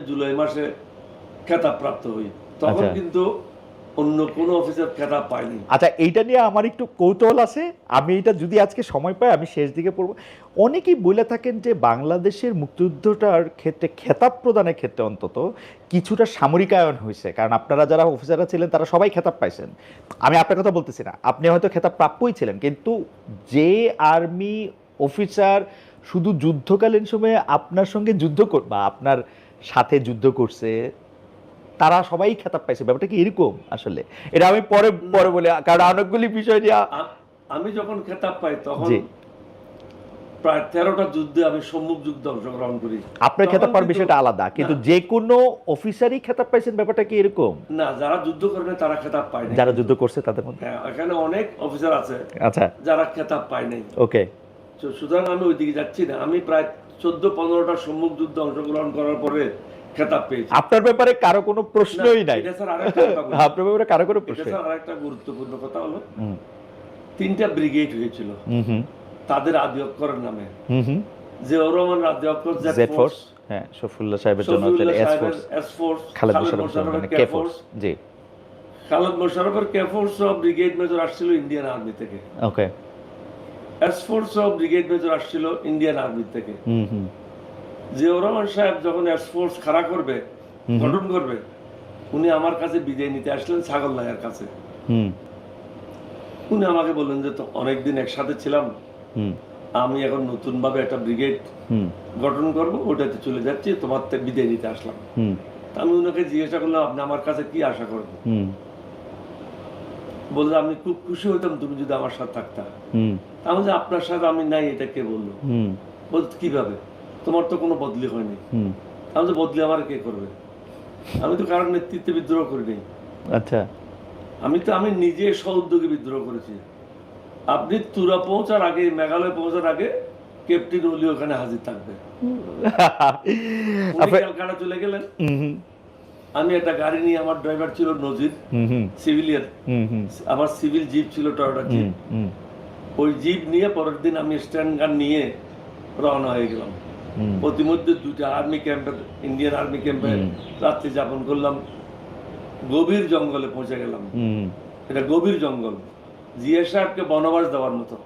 জুলাই মাসে খেতাব প্রাপ্ত হই, তখন কিন্তু অন্য কোনো অফিসার খেতাব পায়নি। আচ্ছা, এইটা নিয়ে আমার একটু কৌতূহল আছে, আমি এটা যদি আজকে সময় পাই আমি শেষ দিকে পড়বো। অনেকেই বলে থাকেন যে বাংলাদেশের মুক্তিযুদ্ধটার ক্ষেত্রে খেতাব প্রদানের ক্ষেত্রে অন্তত কিছুটা সামরিকায়ন হয়েছে, কারণ আপনারা যারা অফিসাররা ছিলেন তারা সবাই খেতাব পাইছেন। আমি আপনার কথা বলতেছি না, আপনি হয়তো খেতাব প্রাপ্যই ছিলেন, কিন্তু যে আর্মি অফিসার শুধু যুদ্ধকালীন সময়ে আপনার সঙ্গে যুদ্ধ বা আপনার সাথে যুদ্ধ করছে তারা সবাই খেতাব পাইছে, ব্যাপারটা কি এরকম? আসলে এটা আমি পরে পরে বলি, কারণ অনেকগুলি বিষয় নিয়ে আমি যখন খেতাব পাই তখন প্রায় 13টা যুদ্ধে আমি সম্মুখ যুদ্ধে অংশগ্রহণ করি। আপনার খেতাব পাওয়ার বিষয়টা আলাদা, কিন্তু যে কোনো অফিসারই খেতাব পাইছেন, ব্যাপারটা কি এরকম? না, যারা যুদ্ধ করেন তারা খেতাব পায় না, যারা যুদ্ধ করছে তাদের মধ্যে এখানে অনেক অফিসার আছে আচ্ছা যারা খেতাব পায় নাই। ওকে, সুতরাং আমি ওইদিকে যাচ্ছি না। আমি প্রায় 14-15টা সম্মুখ যুদ্ধে অংশগ্রহণ করার পরে খেতাব পেয়েছি। আপনার ব্যাপারে কারো কোনো প্রশ্নই নাই। এটা স্যার আরেকটা কথা, আপনার ব্যাপারে কারো কোনো প্রশ্ন? এটা স্যার আরেকটা গুরুত্বপূর্ণ কথা হলো 3টা ব্রিগেড হয়েছিল তাদের আদি অক্ষরের নামে। জিয়াউর রহমান আদি অক্ষর জেড ফোর্স, হ্যাঁ, শফিউল্লাহ সাহেবের জন্য এস ফোর্স, খালেদ মোশাররফের কে ফোর্স। জি, খালেদ মোশাররফের কে ফোর্স অফ ব্রিগেড মেজর আসছিল ইন্ডিয়ান আর্মি থেকে। ওকে, S force of brigade major আসছিল ইন্ডিয়ান আর্মি থেকে। জিয়াউর রহমান সাহেব যখন এস ফোর্স খাড়া করবে, গঠন করবে, উনি আমার কাছে বিদায় নিতে আসলেন ছাগল নাইয়ার কাছে। উনি আমাকে বললেন যে তো অনেকদিন একসাথে ছিলাম, আমি এখন নতুন ভাবে একটা ব্রিগেড গঠন করব, ওটাতে চলে যাচ্ছি, তোমার থেকে বিদায় নিতে আসলাম। আমি উনাকে জিজ্ঞাসা করলাম আপনি আমার কাছে কি আশা করবেন? বললে আমি খুব খুশি হইতাম তুমি যদি আমার সাথে থাকতা। আমি যে আপনার সাথে আমি নাই, এটা কে বললো? বলতে কিভাবে, তোমার তো কোনো বদলি হয়নি। আমি যে বদলি আমার কে করবে? আমি তো কারোর নেতৃত্বে বিদ্রোহ করিনি। আচ্ছা, আমি নিজে স্ব-উদ্যোগে বিদ্রোহ করেছি। আপনি তুরা পৌঁছার আগে, মেঘালয় পৌঁছার আগে ক্যাপ্টেন ওলি ওখানে হাজির থাকবে। ক্যালকাটা চলে গেলেন, আমি একটা গাড়ি নিয়ে, আমার ড্রাইভার ছিল নজির, সিভিলিয়ান, আমার সিভিল জিপ ছিল, টয়োটা জিপ। ওই জিপ নিয়ে পরের দিন আমি স্ট্যান্ড গান নিয়ে রওনা হয়ে গেলাম। প্রতিমধ্যে 2টা আর্মি ক্যাম্পে, ইন্ডিয়ান আর্মি ক্যাম্পে রাত্রি যাপন করলাম। গভীর জঙ্গলে পৌঁছে গেলাম। এটা গভীর জঙ্গল, জিয়া সাহেবকে বনবাস দেওয়ার মতো।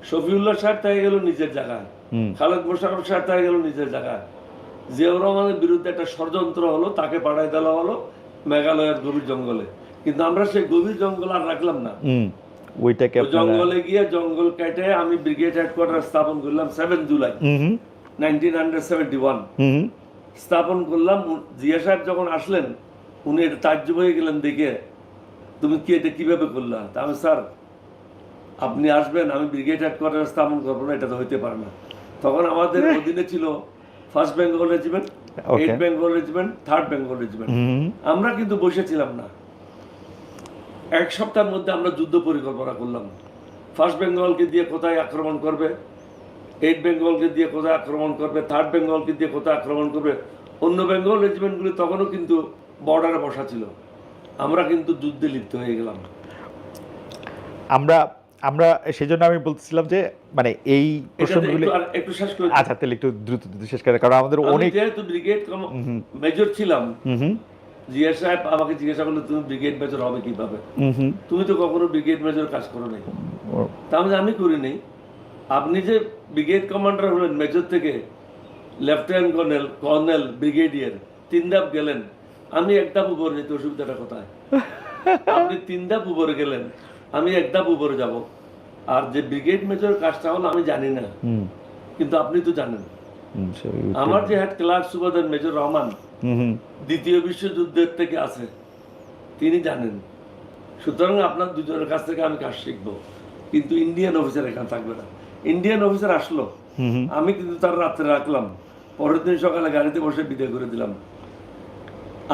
শফিউল্লাহ সাহেব থেকে গেল নিজের জায়গায়, খালেদ মোশাররফ সাহেব থেকে গেল নিজের জায়গায়। জিয়াউর রহমানের বিরুদ্ধে একটা ষড়যন্ত্র হলো, তাকে পাঠাই দেওয়া হলো মেঘালয়ের গভীর জঙ্গলে। কিন্তু আমরা সেই গভীর জঙ্গল আর রাখলাম না। জঙ্গলে গিয়ে জঙ্গল কেটে আমি ব্রিগেড হেডকোয়ার্টার স্থাপন করলাম 7 জুলাই 1971 স্থাপন করলাম। জিয়া সাহেব যখন আসলেন, উনি এটা তাজ্জুব হয়ে গেলেন দেখে, তুমি কি এটা কিভাবে করলা? তা আমি, স্যার আপনি আসবেন, আমি ব্রিগেড হেডকোয়ার্টার স্থাপন করবো না, এটা তো হইতে পারে না। তখন আমাদের অধীনে ছিল 1st Bengal regiment, 8 Bengal regiment, 3rd Bengal regiment. আমরা কিন্তু বসেছিলাম না। 1 সপ্তাহের মধ্যে আমরা যুদ্ধ পরিকল্পনা করলাম। 1st বেঙ্গলকে দিয়ে কোথায় আক্রমণ করবে, 8 বেঙ্গলকে দিয়ে কোথায় আক্রমণ করবে, 3rd বেঙ্গলকে দিয়ে কোথায় আক্রমণ করবে। অন্য বেঙ্গল রেজিমেন্টগুলি তখনও কিন্তু বর্ডারে বসা ছিল। আমরা কিন্তু যুদ্ধে লিপ্ত হয়ে গেলাম। আমরা সেজন্য আমি বলতেছিলাম যে মানে এই প্রশ্নগুলি একটু শেষ করে, আচ্ছা তাহলে একটু দ্রুত শেষ করে, কারণ আমাদের অনেক, যেহেতু ব্রিগেড মেজর ছিলাম, জিয়া সাহেব আমাকে জিজ্ঞাসা করলো তুমি ব্রিগেড মেজর হবে কিভাবে? তুমি তো কখনো ব্রিগেড মেজর কাজ করো নাই। তাহলে আমি করি নাই। আপনি যে ব্রিগেড কমান্ডার হলেন, মেজর থেকে লেফটেন্যান্ট কর্নেল, কর্নেল, ব্রিগেডিয়ার, 3 ধাপ গেলেন। আমি 1 ধাপ উপরে যেতে, অসুবিধাটা কোথায়? আপনি 3 ধাপ উপরে গেলেন, আমি 1 ধাপ উপরে যাব। আর যে ব্রিগেড মেজর কাজটা হলো আমি জানি না, কিন্তু আপনি তো জানেন। আমার যে হেড ক্লার্ক সুবাদার মেজর রহমান 2য় বিশ্বযুদ্ধের থেকে আছে, তিনি জানেন। সুতরাং আপনার দুজনের কাছ থেকে আমি কাজ শিখবো। কিন্তু ইন্ডিয়ান অফিসার এখানে থাকবে না। ইন্ডিয়ান অফিসার আসলো, আমি কিন্তু তার রাত্রে রাখলাম, পরের দিন সকালে গাড়িতে বসে বিদায় করে দিলাম।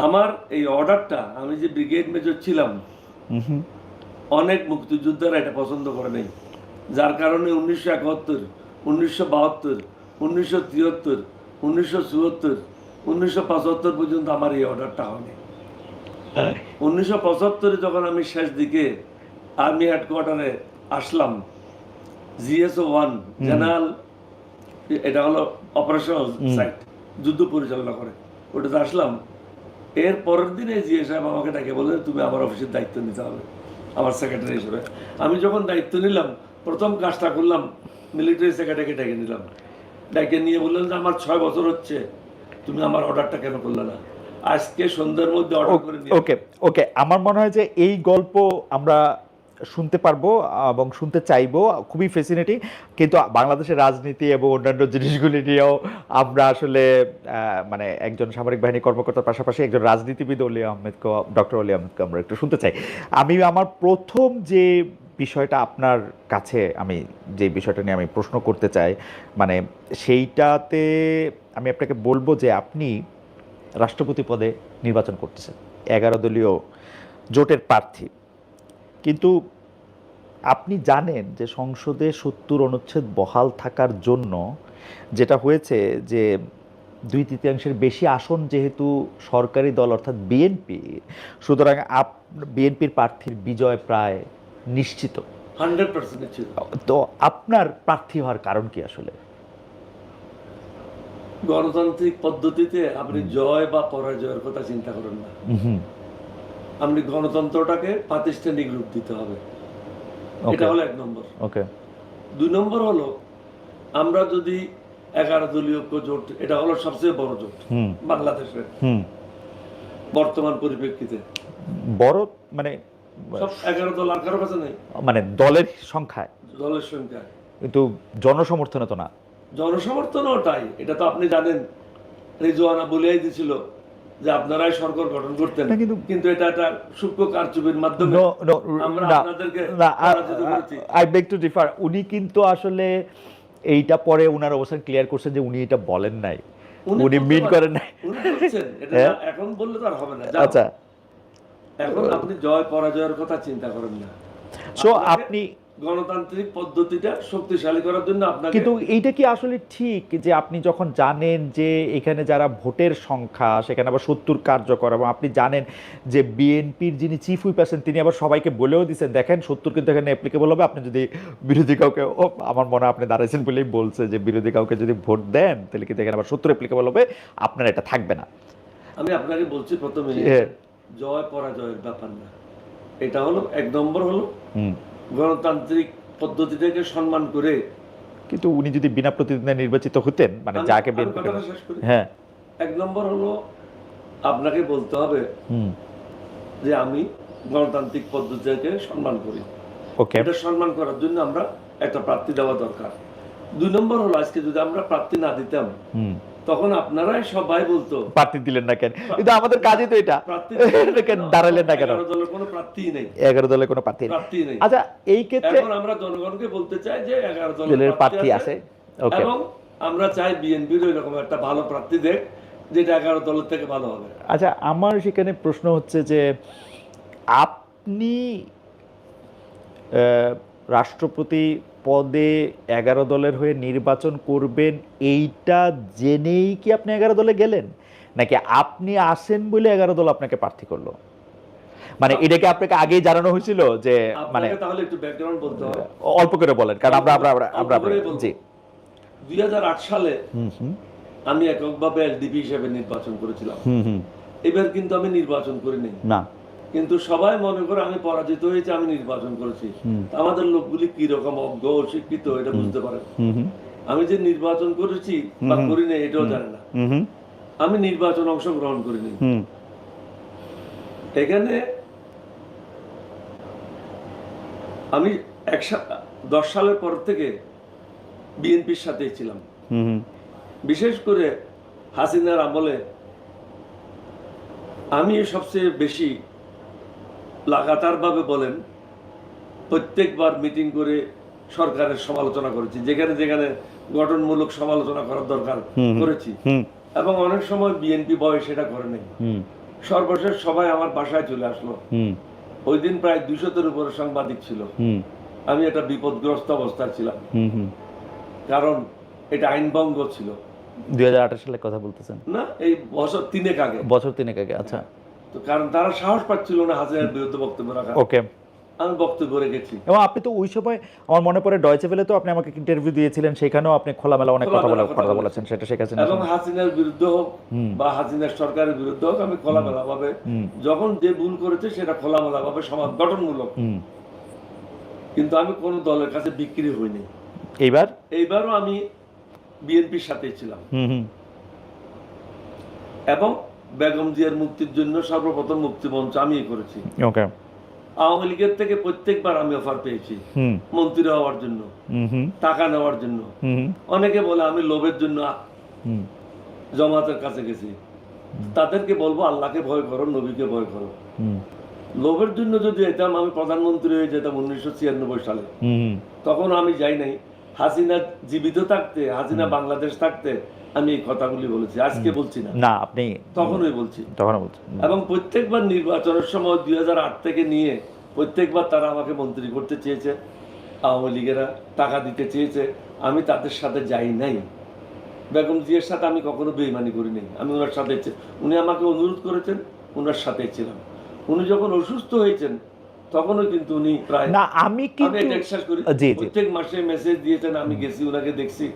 আমার এই অর্ডারটা, আমি যে ব্রিগেড মেজর ছিলাম, অনেক মুক্তিযোদ্ধারা এটা পছন্দ করে নাই, যার কারণে 1971, 1972, 1973, 1974, 1975 পর্যন্ত আমার এই অর্ডারটা হয়নি। 1975 যখন আমি শেষ দিকে আর্মি হেডকোয়ার্টারে আসলাম, জিএসও 1 জেনারেল, এটা হলো অপারেশনাল সাইট, যুদ্ধ পরিচালনা করে, ওটাতে আসলাম। এর পরের দিনে জিএ সাহেব আমাকে ডেকে বললেন, তুমি আমার অফিসের দায়িত্ব নিতে হবে আমার সেক্রেটারি হিসেবে। আমি যখন দায়িত্ব নিলাম, প্রথম কাজটা করলাম, মিলিটারি সেক্রেটারিকে ডেকে নিলাম। ডেকে নিয়ে বললেন যে আমার 6 বছর হচ্ছে, তুমি আমার অর্ডারটা কেন করলে না? আজকে সন্ধ্যার মধ্যে অর্ডার করে নিয়ে। ওকে ওকে, আমার মনে হয় যে এই গল্প আমরা শুনতে পারবো এবং শুনতে চাইবো, খুবই ফ্যাসিনেটিং। কিন্তু বাংলাদেশের রাজনীতি এবং অন্যান্য জিনিসগুলি নিয়েও আমরা আসলে মানে একজন সামরিক বাহিনী কর্মকর্তার পাশাপাশি একজন রাজনীতিবিদ ডক্টর অলি আহমেদকে আমরা একটু শুনতে চাই। আমি আমার প্রথম যে বিষয়টা আপনার কাছে, আমি যে বিষয়টা নিয়ে আমি প্রশ্ন করতে চাই, মানে সেইটাতে আমি আপনাকে বলবো যে আপনি রাষ্ট্রপতি পদে নির্বাচন করতেছেন, 11 দলীয় জোটের প্রার্থী। কিন্তু আপনি জানেন যে সংসদে 70 অনুচ্ছেদ বহাল থাকার জন্য যেটা হয়েছে যে 2/3 বেশি আসন যেহেতু সরকারি দল অর্থাৎ বিএনপি, সুতরাং বিএনপির প্রার্থীর বিজয় প্রায় নিশ্চিত। 100% ছিল। তো আপনার প্রার্থী হওয়ার কারণ কি আসলে? গণতান্ত্রিক পদ্ধতিতে আপনি জয় বা পরাজয়ের কথা চিন্তা করেন না। আপনি গণতন্ত্রটাকে প্রাতিষ্ঠানিক রূপ দিতে হবে, এটা হলো 1 নম্বর। ওকে। 2 নম্বর হলো, আমরা যদি 11 দলীয় জোট, এটা হলো সবচেয়ে বড় জোট বাংলাদেশের বর্তমান পরিপ্রেক্ষিতে। বড় মানে সব 11 দল আর কারো কাছে নেই, মানে দলের সংখ্যায়, দলের সংখ্যা। কিন্তু জনসমর্থনে তো না। জনসমর্থনও তাই, এটা তো আপনি জানেন। রিজওয়ানা বলেই দিছিল যে আপনারাই সরকার গঠন করতেন, কিন্তু এটা একটা সূক্ষ্ম কারচুপির মাধ্যমে আমরা আপনাদেরকে পরাজিত করেছি। I beg two differ. উনি কিন্তু আসলে এইটা পরে উনার অবস্থান ক্লিয়ার করছেন যে উনি এটা বলেন নাই, উনি মিন করেন নাই। উনি বলছেন এটা এখন বললে তো আর হবে না। আচ্ছা, এখন আপনি জয় পরাজয়ের কথা চিন্তা করেন না। সো আপনি গণতান্ত্রিক পদ্ধতিটা শক্তিশালী করার জন্য আপনাকে। কিন্তু এইটা কি আসলে ঠিক যে আপনি যখন জানেন যে এখানে যারা ভোটের সংখ্যা সেখানে আবার 70 কার্যকর, এবং আপনি জানেন যে বিএনপির যিনি চিফ হুইপ আছেন তিনি আবার সবাইকে বলেও দিচ্ছেন দেখেন 70 কিন্তু এখানে অ্যাপ্লিকেবল হবে, আপনি যদি বিরোধী কাউকে, আমার মনে হয় আপনি দাঁড়াইছেন বলেই বলছে যে বিরোধী কাউকে যদি ভোট দেন তাহলে কিন্তু এখানে আবার 70 অ্যাপ্লিকেবল হবে, আপনার এটা থাকবে না। আমি আপনাকে বলছি প্রথমে, জয় পরাজয়ের ব্যাপার না, এটা হলো 1 নম্বর হলো গণতান্ত্রিক পদ্ধতিটাকে সম্মান করে। কিন্তু উনি যদি বিনা প্রতিদ্বন্দ্বিতায় নির্বাচিত হতেন, মানে যাকে হ্যাঁ, 1 নম্বর হলো আপনাকে বলতে হবে যে আমি গণতান্ত্রিক পদ্ধতিকে সম্মান করি। ওকে, এটা সম্মান করার জন্য আমরা একটা প্রার্থী দেওয়া দরকার। 2 নম্বর হলো, আজকে যদি আমরা প্রার্থী না দিতাম তখন আপনারাই সবাই বলতো প্রার্থী দিলেন না কেন, কিন্তু আমাদের কাজই তো এটা, দাঁড়ালেন না কেন? 11 দলের কোনো প্রার্থী নেই, 11 দলের কোনো প্রার্থী নেই। আচ্ছা, এই ক্ষেত্রে এখন আমরা জনগণকে বলতে চাই যে 11 দলের প্রার্থী আছে, ওকে, এবং আমরা চাই বিএনপির এরকম একটা ভালো প্রার্থী দেখ যেটা 11 দলের থেকে ভালো হবে। আচ্ছা, আমার সেখানে প্রশ্ন হচ্ছে যে আপনি রাষ্ট্রপতি পদে 11 দলের হয়ে নির্বাচন করবেন এইটা জেনেই কি আপনি 11 দলে গেলেন, নাকি আপনি আসেন বলে 11 দল আপনাকে প্রার্থী করলো? মানে এটাকে আপনাকে আগেই জানানো হয়েছিল যে, মানে তাহলে একটু ব্যাকগ্রাউন্ড বলতে হবে, অল্প করে বলেন, কারণ আমরা জি 2008 সালে আমি এককভাবে এলডিপি হিসেবে নির্বাচন করেছিলাম। এবার কিন্তু আমি নির্বাচন করিনি না, কিন্তু সবাই মনে করে আমি পরাজিত হয়েছি, আমি নির্বাচন করেছি। আমাদের লোকগুলি কি রকম অজ্ঞ অশিক্ষিত এটা বুঝতে পারে। আমি যে নির্বাচন করেছি বা করি নাই এটাও জানে না। আমি নির্বাচন অংশগ্রহণ করিনি। এখানে আমি 10 সালের পর থেকে বিএনপির সাথেই ছিলাম। বিশেষ করে হাসিনার আমলে আমি সবচেয়ে বেশি লাগাতার ভাবে বলেন প্রত্যেকবার মিটিং করে সরকারের সমালোচনা করেছি, যেখানে যেখানে গঠনমূলক সমালোচনা করার দরকার করেছি, এবং অনেক সময় বিএনপি বয়স সেটা করে নেই। সর্বশেষ সবাই আমার বাসায় চলে আসলো। ওই দিন প্রায় 200-এর উপরে সাংবাদিক ছিল। আমি একটা বিপদগ্রস্ত অবস্থায় ছিলাম, কারণ এটা আইনভঙ্গ ছিল। 2018 সালের কথা বলতেছেন না, এই বছর 3 আগে। বছর 3 আগে, আচ্ছা। তো কারণ তারা সাহস পাচ্ছিল না হাসিনার বিরুদ্ধে বক্তব্য রাখা। ওকে, আমি বক্তব্য রেখেছি। এবং আপনি তো ওই সময় আমার মনে পড়ে ডয়েচে ভেলে তো আপনি আমাকে ইন্টারভিউ দিয়েছিলেন, সেখানেও আপনি খোলামেলা অনেক কথা বলেছেন, সেটা শেখ হাসিনা এবং হাসিনার বিরুদ্ধে হোক বা হাসিনার সরকারের বিরুদ্ধে হোক আমি খোলামেলা ভাবে, যখন যে ভুল করেছে সেটা খোলামেলা ভাবে গঠনমূলক, কিন্তু আমি কোন দলের কাছে বিক্রি হইনি। এইবারও আমি বিএনপির সাথে ছিলাম এবং বেগম জিয়ার মুক্তির জন্য সর্বপ্রথম মুক্তি মঞ্চ আমি করেছি। আওয়ামী লীগের থেকে প্রত্যেকবার আমি অফার পেয়েছি মন্ত্রী হওয়ার জন্য, টাকা নেওয়ার জন্য। অনেকে বলে আমি লোভের জন্য জামাতের কাছে গেছি। তাদেরকে বলবো আল্লাহকে ভয় করো, নবীকে ভয় করো। লোভের জন্য যদি যেতাম, আমি প্রধানমন্ত্রী হয়ে যেতাম 1996 সালে, তখন আমি যাই নাই। হাসিনা জীবিত থাকতে, হাসিনা বাংলাদেশ থাকতে আমি এই কথাগুলি বলেছি, আজকে বলছি না, আপনি তখনই বলছি। এবং প্রত্যেকবার নির্বাচনের সময় 2008 থেকে নিয়ে প্রত্যেকবার তারা আমাকে মন্ত্রী করতে চেয়েছে, আওয়ামী লীগেরা টাকা দিতে চেয়েছে, আমি তাদের সাথে যাই নাই। বেগম জিয়ার সাথে আমি কখনো বেইমানি করি নাই, আমি ওনার সাথে, উনি আমাকে অনুরোধ করেছেন, ওনার সাথে ছিলাম। উনি যখন অসুস্থ হয়েছেন তখনও কিন্তু উনি প্রায়, আমি বিশ্বাস করি, প্রত্যেক মাসে মেসেজ দিয়েছেন, আমি গেছি, ওনাকে দেখছি।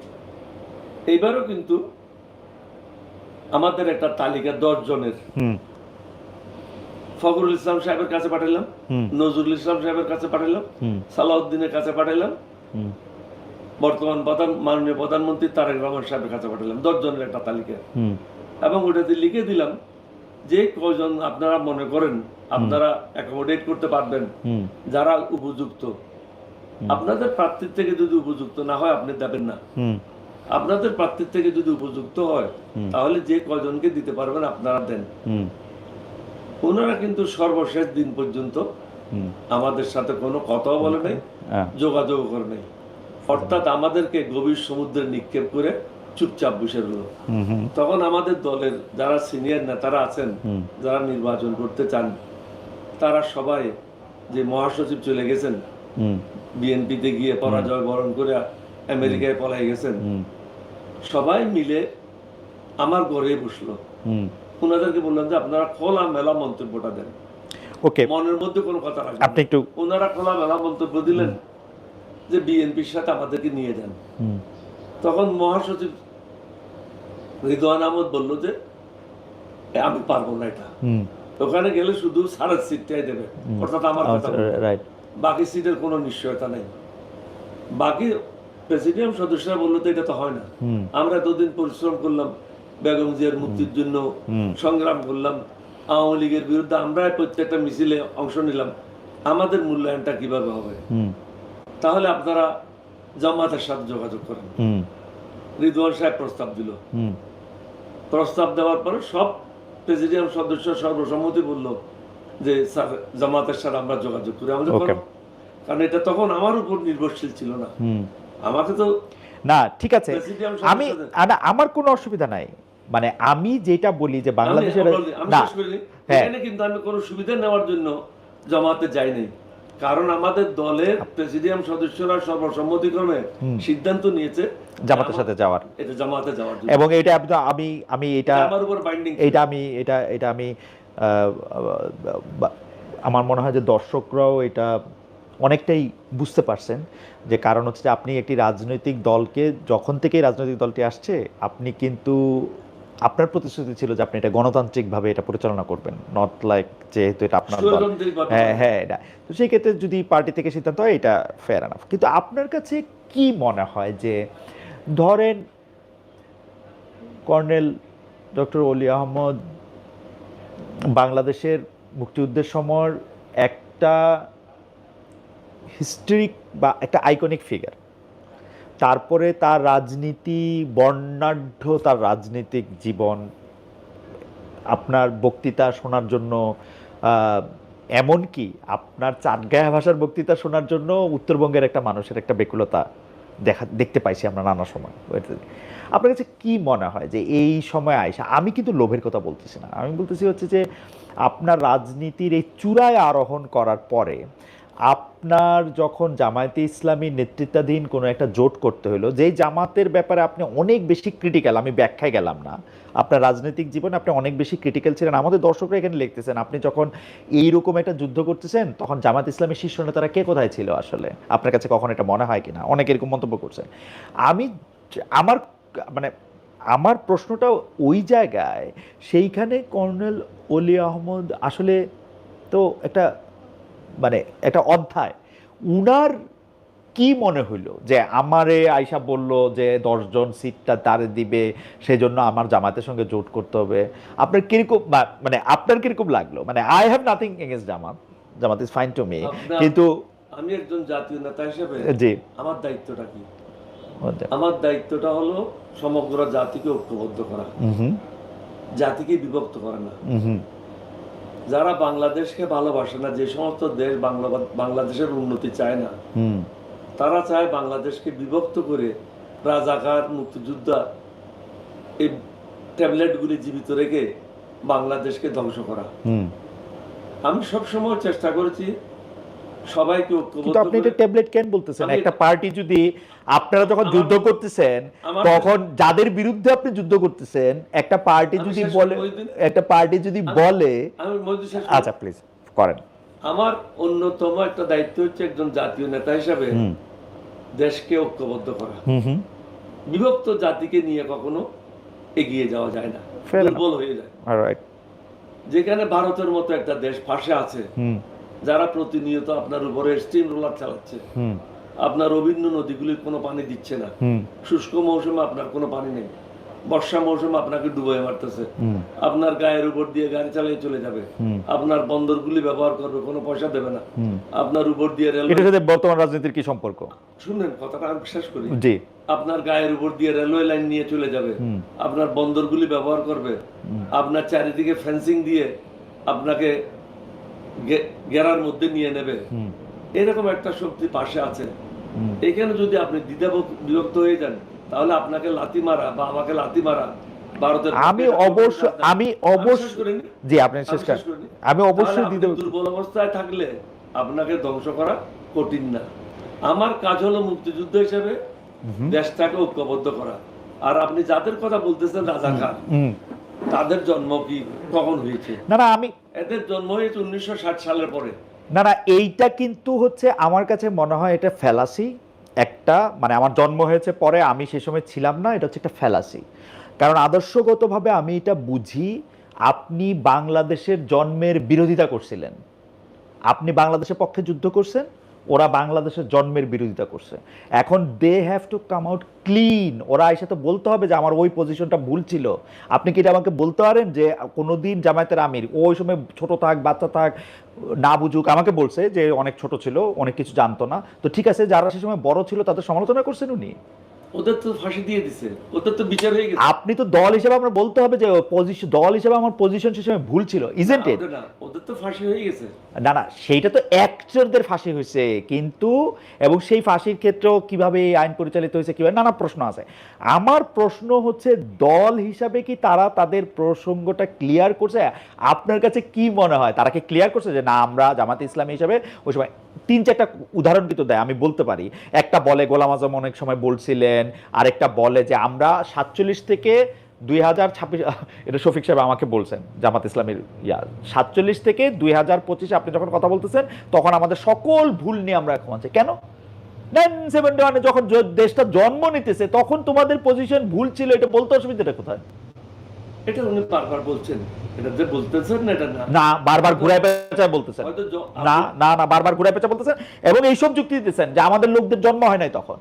এইবারও কিন্তু আমাদের একটা তালিকা 10 জনের, ফখরুল ইসলাম সাহেবের কাছে পাঠাইলাম, নজরুল ইসলাম সাহেবের কাছে পাঠাইলাম, সালাউদ্দিনের কাছে পাঠাইলাম, বর্তমান মাননীয় প্রধানমন্ত্রী তারেক রহমান সাহেবের কাছে পাঠালাম, 10 জনের একটা তালিকা। এবং ওটাতে লিখে দিলাম যে কয়জন আপনারা মনে করেন আপনারা অ্যাকোমোডেট করতে পারবেন, যারা উপযুক্ত। আপনাদের প্রার্থীর থেকে যদি উপযুক্ত না হয় আপনি দেবেন না, আপনাদের প্রার্থীর থেকে যদি উপযুক্ত হয় তাহলে যে কয়জনকে দিতে পারবেন আপনারা দেন। ওনারা কিন্তু সর্বশেষ দিন পর্যন্ত আমাদের সাথে কোনো কথাও বলে নাই, যোগাযোগ করে নাই। অর্থাৎ আমাদেরকে গভীর সমুদ্রে নিক্ষেপ করে চুপচাপ বসে রইল। তখন আমাদের দলের যারা সিনিয়র নেতারা আছেন, যারা নির্বাচন করতে চান, তারা সবাই, যে মহাসচিব চলে গেছেন বিএনপিতে গিয়ে পরাজয় বরণ করে আমেরিকায় পলাই গেছেন, সবাই মিলে আমার ঘরে বসলো। ওনাদেরকে বললাম যে আপনারা খোলা মেলা মন্তব্যটা দেন, মনের মধ্যে কোনো কথা রাখবেন। ওনারা খোলা মেলা মন্তব্য দিলেন যে বিএনপির সাথে আমাদেরকে নিয়ে যান। তখন মহাসচিব রিদওয়ান আহমদ বলল যে আমি পারবো না, এটা ওখানে গেলে শুধু সারের সিটটাই দেবে, অর্থাৎ আমার কথা, বাকি সিটের কোনো নিশ্চয়তা নেই। বাকি প্রেসিডিয়াম সদস্যরা বললো তো এটা তো হয় না, আমরা এতদিন পরিশ্রম করলাম, বেগম জিয়ার মুক্তির জন্য সংগ্রাম করলাম, আওয়ামী লীগের বিরুদ্ধে আমরা প্রত্যেকটা মিছিলে অংশ নিলাম, আমাদের মূল্যায়নটা কিভাবে হবে? তাহলে আপনারা জামাতের সাথে যোগাযোগ করেন। রিদওয়ান সাহেব প্রস্তাব দিল। প্রস্তাব দেওয়ার পরে সব প্রেসিডিয়াম সদস্য সর্বসম্মতি বলল যে স্যার জামাতের সাথে আমরা যোগাযোগ করি। আমাদের কারণ এটা তখন আমার উপর নির্ভরশীল ছিল না, আমাকে তো না, ঠিক আছে, আমি আমার কোনো অসুবিধা নাই, মানে আমি যেটা বলি যে বাংলাদেশের কিন্তু আমি কোনো সুবিধা নেওয়ার জন্য জামাতে যাই নাই, কারণ আমাদের দলের প্রেসিডিয়াম সদস্যরা সর্বসম্মতিক্রমে সিদ্ধান্ত নিয়েছে জামাতের সাথে যাওয়ার, এটা জামাতে যাওয়ার জন্য। এবং এটা আমি এটা আমার উপর বাইন্ডিং, এটা আমি আমার মনে হয় যে দর্শকরাও এটা অনেকটাই বুঝতে পারছেন, যে কারণ হচ্ছে যে আপনি একটি রাজনৈতিক দলকে, যখন থেকেই রাজনৈতিক দলটি আসছে, আপনি কিন্তু আপনার প্রতিশ্রুতি ছিল যে আপনি এটা গণতান্ত্রিকভাবে এটা পরিচালনা করবেন, নট লাইক যেহেতু এটা আপনার দল, এটা তো সেই ক্ষেত্রে যদি পার্টি থেকে সিদ্ধান্ত হয় এটা ফেয়ার এনাফ। কিন্তু আপনার কাছে কি মনে হয় যে ধরেন কর্নেল ডক্টর অলি আহমদ বাংলাদেশের মুক্তিযুদ্ধের সময় একটা হিস্ট্রিক বা একটা আইকনিক ফিগার, তারপরে তার রাজনীতি বর্ণাঢ্য, তার রাজনৈতিক জীবন, আপনার বক্তৃতা শোনার জন্য, এমনকি আপনার চাটগাঁয়া ভাষার বক্তৃতা শোনার জন্য উত্তরবঙ্গের একটা মানুষের একটা বেকুলতা দেখতে পাইছি আমরা নানা সময়। আপনার কাছে কি মনে হয় যে এই সময় আইসা, আমি কিন্তু লোভের কথা বলতেছি না, আমি বলতেছি হচ্ছে যে আপনার রাজনীতির এই চূড়ায় আরোহণ করার পরে আপনার যখন জামায়াতে ইসলামী নেতৃত্বাধীন কোনো একটা জোট করতে হলো, যেই জামাতের ব্যাপারে আপনি অনেক বেশি ক্রিটিক্যাল, আমি ব্যাখ্যায় গেলাম না, আপনার রাজনৈতিক জীবনে আপনি অনেক বেশি ক্রিটিক্যাল ছিলেন, আমাদের দর্শকরা এখানে লিখতেছেন আপনি যখন এইরকম একটা যুদ্ধ করতেছেন তখন জামাত ইসলামের শীর্ষ নেতারা কে কোথায় ছিল আসলে, আপনার কাছে কখন এটা মনে হয় কিনা? অনেকে এরকম মন্তব্য করছে। আমি আমার মানে আমার প্রশ্নটা ওই জায়গায়, সেইখানে কর্নেল অলি আহমদ আসলে তো একটা মানে একটা অধ্যায়, উনার কি মনে হইলো যে আমারে আয়শা বলল যে 10 জন সিটটা তারে দিবে, সেই জন্য আমার জামাতের সঙ্গে জোট করতে হবে? আপনার কিরকম মানে আপনার কিরকম লাগলো? মানে I have nothing against Jamaat, Jamaat is fine to me, কিন্তু আমি একজন জাতীয় নেতা হিসেবে জি আমার দায়িত্বটা কি? আমার দায়িত্বটা হলো সমগ্র জাতিকে ঐক্যবদ্ধ করা, জাতিকে বিভক্ত করা না। যারা বাংলাদেশকে ভালোবাসে না, যে সমস্ত দেশ বাংলাদেশের উন্নতি চায় না, তারা চায় বাংলাদেশকে বিভক্ত করে রাজাকার, মুক্তিযোদ্ধা, এই ট্যাবলেটগুলি জীবিত রেখে বাংলাদেশকে ধ্বংস করা। আমি সবসময় চেষ্টা করেছি সবাইকে ঐক্যবদ্ধ আপনি এটা ট্যাবলেট কেন বলতেছেন? একটা পার্টি যদি আপনারা যখন যুদ্ধ করতেছেন তখন যাদের বিরুদ্ধে আপনি যুদ্ধ করতেছেন, একটা পার্টি যদি বলে, একটা পার্টি যদি বলে, আচ্ছা প্লিজ করেন। আমার অন্যতম একটা দায়িত্ব হচ্ছে একজন জাতীয় নেতা হিসাবে দেশকে ঐক্যবদ্ধ করা। বিভক্ত জাতিকে নিয়ে কখনো এগিয়ে যাওয়া যায় না, দুর্বল হয়ে যায়। যেখানে ভারতের মতো একটা দেশ পাশে আছে, যারা প্রতিনিয়ত আপনার উপরে স্টিম রোলার চালাচ্ছে, আপনার অভিন্ন নদীগুলির কোনো পানি দিচ্ছে না, শুষ্ক মৌসুমে আপনার কোনো পানি নেই, বর্ষা মৌসুমে আপনাকে ডুবাই মারতেছে, আপনার গায়ের উপর দিয়ে গাড়ি চালিয়ে চলে যাবে, আপনার বন্দরগুলি ব্যবহার করবে, কোনো পয়সা দেবে না, আপনার উপর দিয়ে এটার সাথে বর্তমান রাজনীতির কি সম্পর্ক? শুনেন কথাটা আমি শেষ করি। জি, আপনার গায়ের উপর দিয়ে রেলওয়ে লাইন নিয়ে চলে যাবে, আপনার বন্দরগুলি ব্যবহার করবে, আপনার চারিদিকে ফেন্সিং দিয়ে আপনাকে ঘেরার মধ্যে নিয়ে নেবে, এরকম একটা শক্তি পাশে আছে। এখানে যদি আপনি দ্বিধা বিভক্ত হয়ে যান, তাহলে আপনাকে লাথি মারা বা আমাকে লাথি মারা ভারতের, আমি অবশ্যই জি আপনি শেষ করেন, আমি অবশ্যই দুর্বল অবস্থায় থাকলে আপনাকে ধ্বংস করা কঠিন না। আমার কাজ হলো মুক্তিযুদ্ধ হিসেবে দেশটাকে ঐক্যবদ্ধ করা। আর আপনি যাদের কথা বলতেছেন রাজাকার, তাদের জন্ম কি কখন হয়েছে? না না, আমি এদের জন্ম হয়েছে 1960 সালের পরে। না না, এইটা কিন্তু হচ্ছে আমার কাছে মনে হয় এটা ফ্যালাসি একটা, মানে আমার জন্ম হয়েছে পরে, আমি সেই সময় ছিলাম না, এটা হচ্ছে একটা ফ্যালাসি। কারণ আদর্শগতভাবে আমি এটা বুঝি, আপনি বাংলাদেশের জন্মের বিরোধিতা করছিলেন, আপনি বাংলাদেশের পক্ষে যুদ্ধ করছেন, ওরা বাংলাদেশের জন্মের বিরোধিতা করছে। এখন they have to come out clean, ওরা এসে তো বলতে হবে যে আমার ওই পজিশনটা ভুল ছিল। আপনি কি এটা আমাকে বলতে পারেন যে কোনোদিন জামায়াতের আমির ওই সময় ছোট থাক, বাচ্চা থাক, না বুঝুক, আমাকে বলছে যে অনেক ছোট ছিল, অনেক কিছু জানতো না, তো ঠিক আছে, যারা সে সময় বড় ছিল তাদের সমালোচনা করছেন উনি, ওদের তো ফাঁসি দিয়ে দিছে, ওদের তো বিচার হয়ে গেছে। আপনি তো দল হিসেবে আপনার বলতে হবে যে পজিশন, দল হিসেবে আমার পজিশন সে সময় ভুল ছিল, ইজন্ট ইট? ওদের তো ফাঁসি হয়ে গেছে। না না, সেইটা তো অ্যাক্টরদের ফাঁসি হয়েছে, কিন্তু এবং সেই ফাঁসির ক্ষেত্রেও কিভাবে এই আইন পরিচালিত হয়েছে, কিভাবে, নানা প্রশ্ন আছে। আমার প্রশ্ন হচ্ছে দল হিসাবে কি তারা তাদের প্রসঙ্গটা ক্লিয়ার করছে? আপনার কাছে কি মনে হয় তারা কি ক্লিয়ার করছে যে না আমরা জামাতে ইসলামী হিসাবে ওই সময় 3-4টা উদাহরণ কিন্তু দেয়, আমি বলতে পারি। একটা বলে গোলাম আজম অনেক সময় বলছিলেন, আরেকটা বলে যে আমরা 47 থেকে 2026, এটা শফিক সাহেব আমাকে বলছেন জামাত ইসলামীর 47 থেকে 2025 আপনি যখন কথা বলতেছেন তখন আমাদের সকল ভুল নিয়ে আমরা এখন আছে কেন? 1971 যখন দেশটা জন্ম নিতেছে তখন তোমাদের পজিশন ভুল ছিল, এটা বলতে অসুবিধাটা কোথায়? এটা উনি বারবার বলছেন, এটা যে বলতেছেন না, এটা না বারবার ঘুরায় পেঁচায় বলতেছেন, না না না বারবার ঘুরায় পেঁচায় বলতেছেন এবং এইসব যুক্তি দিতেছেন যে আমাদের লোকদের জন্ম হয় নাই তখন।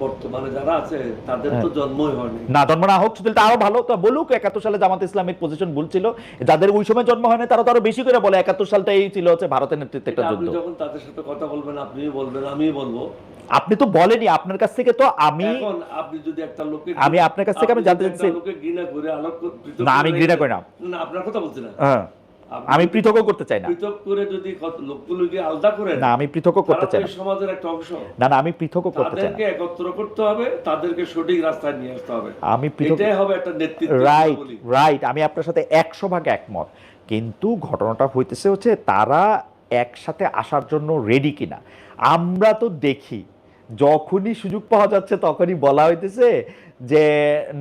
বর্তমানে যারা আছে তাদের তো জন্মই হয়নি। না, জন্ম না হোক তাহলে আরো ভালো, তো বলুক 71 সালে জামাত ইসলামের পজিশন ভুল ছিল, যাদের ওই সময় জন্ম হয় না তারা তো আরো বেশি করে বলে 71 সালটা এই ছিল হচ্ছে ভারতের নেতৃত্বে একটা যুদ্ধ। আপনি যখন তাদের সাথে কথা বলবেন আপনিও বলবেন, আমিও বলবো। আপনি তো বলেনি, আপনার কাছ থেকে তো আমি, এখন আপনি যদি একটা লোকে, আমি আপনার কাছ থেকে আমি জানতে চাইছি, লোকে ঘৃণা করে আলোক, না আমি ঘৃণা করি না, না আপনার কথা বলছি না, হ্যাঁ আমি পৃথকও করতে চাই না, পৃথক করে যদি লোকগুলোকে আলাদা করে, না আমি পৃথকও করতে চাই না, সমাজের একটা অংশ, না না আমি পৃথকও করতে চাই না, তাদেরকে একত্র করতে হবে, তাদেরকে সঠিক রাস্তায় নিয়ে আসতে হবে, আমি পৃথক, এটাই হবে একটা নেতৃত্ব। রাইট, আমি আপনার সাথে 100% একমত, কিন্তু ঘটনাটা হইতেছে হচ্ছে তারা একসাথে আসার জন্য রেডি কিনা। আমরা তো দেখি যখনই সুযোগ পাওয়া যাচ্ছে তখনই বলা হইতেছে যে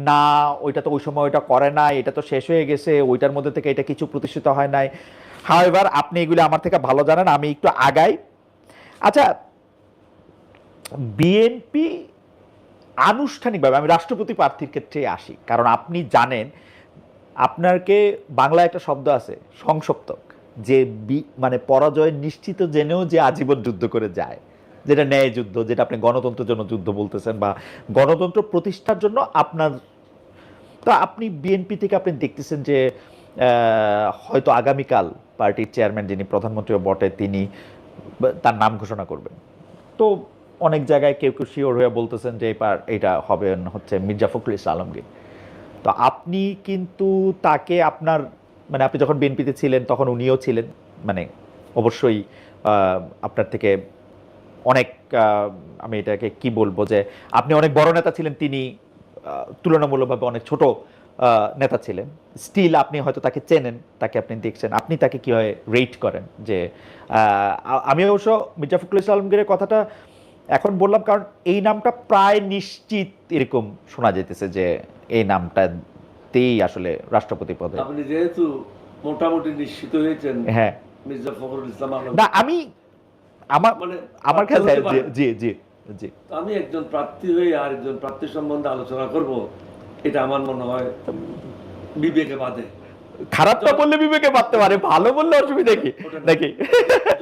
না, ওইটা তো ওই সময় ওইটা করে নাই, এটা তো শেষ হয়ে গেছে, ওইটার মধ্যে থেকে এটা কিছু প্রতিষ্ঠিত হয় নাই। হাওয়েভার আপনি এগুলি আমার থেকে ভালো জানেন, আমি একটু আগাই। আচ্ছা, বিএনপি আনুষ্ঠানিকভাবে, আমি রাষ্ট্রপতি প্রার্থীর ক্ষেত্রে আসি, কারণ আপনি জানেন আপনাকে বাংলায় একটা শব্দ আছে সংসপ্তক, যে মানে পরাজয় নিশ্চিত জেনেও যে আজীবন যুদ্ধ করে যায়, যেটা ন্যায় যুদ্ধ, যেটা আপনি গণতন্ত্রের জন্য যুদ্ধ বলতেছেন বা গণতন্ত্র প্রতিষ্ঠার জন্য আপনার। তো আপনি বিএনপি থেকে আপনি দেখতেছেন যে হয়তো আগামীকাল পার্টির চেয়ারম্যান, যিনি প্রধানমন্ত্রীও বটে, তিনি তার নাম ঘোষণা করবেন। তো অনেক জায়গায় কেউ কেউ শিওর হয়ে বলতেছেন যে এটা হবে হচ্ছে মির্জা ফখরুল ইসলাম আলমগীর। তো আপনি কিন্তু তাকে আপনার, মানে আপনি যখন বিএনপিতে ছিলেন তখন উনিও ছিলেন, মানে অবশ্যই আপনার থেকে অনেক, আমি এটাকে কি বলবো, যে আপনি অনেক বড় নেতা ছিলেন, তিনি তুলনামূলকভাবে অনেক ছোট নেতা ছিলেন। স্টিল আপনি হয়তো তাকে চেনেন, তাকে আপনি দেখছেন, আপনি তাকে কীভাবে রেট করেন? যে আমি অবশ্য মির্জা ফখরুল ইসলাম আলমগীরের কথাটা এখন বললাম কারণ এই নামটা প্রায় নিশ্চিত এরকম শোনা যেতেছে যে এই নামটাতেই আসলে রাষ্ট্রপতি পদে। আপনি যেহেতু মোটামুটি নিশ্চিত হয়েছেন, হ্যাঁ, মির্জা ফখরুল ইসলাম আলম, না আমি মানে আমার কাছে জি জি জি, আমি একজন প্রার্থী হয়ে আর একজন প্রার্থী সম্বন্ধে আলোচনা করব, এটা আমার মনে হয় বিবেকে বাধে। খারাপটা বললে বিবেকে বাধতে পারে, ভালো বললে অসুবিধা কি নাকি?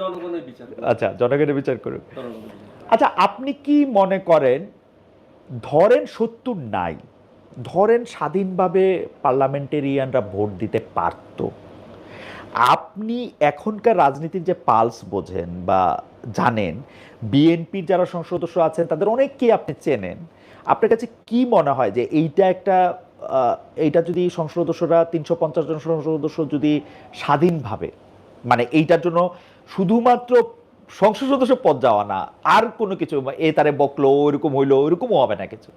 জনগণের বিচার। আচ্ছা, জনগণের বিচার করুন। আচ্ছা, আপনি কি মনে করেন, ধরেন ৭০ নাই, ধরেন স্বাধীনভাবে পার্লামেন্টেরিয়ানরা ভোট দিতে পারত, আপনি এখনকার রাজনীতির যে পালস বোঝেন বা জানেন, বিএনপির যারা সংসদ সদস্য আছেন তাদের অনেককেই আপনি চেনেন, আপনার কাছে কি মনে হয় যে এইটা যদি সংসদ সদস্যরা ৩৫০ জন সংসদ সদস্য যদি স্বাধীনভাবে, মানে এইটার জন্য শুধুমাত্র সংসদ সদস্য পদ যাওয়া না, আর কোনো কিছু তারে বকলো, ওইরকম হইলো, ওইরকমও হবে না কিছু,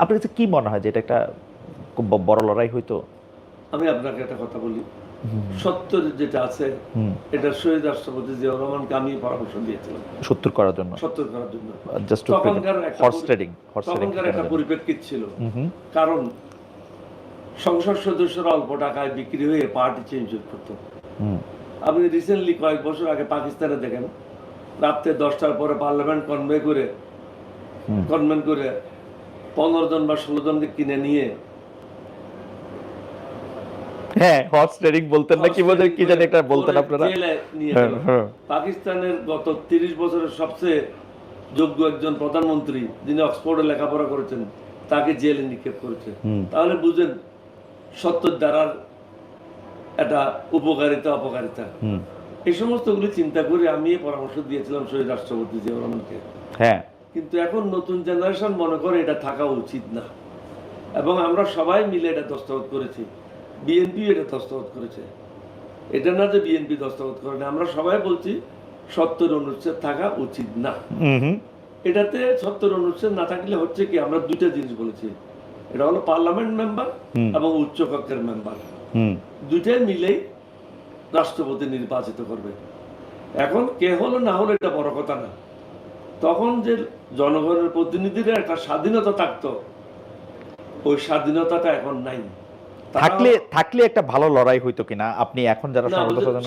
আপনার কাছে কি মনে হয় যে এটা একটা খুব বড় লড়াই হইতো? আমি আপনাকে একটা কথা বলি, সত্য যেটা আছে, এটা শহীদ রাষ্ট্রপতি জিয়াউর রহমানকে আমি পরামর্শ দিয়েছিলাম ৭০ করার জন্য। তখনকার একটা পরিপ্রেক্ষিত ছিল, কারণ সংসদ সদস্যরা অল্প টাকায় বিক্রি হয়ে পার্টি চেঞ্জ করত। আপনি রিসেন্টলি কয়েক বছর আগে পাকিস্তানে দেখেন, রাত্রে 10টার পরে পার্লামেন্ট কনভেন্ট করে 15 জন বা 16 জনকে কিনে নিয়ে, হ্যাঁ, হর্স ট্রেডিং বলতেন না, কি বলতেন, কি জানি একটা বলতেন আপনারা। পাকিস্তানের গত 30 বছরের সবচেয়ে যোগ্য একজন প্রধানমন্ত্রী, যিনি অক্সফোর্ডে লেখাপড়া করেছেন, তাকে জেলে নিক্ষেপ করেছে। তাহলে বুঝেন ৭০ ধারার একটা উপকারিতা অপকারিতা। এই সমস্তগুলি চিন্তা করে আমি পরামর্শ দিয়েছিলাম শহীদ রাষ্ট্রপতি জিয়াউর রহমানকে। হ্যাঁ, কিন্তু এখন নতুন জেনারেশন মনে করে এটা থাকা উচিত না, এবং আমরা সবাই মিলে এটা দস্তখত করেছি। বিএনপি এটা দস্তখত করেছে, এটা না যে বিএনপি দস্তখত করে না, আমরা সবাই বলছি ৭০ অনুচ্ছেদ থাকা উচিত না। এটাতে ৭০ অনুচ্ছেদ না থাকলে হচ্ছে কি, আমরা দুইটা জিনিস বলেছি, এটা হলো পার্লামেন্ট মেম্বার এবং উচ্চ কক্ষের মেম্বার, দুইটাই মিলেই রাষ্ট্রপতি নির্বাচিত করবে। এখন কে হলো না হলো এটা বড় কথা না, তখন যে জনগণের প্রতিনিধিরা একটা স্বাধীনতা থাকতো, ওই স্বাধীনতাটা এখন নাই। থাকলে একটা ভালো লড়াই হইতো কিনা, আপনি এখন যারা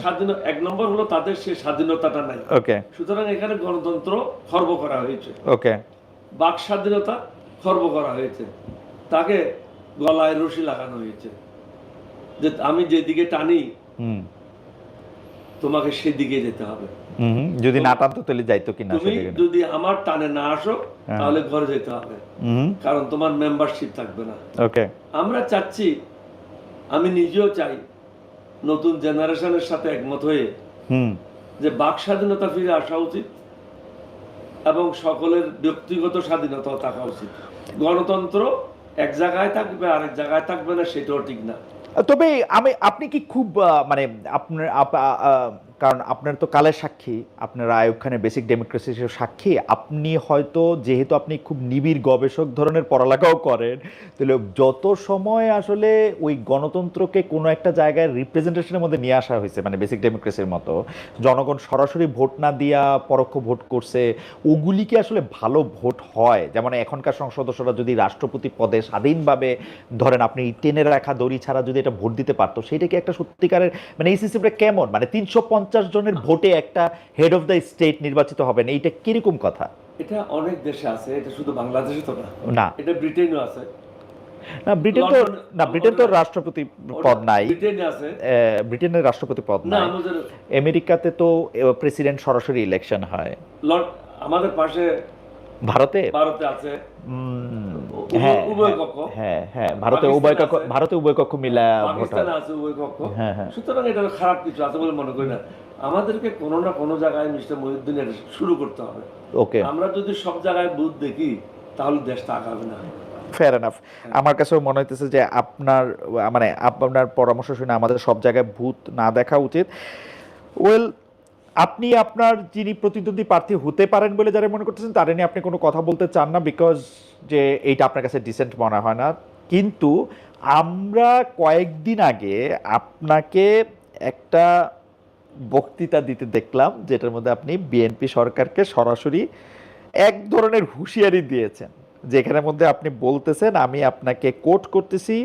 স্বাধীন, এক নম্বর হলো তাদের সেই স্বাধীনতাটা নাই। ওকে, সুতরাং এখানে গণতন্ত্র খর্ব করা হয়েছে, ওকে, বাক স্বাধীনতা খর্ব করা হয়েছে, তাকে গলায় রশি লাগানো হয়েছে যে আমি যেদিকে টানি তোমাকে সেদিকে যেতে হবে, যদি না টানতো তাহলে যাইতো কিনা, তুমি যদি আমার টানে না আসো তাহলে ঘরে যেতে হবে, কারণ তোমার মেম্বারশিপ থাকবে না। ওকে, আমরা চাচ্ছি, আমি নিজেও চাই, নতুন জেনারেশনের সাথে একমত হয়ে যে বাক স্বাধীনতা ফিরে আসা উচিত এবং সকলের ব্যক্তিগত স্বাধীনতাও থাকা উচিত। গণতন্ত্র এক জায়গায় থাকবে আরেক জায়গায় থাকবে না, সেটাও ঠিক না। তবে আপনি কি খুব মানে আপনার কারণ আপনার তো কালের সাক্ষী, আপনার আইয়ুব খানের বেসিক ডেমোক্রেসি সাক্ষী। আপনি হয়তো, যেহেতু আপনি খুব নিবিড় গবেষক ধরনের পড়ালেখাও করেন, তাহলে যত সময় আসলে ওই গণতন্ত্রকে কোনো একটা জায়গায় রিপ্রেজেন্টেশনের মধ্যে নিয়ে আসা হয়েছে, মানে বেসিক ডেমোক্রেসির মতো, জনগণ সরাসরি ভোট না দিয়া পরোক্ষ ভোট করছে, ওগুলি কি আসলে ভালো ভোট হয়? যেমন এখনকার সংসদ সদস্যরা যদি রাষ্ট্রপতি পদে স্বাধীনভাবে, ধরেন আপনি টেনে রাখা দড়ি ছাড়া যদি এটা ভোট দিতে পারতো, সেটা কি একটা সত্যিকারের, মানে এই সিস্টেমটা কেমন? মানে 350 জনের ভোটে একটা হেড অফ দ্য স্টেট নির্বাচিত হবেন, এইটা কিরকম কথা? এটা অনেক দেশে আছে, এটা শুধু বাংলাদেশে তো না, না এটা ব্রিটেনও আছে। না, ব্রিটেন তো রাষ্ট্রপতি পদ নাই। ব্রিটেনে আছে, ব্রিটেনের রাষ্ট্রপতি পদ না নাই। আমাদের আমেরিকাতে তো প্রেসিডেন্ট সরাসরি ইলেকশন হয়। আমাদের পাশে ভারতে ভারতে আছে, হ্যাঁ উভয় কক্ষ। হ্যাঁ হ্যাঁ, ভারতে উভয় কক্ষ মিলা ভোট হয়। পাকিস্তানে আছে উভয় কক্ষ। হ্যাঁ হ্যাঁ, সুতরাং এটা খারাপ কিছু আছে বলে মনে করি না। আমাদেরকে কোনো না কোনো জায়গায় মিস্টার মহিউদ্দিনের শুরু করতে হবে। ওকে, আমরা যদি সব জায়গায় বুথ দেখি তাহলে দেশটা আগাবে না। Fair enough. আমার কাছেও মনে হইতেছে যে আপনার, মানে আপনার পরামর্শ শুনে আমাদের সব জায়গায় ভূত না দেখা উচিত। ওয়েল, আপনি আপনার যিনি প্রতিদ্বন্দ্বী প্রার্থী হতে পারেন বলে যারা মনে করতেছেন তারা নিয়ে আপনি কোনো কথা বলতে চান না, বিকজ যে এইটা আপনার কাছে ডিসেন্ট মনে হয় না। কিন্তু আমরা কয়েকদিন আগে আপনাকে একটা বক্তৃতা দিতে দেখলাম, যেটার মধ্যে আপনি বিএনপি সরকারকে সরাসরি এক ধরনের হুঁশিয়ারি দিয়েছেন, যেখানের মধ্যে আপনি বলতেছেন, আমি আপনাকে কোট করতেছি,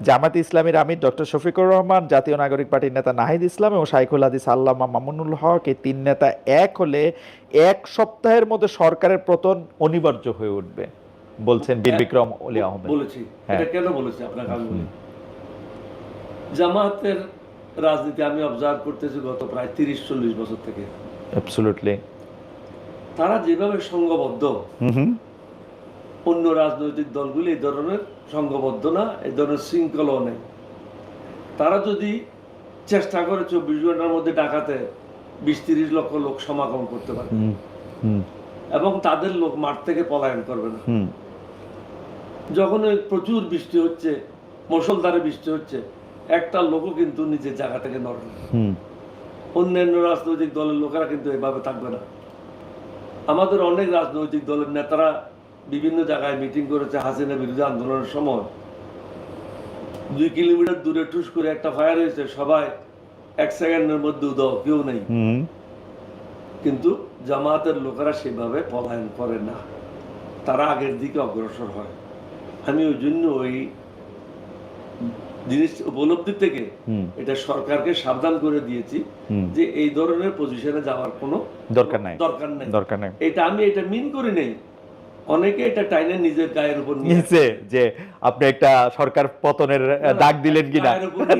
জামায়াতে ইসলামীর আমির ডক্টর শফিকুর রহমান, জাতীয় নাগরিক পার্টির নেতা নাহিদ ইসলাম এবং শাইখুল হাদিস আল্লামা মামুনুল হক, এই তিন নেতা এক হলে 1 সপ্তাহের মধ্যে সরকারের পতন অনিবার্য হয়ে উঠবে, বলছেন বীর বিক্রম অলি আহমেদ। বলেছি, হ্যাঁ। এটা কেন বলেছি আপনাকে আমি বলি। জামায়াতের রাজনীতি আমি অবজার্ভ করতেছি গত প্রায় 30-40 বছর থেকে। অ্যাবসলিউটলি। তারা যেভাবে সংঘবদ্ধ, অন্য রাজনৈতিক দলগুলি এই ধরনের সংঘবদ্ধ না, এই ধরনের শৃঙ্খলাও নেই। তারা যদি চেষ্টা করে 24 ঘন্টার মধ্যে ঢাকাতে 20-30 লক্ষ লোক সমাগম করতে পারে এবং তাদের লোক মাঠ থেকে পলায়ন করবে না। যখন প্রচুর বৃষ্টি হচ্ছে, মুষলধারে বৃষ্টি হচ্ছে, একটা লোকও কিন্তু নিজের জায়গা থেকে নড়বে না। অন্যান্য রাজনৈতিক দলের লোকেরা কিন্তু এভাবে থাকবে না। আমাদের অনেক রাজনৈতিক দলের নেতারা বিভিন্ন জায়গায় মিটিং করেছে হাসিনা বিরোধী আন্দোলনের সময়। 2 কিলোমিটার দূরে ঠুস করে একটা ফায়ার হয়েছে, সবাই 1 সেকেন্ডের মধ্যে উদাও, কেউ নেই। কিন্তু জামায়াতের লোকেরা সেভাবে পলায়ন করে না, তারা আগের দিকে অগ্রসর হয়। আমি ওই জন্য ওই জিনিস উপলব্ধি থেকে এটা সরকারকে সাবধান করে দিয়েছি যে এই ধরনের পজিশনে যাওয়ার কোনো দরকার নাই। এটা আমি এটা মিন করি নাই, অনেকে এটা টাইনে নিজের গায়ের উপর নিয়েছে যে আপনি একটা সরকার পতনের ডাক দিলেন কিনা,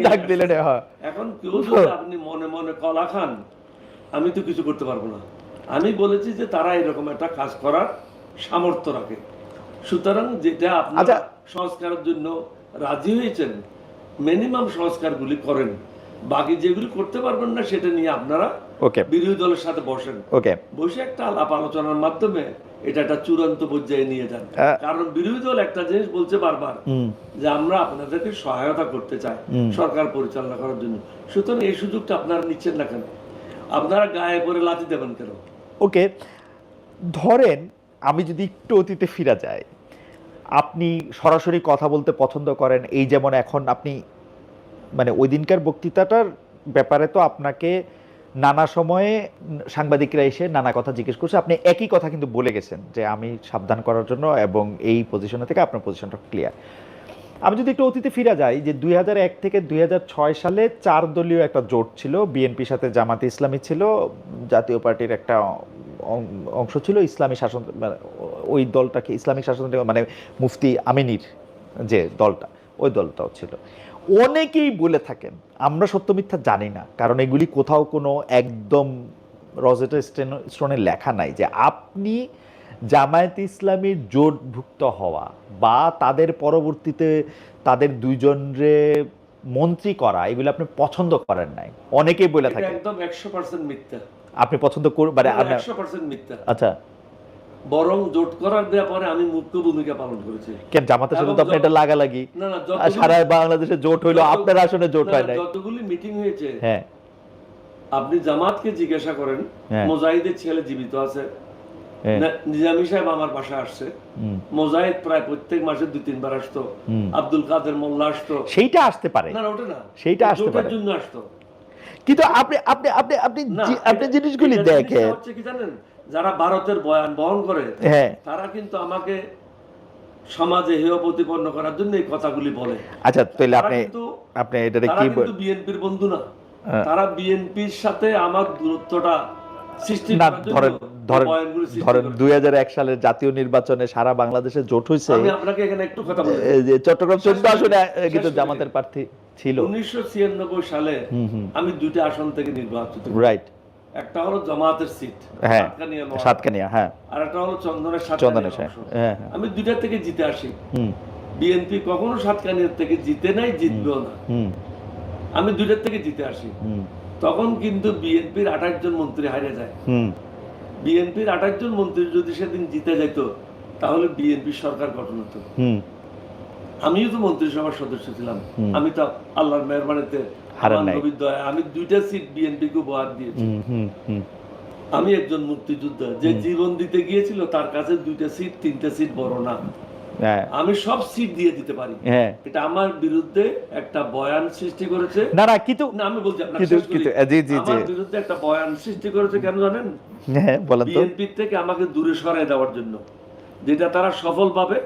ডাক দিলেন। এখন কেউ যদি আপনি মনে মনে কলা খান, আমি তো কিছু করতে পারবো না। আমি বলেছি যে তারা এরকম একটা কাজ করার সামর্থ্য রাখে। সুতরাং যেটা আপনারা সংস্কারের জন্য রাজি হয়েছেন, মিনিমাম সংস্কারগুলি করেন, বাকি যেগুলি করতে পারবেন না সেটা নিয়ে আপনারা বিরোধী দলের সাথে বসেন, বসে একটা আলাপ আলোচনার মাধ্যমে এটা একটা চূড়ান্ত পর্যায়ে নিয়ে যান। কারণ বিরোধী দল একটা জিনিস বলছে বারবার যে আমরা আপনাদেরকে সহায়তা করতে চাই সরকার পরিচালনা করার জন্য। সুতরাং এই সুযোগটা আপনারা নিচ্ছেন না কেন? আপনারা গায়ে পরে লাথি দেবেন কেন? ওকে, ধরেন আমি যদি একটু অতীতে ফিরা যাই, আপনি সরাসরি কথা বলতে পছন্দ করেন, এই যেমন এখন আপনি, মানে ওই দিনকার বক্তৃতাটার ব্যাপারে তো আপনাকে নানা সময়ে সাংবাদিকরা এসে নানা কথা জিজ্ঞেস করছে, আপনি একই কথা কিন্তু বলে গেছেন যে আমি সাবধান করার জন্য এবং এই পজিশনে থেকে আপনার পজিশনটা ক্লিয়ার। আমি যদি একটু অতীতে ফিরা যাই, যে 2001 থেকে 2006 সালে 4 দলীয় একটা জোট ছিল, বিএনপির সাথে জামাতে ইসলামী ছিল, জাতীয় পার্টির একটা অংশ ছিল ইসলামী শাসন, ওই দলটাকে ইসলামিক শাসন, মানে মুফতি আমিনীর যে দলটা, ওই দলটাও ছিল। অনেকেই বলে থাকেন, আমরা সত্য মিথ্যা জানি না, কারণ এগুলি কোথাও কোনো একদম রজেটা স্টোনে লেখা নাই, যে আপনি জামায়াত ইসলামীর জোটভুক্ত হওয়া বা তাদের পরবর্তীতে তাদের 2 জনরে মন্ত্রী করা, এগুলো আপনি পছন্দ করেন নাই। অনেকেই বলে থাকে একদম 100% মিথ্যা। আপনি পছন্দ করবেন, মানে 100% মিথ্যা। আচ্ছা, বরং জোট করার ব্যাপারে আমি মুখ্য ভূমিকা পালন করেছি। কেন জামাতের সাথে তো আপনি এটা লাগালাগি, সারা বাংলাদেশে জোট হইলো, আপনার আসনে জোট হয় নাই। যতগুলি মিটিং হয়েছে, হ্যাঁ, আপনি জামাতকে জিজ্ঞাসা করেন, হ্যাঁ। মোজাহিদের ছেলে জীবিত আছে? হ্যাঁ। নিজামী সাহেব আমার বাসায় আসছে, মোজাহিদ প্রায় প্রত্যেক মাসে 2-3 বার আসতো, আব্দুল কাদের মোল্লা আসতো। সেইটা আসতে পারে, না ওটা না, সেইটা আসতে পারে, জন্য আসতো। কিন্তু আপনি আপনি আপনি আপনি আপনি জিনিসগুলি দেখেন, হচ্ছে কি জানেন, যারা ভারতের বয়ান বহন করে, হ্যাঁ, তারা কিন্তু আমাকে সমাজে হেয় প্রতিপন্ন করার জন্য এই কথাগুলি বলে। আচ্ছা তাহলে আপনি এটাকে কি কিন্তু বিএনপির বন্ধু না, তারা বিএনপির সাথে আমার দূরত্বটা সৃষ্টি না, করার জন্য ধরেন 2001 সালের জাতীয় নির্বাচনে সারা বাংলাদেশে জোট হয়েছে। আমি আপনাকে এখানে একটু কথা বলি, যে চট্টগ্রাম 14 আসনে কিন্তু জামাতের প্রার্থী ছিল। 1996 সালে আমি 2টা আসন থেকে নির্বাচিত, রাইট। একটা হলো জামাতের সিট, হ্যাঁ, সাতকানিয়া, হ্যাঁ, আর একটা হলো চন্দনের চন্দনের, হ্যাঁ, আমি 2টা থেকে জিতে আসি। বিএনপি কখনো সাতকানিয়ার থেকে জিতে নাই, জিতবেও না। আমি 2টার থেকে জিতে আসি। তখন কিন্তু বিএনপির 28 জন মন্ত্রী হারিয়ে যায়। বিএনপির 28 জন মন্ত্রী যদি সেদিন জিতে যেত, তাহলে বিএনপি সরকার গঠন হতো। আমিও তো মন্ত্রিসভার সদস্য ছিলাম, আমি তো আল্লাহর মেহরবানিতে আমি 2টা সিট বিএনপি কে উপহার দিয়েছি। আমি একজন মুক্তিযোদ্ধা যে জীবন দিতে গিয়েছিল, তার কাছে 2টা সিট 3টা সিট বড় না, আমি সব সিট দিয়ে দিতে পারি। এটা আমার বিরুদ্ধে একটা বয়ান সৃষ্টি করেছে। না না, কিন্তু আমি বলছি আপনাকে, আমার বিরুদ্ধে একটা বয়ান সৃষ্টি করেছে কেন জানেন? বিএনপি থেকে আমাকে দূরে সরাই দেওয়ার জন্য, যেটা তারা সফলভাবে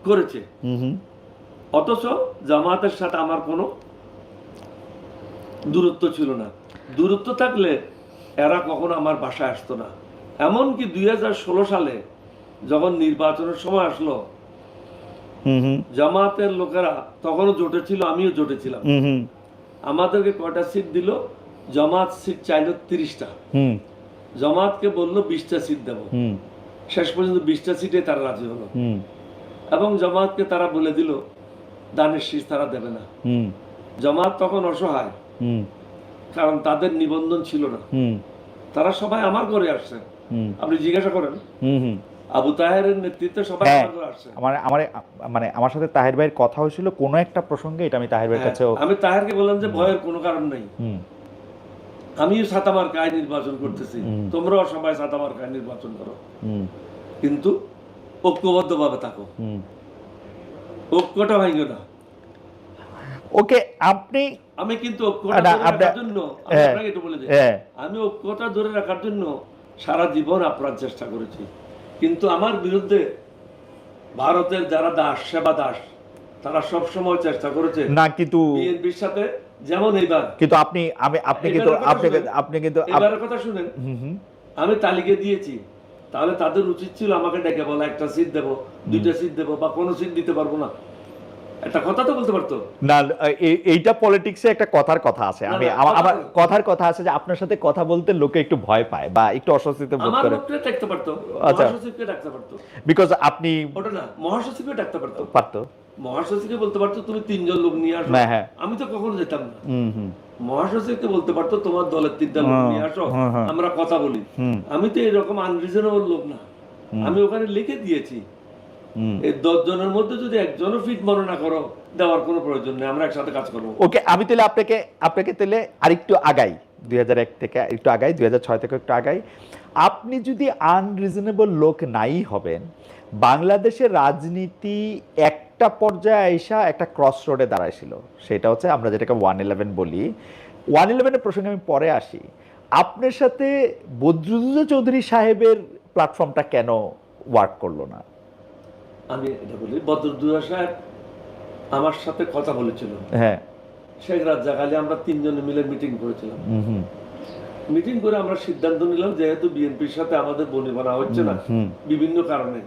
করেছে। অথচ জামাতের সাথে আমার কোনো দূরত্ব ছিল না। দূরত্ব থাকলে এরা কখনো আমার বাসায় আসতো না। এমনকি 2016 সালে যখন নির্বাচনের সময় আসলো, জামাতের লোকেরা তখনও জোটে ছিল, আমিও জোটে ছিলাম, আমাদেরকে কয়টা সিট দিল? জামাত সিট চাইলো 30টা, জামাতকে বললো 20টা সিট দেবো। শেষ পর্যন্ত 20টা সিটে তারা রাজি হলো, এবং জামাতকে তারা বলে দিল দানের শীষ তারা দেবে না। জামাত তখন অসহায়, কারণ তাদের নিবন্ধন ছিল না, তারা সবাই আমার ঘরে আসছে। আপনি জিজ্ঞাসা করেন, আবু তাহেরের নেতৃত্বে সবাই আমার ঘরে আসছে। আমার সাথে তাহের ভাইয়ের কথা হয়েছিল কোনো একটা প্রসঙ্গে, এটা আমি তাহের ভাইয়ের কাছে, আমি তাহেরকে বললাম যে ভয়ের কোনো কারণ নেই, আমিও সাতামার কায় নির্বাচন করতেছি, তোমরাও সবাই সাতামার কায় নির্বাচন করো, কিন্তু ঐক্যবদ্ধ ভাবে থাকো, ঐক্যটা ভাঙো না। ওকে, আমি কিন্তু ঐক্যটা ধরে রাখার জন্য, আপনাকে একটু বলে দিই, আমি ঐক্যটা ধরে রাখার জন্য সারা জীবন আপ্রাণ চেষ্টা করেছি। কিন্তু আমার বিরুদ্ধে ভারতের যারা দাস, সেবা দাস, তারা সব সময় চেষ্টা করেছে না, কিন্তু বিএনপির সাথে, যেমন এইবার। কিন্তু আপনি কিন্তু এবারের কথা শুনেন, আমি তালিকা দিয়েছি, তাহলে তাদের উচিত ছিল আমাকে ডেকে বলা একটা সিট দেবো, 2টা সিট দেবো, বা কোনো সিট দিতে পারবো না, একটা কথা তো বলতে পারতো না। এইটা পলিটিক্সে একটা কথার কথা আছে, আমার কথার কথা আছে যে আপনার সাথে কথা বলতে লোকে একটু ভয় পায় বা একটু অস্বস্তিতে বোধ করে। আমার লোককে ডাকতে পারতো, মহাসচিবকে ডাকতে পারতো, বিকজ আপনি ওটা না, মহাসচিবকে ডাকতে পারতো, মহাসচিবকে বলতে পারতো তুমি 3 জন লোক নিয়ে আসো, আমি তো কখনো যেতাম না। মহাসচিবকে বলতে পারতো তোমার দলের 3টা লোক নিয়ে আসো, আমরা কথা বলি। আমি তো এরকম আনরিজনেবল লোক না, আমি ওখানে লিখে দিয়েছি এই 10 জনের মধ্যে যদি একজনও ফিট মনে না করো, দেওয়ার কোনো প্রয়োজন নেই, আমরা একসাথে কাজ করবো। ওকে, আমি তাহলে আপনাকে তাহলে আরেকটু আগাই, 2001 থেকে একটু আগাই, 2006 থেকে একটু আগাই। আপনি যদি আনরিজনেবল লোক নাই হবেন, বাংলাদেশের রাজনীতি একটা পর্যায়ে আইসা একটা ক্রস রোডে দাঁড়াইছিল, সেটা হচ্ছে আমরা যেটাকে 111 বলি। 111-এর প্রসঙ্গে আমি পরে আসি। আপনার সাথে বদরুদ্দোজা চৌধুরী সাহেবের প্ল্যাটফর্মটা কেন ওয়ার্ক করলো না? আমি এটা বলি, বদরুদ্দোজা সাহেব আমার সাথে কথা বলেছিল, শেখ রাজ্জাক আলী, আমরা 3 জনে মিলে মিটিং করেছিলাম। মিটিং করে আমরা সিদ্ধান্ত নিলাম, যেহেতু বিএনপির সাথে আমাদের বনিবনা হচ্ছে না বিভিন্ন কারণে,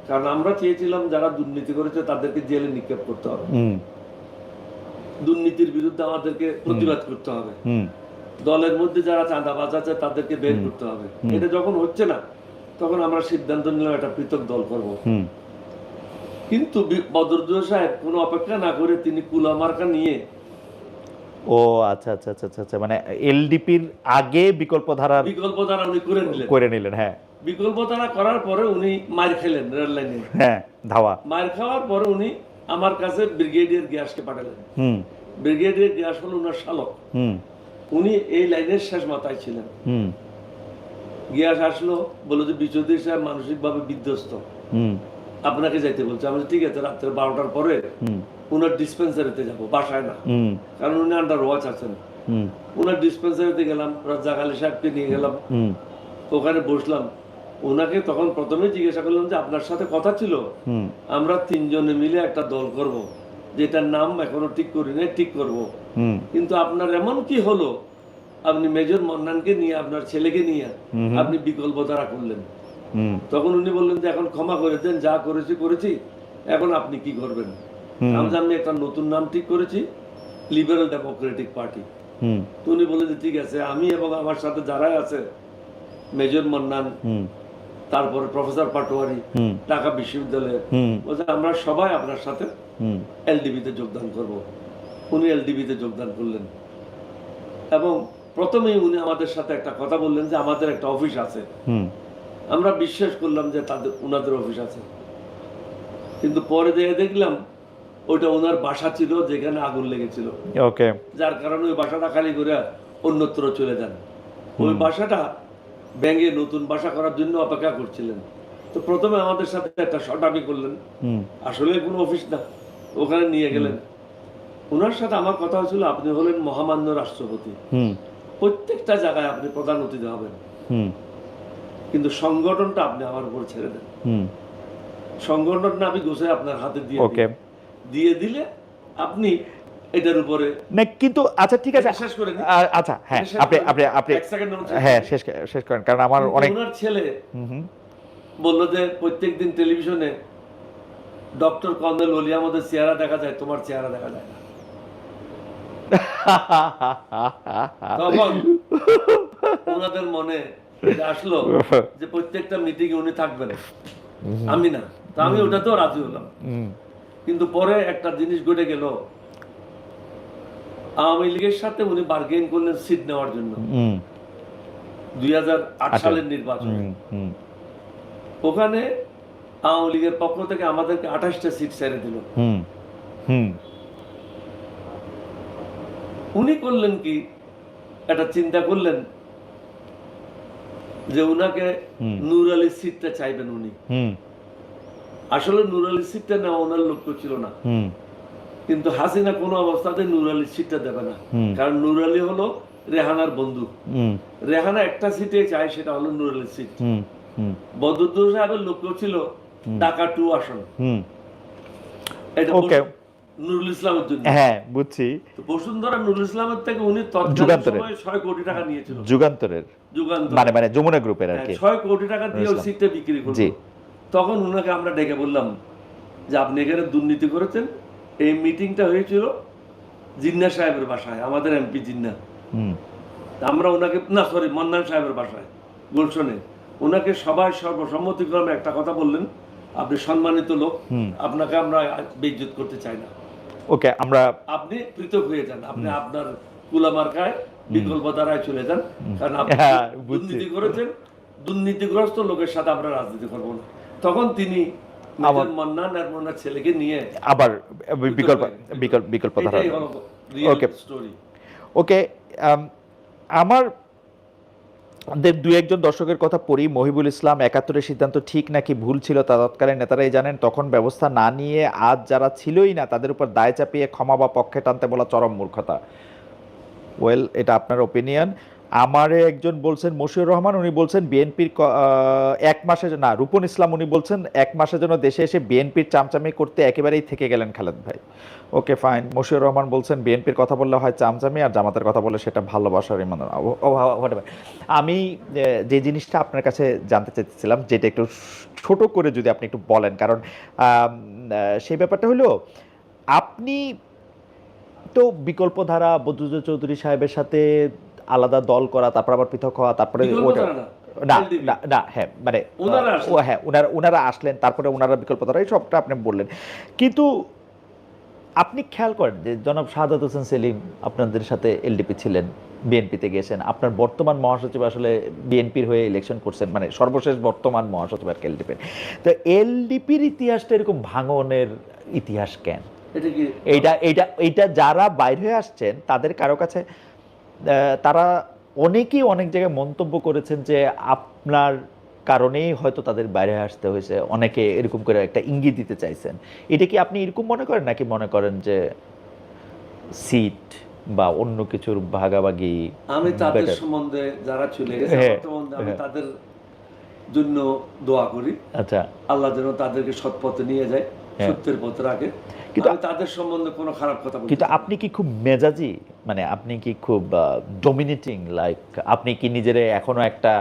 কারণ আমরা চেয়েছিলাম যারা দুর্নীতি করেছে তাদেরকে জেলে নিক্ষেপ করতে হবে, দুর্নীতির বিরুদ্ধে আমাদেরকে প্রতিবাদ করতে হবে, দলের মধ্যে যারা চাঁদাবাজ আছে তাদেরকে বের করতে হবে। এটা যখন হচ্ছে না, তখন আমরা সিদ্ধান্ত নিলাম একটা পৃথক দল করব। কিন্তু বদরুদ্দোজা সাহেব কোনো অপেক্ষা না করে তিনি কুলা মার্কা নিয়ে, ও আচ্ছা আচ্ছা আচ্ছা আচ্ছা, মানে এলডিপির আগে বিকল্প ধারা উনি করে নিলেন। হ্যাঁ, বিকল্প ধারা করার পরে উনি মার খেলেন রেল লাইনে, ধাওয়া মার খাওয়ার পরে উনি আমার কাছে ব্রিগেডিয়ার গিয়াসকে পাঠালেন। ব্রিগেডিয়ার গিয়াস হলো উনার শালক। উনি এই লাইনের শেষ মাথায় ছিলেন। গিয়াস আসলো, বললো যে বিচৌধুরী সাহেব মানসিকভাবে বিধ্বস্ত, আপনাকে যাইতে বলছে। আমি ঠিক আছে, রাত্রে 12টার পরে উনার ডিসপেন্সারিতে যাবো, বাসায় না, কারণ উনি আন্ডার ওয়াচ আছেন। উনার ডিসপেন্সারিতে গেলাম, রাজ্জাক আলী সাহেবকে নিয়ে গেলাম, ওখানে বসলাম। ওনাকে তখন প্রথমে জিজ্ঞাসা করলাম যে আপনার সাথে কথা ছিল, আমরা 3 জনে মিলে একটা দল করব, যেটার নাম এখনো ঠিক করি নাই, ঠিক করব, কিন্তু আপনার এমন কি হলো আপনি মেজর মন্নানকে নিয়ে, আপনার ছেলেকে নিয়ে আপনি বিকল্প ধারা করলেন? তখন উনি বললেন যে এখন ক্ষমা করে দেন, যা করেছি করেছি, এখন আপনি কি করবেন? আমি একটা নতুন নাম ঠিক করেছি, লিবারেল ডেমোক্রেটিক পার্টি। তো উনি বললেন যে ঠিক আছে, আমি এবং আমার সাথে যারাই আছে, মেজর মন্নান, তারপরে প্রফেসর পাটোয়ারি ঢাকা বিশ্ববিদ্যালয়ে, বলছে আমরা সবাই আপনার সাথে এলডিবিতে যোগদান করব। উনি এলডিবিতে যোগদান করলেন এবং প্রথমেই উনি আমাদের সাথে একটা কথা বললেন যে আমাদের একটা অফিস আছে। আমরা বিশ্বাস করলাম যে উনাদের অফিস আছে, কিন্তু পরে দেখলাম ওটা ওনার বাসা ছিল, যেখানে আগুন লেগেছিল। ওকে, যার কারণে ওই বাসাটা খালি করে অন্যত্র চলে যান। ওই বাসাটা ব্যাঙে নতুন বাসা করার জন্য অপেক্ষা করছিলেন। তো প্রথমে আমাদের সাথে একটা শটাবি করলেন, আসলে কোনো অফিস না, ওখানে নিয়ে গেলেন। ওনার সাথে আমার কথা হয়েছিল, আপনি হলেন মহামান্য রাষ্ট্রপতি, প্রত্যেকটা জায়গায় আপনি প্রধান অতিথি হবেন, কিন্তু সংগঠনটা আপনি আমার উপর ছেড়ে দেন। সংগঠনটা আমি গোছাই আপনার হাতে দিয়ে দিলে আপনি এটার উপরে না। কিন্তু আচ্ছা ঠিক আছে, শেষ করে দিন। আচ্ছা হ্যাঁ, আপনি এক সেকেন্ড হ্যাঁ শেষ করেন, কারণ আমার অনেক। ওনার ছেলে বললো যে প্রত্যেকদিন টেলিভিশনে ডক্টর কর্নেল ওলি আমাদের চেহারা দেখা যায়, তোমার চেহারা দেখা যায় না। তখন ওনাদের মনে আসলো যে প্রত্যেকটা মিটিং এ উনি থাকবেন, আমি না। তো আমি ওটাতেও রাজি হলাম। কিন্তু পরে একটা জিনিস ঘটে গেল, আওয়ামী লীগের সাথে উনি বার্গেন করলেন সিট নেওয়ার জন্য 2008 সালের নির্বাচনে। ওখানে আওয়ামী লীগের পক্ষ থেকে আমাদেরকে 28টা সিট ছেড়ে দিল। উনি করলেন কি, একটা চিন্তা করলেন যে উনাকে নূর আলীর সিটটা চাইবেন উনি। আসলে নূর আলীর সিটটা নেওয়া ওনার লক্ষ্য ছিল না, কিন্তু হাসিনা কোনো অবস্থাতে নূর আলীর সিটটা দেবে না, কারণ নূর আলী হলো রেহানার বন্ধু। রেহানা একটা সিটে চায়, সেটা হলো নূর আলীর সিট। বদরুদ্দৌলা সাহেবের লক্ষ্য ছিল ঢাকা 2 আসন, এটা নুরুল ইসলামের জন্য। হ্যাঁ বুঝছি। তো বসুন্ধরা নুরুল ইসলামের থেকে উনি তৎকালীন সময়ে 6 কোটি টাকা নিয়েছিল। যুগান্তর মানে যমুনা গ্রুপের আর কি 6 কোটি টাকা দিয়ে ওই সিটটা বিক্রি করলো। তখন উনাকে আমরা ডেকে বললাম যে আপনি এখানে দুর্নীতি করেছেন। এই মিটিংটা হয়েছিল জিন্না সাহেবের বাসায়, আমাদের এমপি জিন্না। আমরা ওনাকে মন্নান সাহেবের বাসায় গুলশনে, ওনাকে সবাই সর্বসম্মতিক্রমে একটা কথা বললেন, আপনি সম্মানিত লোক, আপনাকে আমরা বেইজ্জত করতে চাই না। ওকে, আপনি পৃথক হয়ে যান, আপনি আপনার কুলামার্কায় বিকল্প ধারায় চলে যান, কারণ আপনি দুর্নীতি করেছেন। দুর্নীতিগ্রস্ত লোকের সাথে আমরা রাজনীতি করবো না। তখন তিনি মন্নান আর মন্নার ছেলেকে নিয়ে আবার বিকল্প ধারায়। ওকে স্টোরি। ওকে, আমার দু একজন দর্শকের কথা পড়ি। মহিবুল ইসলাম, 71-এর সিদ্ধান্ত ঠিক নাকি ভুল ছিল তা তৎকালীন নেতারাই জানেন, তখন ব্যবস্থা না নিয়ে আজ যারা ছিলই না তাদের উপর দায় চাপিয়ে ক্ষমা বা পক্ষে টানতে বলা চরম মূর্খতা। ওয়েল, এটা আপনার ওপিনিয়ন। আমারে একজন বলছেন মশিউর রহমান, উনি বলছেন বিএনপির 1 মাসের না, রূপন ইসলাম উনি বলছেন 1 মাসের জন্য দেশে এসে বিএনপির চামচামি করতে একেবারেই থেকে গেলেন খালেদ ভাই। Okay fine. মশিউর রহমান বলছেন বিএনপির কথা বললে হয় চামচামি, আর জামাতের কথা বললে সেটা ভালোবাসার ইমান। আমি যে জিনিসটা আপনার কাছে জানতে চাইছিলাম, যেটা একটু ছোট করে যদি আপনি একটু বলেন, কারণ সেই ব্যাপারটা হলো আপনি তো বিকল্প ধারা বদরুদ্দৌলা চৌধুরী সাহেবের সাথে আলাদা দল করা, তারপর আবার পৃথক হওয়া, তারপরে না হ্যাঁ মানে ওনারা আসলেন, তারপরে ওনারা বিকল্প ধারা, এই সবটা আপনি বললেন। কিন্তু আপনি খেয়াল করেন যে জনাব শাহাদাত হোসেন সেলিম আপনাদের সাথে এলডিপি ছিলেন, বিএনপিতে গিয়েছেন, আপনার বর্তমান মহাসচিব আসলে বিএনপির হয়ে ইলেকশন করছেন, মানে সর্বশেষ বর্তমান মহাসচিব আর কি এলডিপির। তো এলডিপির ইতিহাসটা এরকম ভাঙনের ইতিহাস কেন? এইটা যারা বাইরে হয়ে আসছেন তাদের কারো কাছে তারা অনেকেই অনেক জায়গায় মন্তব্য করেছেন যে আপনার কারণেই হয়তো তাদের বাইরে আসতে হয়েছে, অনেকে এরকম করে একটা ইঙ্গিত দিতে চাইছেন। এটা কি আপনি এরকম মনে করেন, নাকি মনে করেন যে সিট বা অন্য কিছুর ভাগাভাগি আমি তাদের better? সম্বন্ধে যারা চলে গেছে হ্যাঁ, আমার সম্বন্ধে আমি হ্যাঁ। তাদের জন্য দোয়া করি, আচ্ছা, আল্লাহ যেন তাদেরকে সৎ পথে নিয়ে যায়, হ্যাঁ। সত্যের পথে রাখে। কিন্তু আমি তাদের সম্বন্ধে কোনো খারাপ কথা বলতে কিন্তু চাই না। আপনি কি খুব মেজাজি, মানে আপনি কি খুব ডমিনেটিং, লাইক আপনি কি নিজের এখনো একটা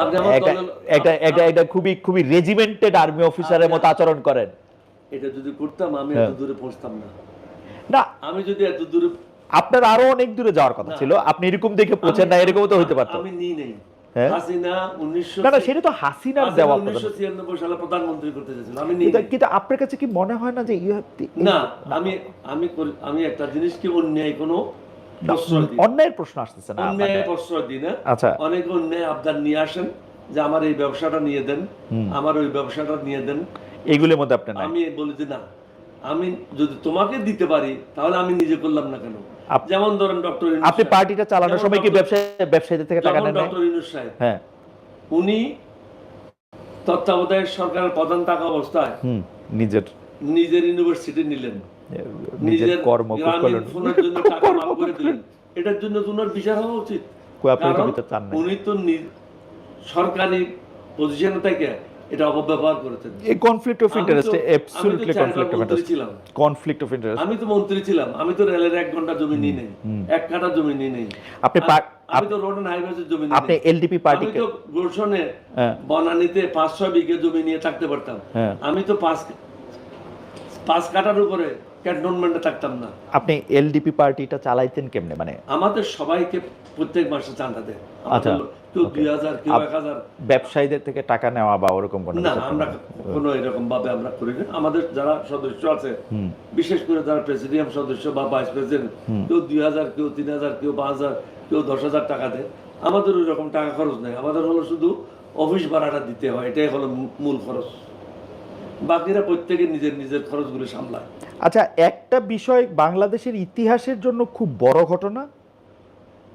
আপনি আমার একটা দলের- একটা একটা একটা খুবই খুবই রেজিমেন্টেড আর্মি অফিসারের মতো আচরণ করেন? এটা যদি করতাম আমি হ্যাঁ। এত দূরে পৌঁছতাম না। না, আমি যদি এত দূরে আপনার আরো অনেক দূরে যাওয়ার কথা না। ছিল, আপনি এরকম দেখে পৌঁছেন না, এরকমও তো হতে পারতো। আমি নিই নেই। হ্যাঁ। হাসিনা 1900 না না, সেটা তো হাসিনার দেওয়া কথা। 1996 সালে প্রধানমন্ত্রী করতে চেয়েছিল, আমি নিই কিন্তু নাই। কিন্তু আপনার কাছে কি মনে হয় না যে না, আমি একটা জিনিস কি অন্যায় কোনো প্রশ্রয় দিই না। অন্যায়ের প্রশ্ন আসতেছে না অন্যায় আপনার? প্রশ্রয় দিই না। আচ্ছা। অনেক অন্যায় আবদার নিয়ে আসেন যে আমার এই ব্যবসাটা নিয়ে দেন, আমার ওই ব্যবসাটা নিয়ে দেন। এগুলোর মধ্যে আপনি নাই? আমি বলি যে না, আমি যদি তোমাকে দিতে পারি তাহলে আমি নিজে করলাম না কেন? যেমন ধরেন ডক্টর আপনি পার্টিটা চালানোর সময় কি ব্যবসায়ীদের থেকে টাকা নেন নাই? ডক্টর ইউনূস সাহেব, হ্যাঁ, উনি তত্ত্বাবধায়ক সরকারের প্রধান থাকা অবস্থায় নিজের ইউনিভার্সিটি নিলেন, নিজের কর্ম গ্রামীণ ফোনের জন্য টাকা মাফ করে দিলেন। এটার জন্য তো ওনার বিচার হওয়া উচিত। আপনি কারণ তো চান না। উনি তো সরকারি পজিশনে থেকে এটা অপব্যবহার করেছেন। এই কনফ্লিক্ট অফ ইন্টারেস্ট, অ্যাবসলিউটলি চারবার কনফ্লিক্ট অফ মন্ত্রী ইন্টারেস্ট, ছিলাম। Conflict of interest. আমি তো মন্ত্রী ছিলাম, আমি তো রেলের 1 ঘন্টা জমি নিই নাই, 1 কাঠা জমি নিই নাই। আপনি আমি তো রোড এন্ড হাইওয়েজের জমি নিই আপনি নাই। এলডিপি আমি পার্টিকে তো গুলশনে হ্যাঁ। বনানীতে 500 বিঘে জমি নিয়ে থাকতে পারতাম। হ্যাঁ। আমি তো 5 কাঠার উপরে ক্যান্টনমেন্টে থাকতাম না। আপনি এলডিপি পার্টিটা চালাইতেন কেমনে, মানে আমাদের সবাইকে প্রত্যেক মাসে চাঁদা দেয়। আচ্ছা, কেউ 2000, কেউ 1000। ব্যবসায়ীদের থেকে টাকা নেওয়া বা ওরকম কোনো না, কিছু? আমরা কোনো এরকম ভাবে আমরা করি না। আমাদের যারা সদস্য আছে, বিশেষ করে যারা প্রেসিডিয়াম সদস্য বা ভাইস প্রেসিডেন্ট, কেউ 2000, কেউ 3000, কেউ 5000, কেউ 10,000 টাকা দেয়। আমাদের ওই রকম টাকা খরচ নেই। আমাদের হলো শুধু অফিস ভাড়াটা দিতে হয়, এটাই হলো মূল খরচ। বাকিরা প্রত্যেকে নিজের নিজের খরচগুলো সামলায়। আচ্ছা, একটা বিষয় বাংলাদেশের ইতিহাসের জন্য খুব বড় ঘটনা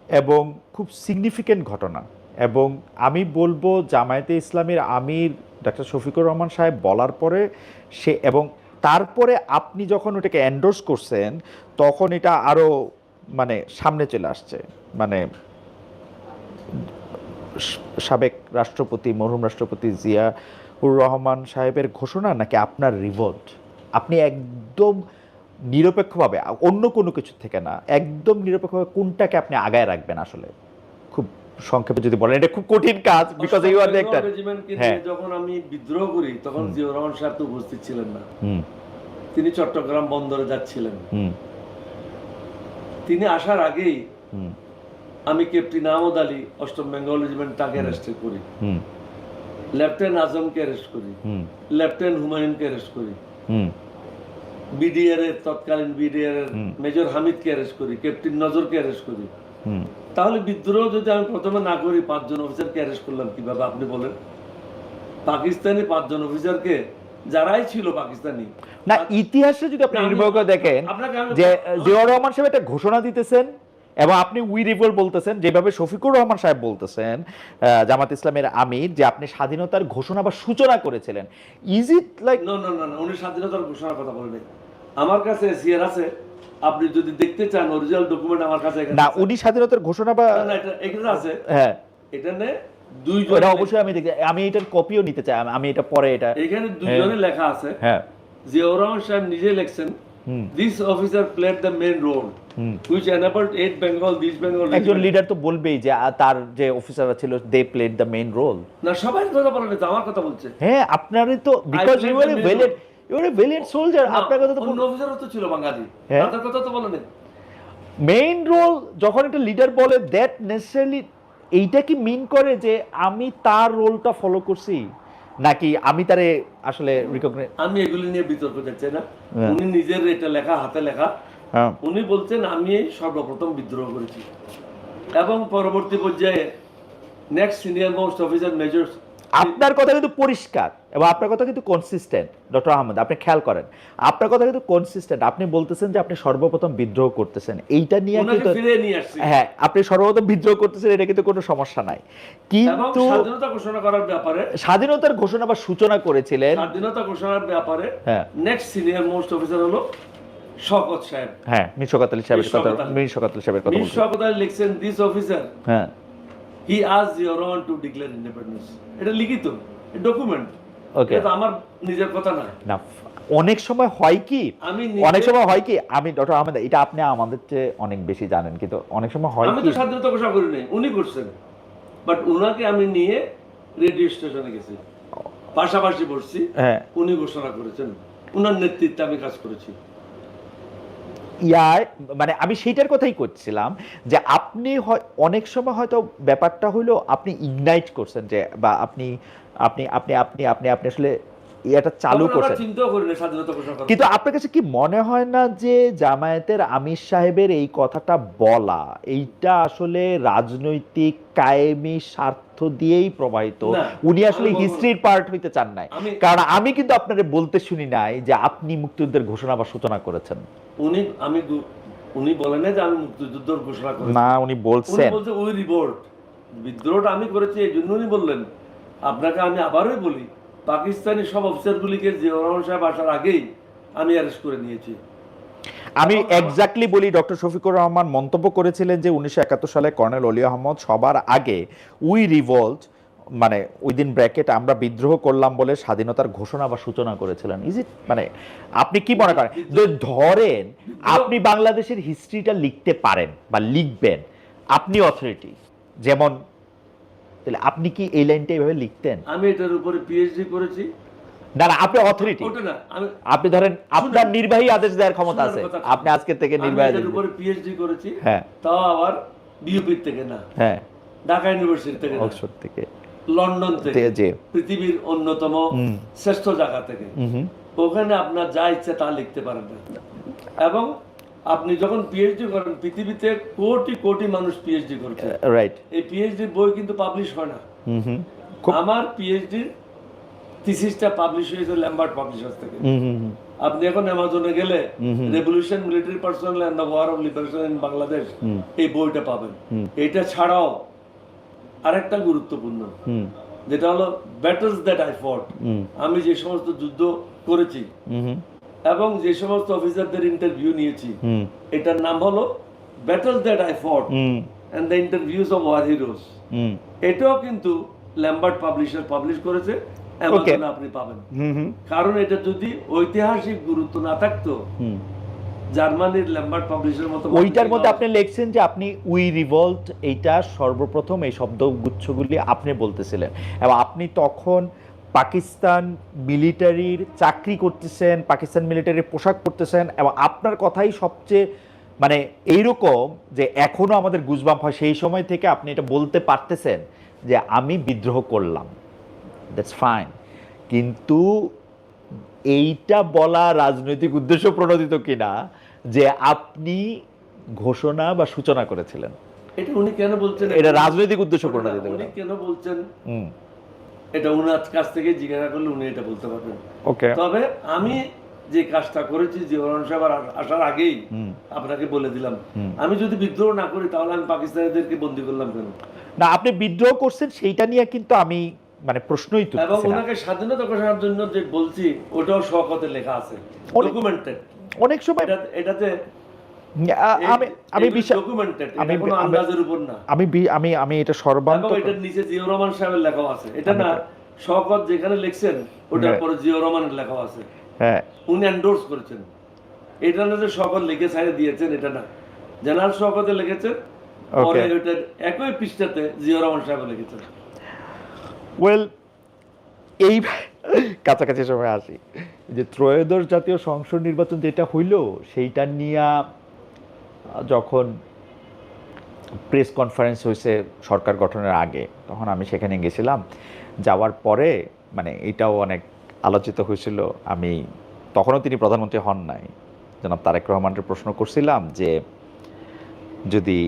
এবং খুব সিগনিফিকেন্ট ঘটনা, এবং আমি বলবো জামায়াতে ইসলামীর আমির ডক্টর শফিকুর রহমান সাহেব বলার পরে এবং তারপরে আপনি যখন ওটাকে এন্ডোর্স করছেন তখন এটা আরো মানে সামনে চলে আসছে। মানে সাবেক রাষ্ট্রপতি, মরহুম রাষ্ট্রপতি জিয়াউর রহমান সাহেবের ঘোষণা নাকি আপনার রিভোল্ট? আপনি একদম নিরপেক্ষভাবে, অন্য কোনো কিছু থেকে না, একদম নিরপেক্ষভাবে কোনটাকে আপনি আগায় রাখবেন আসলে? খুব সংক্ষেপে যদি বলেন, এটা খুব কঠিন কাজ, because you are the actor. হ্যাঁ, যখন আমি বিদ্রোহ করি তখন জিয়াউর রহমান সাহেব তো উপস্থিত ছিলেন না। তিনি চট্টগ্রাম বন্দরে যাচ্ছিলেন। তিনি আসার আগেই আমি ক্যাপ্টেন আহমদ আলী 8ম বেঙ্গল রেজিমেন্ট তাকে অ্যারেস্ট করি, লেফটেন্যান্ট আজমকে অ্যারেস্ট করি, লেফটেন্যান্ট হুমায়ুনকে অ্যারেস্ট করি, বিডিআর এর তৎকালীন বিডিআর এর মেজর হামিদকে অ্যারেস্ট করি, ক্যাপ্টেন নজরকে অ্যারেস্ট করি। তাহলে বিদ্রোহ যদি আমি প্রথমে না করি, 5 জন অফিসারকে অ্যারেস্ট করলাম কিভাবে আপনি বলেন? পাকিস্তানি 5 জন অফিসারকে, যারাই ছিল পাকিস্তানি না, ইতিহাসে যদি আপনি নির্ভর করে দেখেন যে জিয়াউর রহমান সাহেব একটা ঘোষণা দিতেছেন এবং আপনি উই রিভোল্ট বলতেছেন, যেভাবে শফিকুর রহমান সাহেব বলতেছেন জামাত ইসলামের আমির, যে আপনি স্বাধীনতার ঘোষণা বা সূচনা করেছিলেন। Is it like? না না না, উনি স্বাধীনতার ঘোষণার কথা বলেন নাই। আমার কাছে এসিআর আছে, আপনি যদি দেখতে চান অরিজিনাল ডকুমেন্ট আমার কাছে না, উনি স্বাধীনতার ঘোষণা বা না, এটা এখানে আছে। হ্যাঁ, এখানে 2 জন, এটা অবশ্যই আমি দেখি, আমি এটার কপিও নিতে চাই, আমি এটা পরে এটা এখানে 2 জনের লেখা আছে। হ্যাঁ, জিয়াউর রহমান সাহেব নিজে লিখছেন, this officer played the main role which enabled 8 Bengal, this Bengal একজন লিডার তো বলবেই যে তার যে অফিসাররা ছিল they played the main role. না, সবাই কথা বলেন, তো আমার কথা বলছে। হ্যাঁ, আপনারই তো, because you are a valid, you are a valid soldier, আপনার কথা তো অন্য অফিসারও তো ছিল বাঙালি, হ্যাঁ, তাদের কথা তো বলেন। মেইন রোল যখন একটা লিডার বলে, দ্যাট নেসেসারিলি এইটা কি মিন করে যে আমি তার রোলটা ফলো করছি, নাকি আমি তারে আসলে রিকগনাইজ? আমি এগুলি নিয়ে বিতর্ক দেখছি না। উনি নিজের এটা লেখা, হাতে লেখা, উনি বলছেন আমি সর্বপ্রথম বিদ্রোহ করেছি এবং পরবর্তী পর্যায়ে next senior most officer major আপনার কথা কিন্তু পরিষ্কার এবং আপনার কথা কিন্তু কনসিস্টেন্ট ডক্টর আহমেদ, আপনি খেয়াল করেন আপনার কথা কিন্তু কনসিস্টেন্ট। আপনি বলতেছেন যে আপনি সর্বপ্রথম বিদ্রোহ করতেছেন, এইটা নিয়ে কিন্তু ফিরে নিয়ে আসছি। হ্যাঁ, আপনি সর্বপ্রথম বিদ্রোহ করতেছেন, এটা কিন্তু কোনো সমস্যা নাই। কিন্তু স্বাধীনতা ঘোষণা করার ব্যাপারে, স্বাধীনতার ঘোষণা বা সূচনা করেছিলেন, স্বাধীনতা ঘোষণার ব্যাপারে হ্যাঁ, নেক্সট সিনিয়র মোস্ট অফিসার হলো শওকত সাহেব। হ্যাঁ, মীর শওকত আলী সাহেবের কথা, মীর শওকত আলী সাহেবের কথা মীর শওকত আলী লিখছেন, দিস অফিসার হ্যাঁ হি আস্কড জিওর অন টু ডিক্লেয়ার ইন্ডিপেন্ডেন্স। এটা লিখিত ডকুমেন্ট, ওকে, এটা আমার নিজের কথা না। না অনেক সময় হয় কি, অনেক সময় হয় কি, আমি ডক্টর আহমেদ এটা আপনি আমাদের চেয়ে অনেক বেশি জানেন, কিন্তু অনেক সময় হয় আমি কি, তো স্বাধীনতা ঘোষণা করি নাই, উনি করছেন। বাট উনাকে আমি নিয়ে রেডিও স্টেশনে গেছি, পাশাপাশি বসছি, হ্যাঁ, উনি ঘোষণা করেছেন, উনার নেতৃত্বে আমি কাজ করেছি। মানে আমি সেইটার কথাই করছিলাম যে আপনি অনেক সময় হয়তো ব্যাপারটা হলো আপনি ইগনাইট করছেন, যে বা আপনি আপনি আপনি আপনি আপনি আপনি আসলে এটা চালু করছেন, চিন্তাও করি না স্বাধীনতা ঘোষণা করার। কিন্তু আপনার কাছে কি মনে হয় না যে জামায়াতের আমির সাহেবের এই কথাটা বলা, এইটা আসলে রাজনৈতিক কায়েমি স্বার্থ দিয়েই প্রবাহিত? উনি আসলে হিস্ট্রির পার্ট হইতে চান নাই, কারণ আমি কিন্তু আপনারে বলতে শুনি নাই যে আপনি মুক্তিযুদ্ধের ঘোষণা বা সূচনা করেছেন। উনি বলেন না যে আমি মুক্তিযুদ্ধের ঘোষণা করেছি, না উনি বলছেন ওই রিভোল্ট, বিদ্রোহটা আমি করেছি, এই জন্য উনি বললেন। আপনাকে আমি আবারই বলি, পাকিস্তানি সব অফিসারগুলিকে জিয়াউর রহমান সাহেব আসার আগেই আমি অ্যারেস্ট করে নিয়েছি। আমি এক্স্যাক্টলি বলি, ডক্টর শফিকুর রহমান মন্তব্য করেছিলেন যে 1971 সালে কর্নেল অলি আহমদ সবার আগে উই রিভল্ট, মানে উইদিন ব্র্যাকেট আমরা বিদ্রোহ করলাম বলে স্বাধীনতার ঘোষণা বা সূচনা করেছিলেন। ইজ ইট, মানে আপনি কি মনে করেন যে ধরেন আপনি বাংলাদেশের হিস্ট্রিটা লিখতে পারেন বা লিখবেন, আপনি অথরিটি, যেমন তাহলে আপনি কি এই লাইনটা এইভাবে লিখতেন? আমি এটার উপরে পিএইচডি করেছি। না না, আপনি অথরিটি, আপনি ধরেন আপনার নির্বাহী আদেশ দেওয়ার ক্ষমতা আছে, আপনি আজকে থেকে নির্বাহী আদেশ উপরে পিএইচডি করেছি, হ্যাঁ, তাও আবার বিউপি থেকে না, হ্যাঁ, ঢাকা ইউনিভার্সিটি থেকে, অক্সফোর্ড থেকে, লন্ডন থেকে, যে পৃথিবীর অন্যতম শ্রেষ্ঠ জায়গা থেকে। ওখানে আপনার যা ইচ্ছা তা লিখতে পারেন না। এবং আপনি যখন পিএইচডি করেন, পৃথিবীতে কোটি কোটি মানুষ পিএইচডি করছে, রাইট, এই পিএইচডি বই কিন্তু পাবলিশ হয় না। আমার পিএইচডি থিসিসটা পাবলিশ হয়েছে ল্যাম্বার্ট পাবলিশার্স থেকে। আপনি এখন অ্যামাজনে গেলে revolution military personnel and the war of liberation in Bangladesh, এই বইটা পাবেন। এটা ছাড়াও আরেকটা গুরুত্বপূর্ণ, যেটা হলো ব্যাটলস দ্যাট আই ফট, আমি যে সমস্ত যুদ্ধ করেছি এবং যে সমস্ত অফিসারদের ইন্টারভিউ নিয়েছি, এটার নাম হলো battles that I fought and the interviews of war heroes. এটাও কিন্তু ল্যাম্বার্ট পাবলিশার পাবলিশ করেছে, অ্যামাজনে আপনি পাবেন। কারণ এটা যদি ঐতিহাসিক গুরুত্ব না থাকতো, জার্মানির ল্যাম্বার্ট পাবলিশারের মতো ওইটার মধ্যে আপনি লিখছেন যে আপনি উই রিভল্ট, এইটা সর্বপ্রথম এই শব্দগুচ্ছগুলি আপনি বলতেছিলেন, এবং আপনি তখন পাকিস্তান মিলিটারির চাকরি করতেছেন, পাকিস্তান মিলিটারির পোশাক পরতেছেন, এবং আপনার কথাই সবচেয়ে মানে এইরকম যে এখনো আমাদের গুজবাম্প হয়, সেই সময় থেকে আপনি এটা বলতে পারতেছেন যে আমি বিদ্রোহ করলাম, দ্যাটস ফাইন, কিন্তু এইটা বলা রাজনৈতিক উদ্দেশ্য প্রণোদিত কিনা যে আপনি ঘোষণা বা সূচনা করেছিলেন, এটা উনি কেন বলছেন, এটা রাজনৈতিক উদ্দেশ্য প্রণোদিত উনি কেন বলছেন, এটা উনার কাছ থেকে জিজ্ঞাসা করলে উনি এটা বলতে পারবেন। ওকে, তবে আমি যে কাজটা করেছি জিয়াউর রহমান সাহেব আসার আগেই আপনাকে বলে দিলাম, আমি যদি বিদ্রোহ না করি তাহলে আমি পাকিস্তানিদেরকে বন্দী করলাম কেন? না, আপনি বিদ্রোহ করছেন সেইটা নিয়ে কিন্তু আমি মানে প্রশ্নই তুলছি না। এবং ওনাকে স্বাধীনতা ঘোষণার জন্য যে বলছি, ওটাও শওকতে লেখা আছে, ডকুমেন্টেড। অনেক সময় এটাতে আমি ডকুমেন্টেড, এটা কোনো আন্দাজের উপর না। আমি এটা সর্বান্ত, এবং এটার নিচে জিয়াউর রহমান সাহেবের লেখা আছে, এটা না শওকত যেখানে লিখছেন ওটার পরে জিয়াউর রহমানের লেখা আছে, হ্যাঁ, উনি এন্ডোর্স করেছেন। এটা না যে শওকত লিখে ছাড়ে দিয়েছেন, এটা না, জেনারেল শওকতে লিখেছেন, পরে ওটার একই পৃষ্ঠাতে জিয়াউর রহমান সাহেব লিখেছেন। ওয়েল, এই কাছাকাছি সময় আসি যে ত্রয়োদশ জাতীয় সংসদ নির্বাচন যেটা হইল, সেইটা নিয়ে যখন প্রেস কনফারেন্স হয়েছে সরকার গঠনের আগে, তখন আমি সেখানে গেছিলাম। যাওয়ার পরে মানে এটাও অনেক আলোচিত হয়েছিল। আমি তখনও তিনি প্রধানমন্ত্রী হন নাই, জনাব তারেক রহমানের প্রশ্ন করছিলাম যে যদি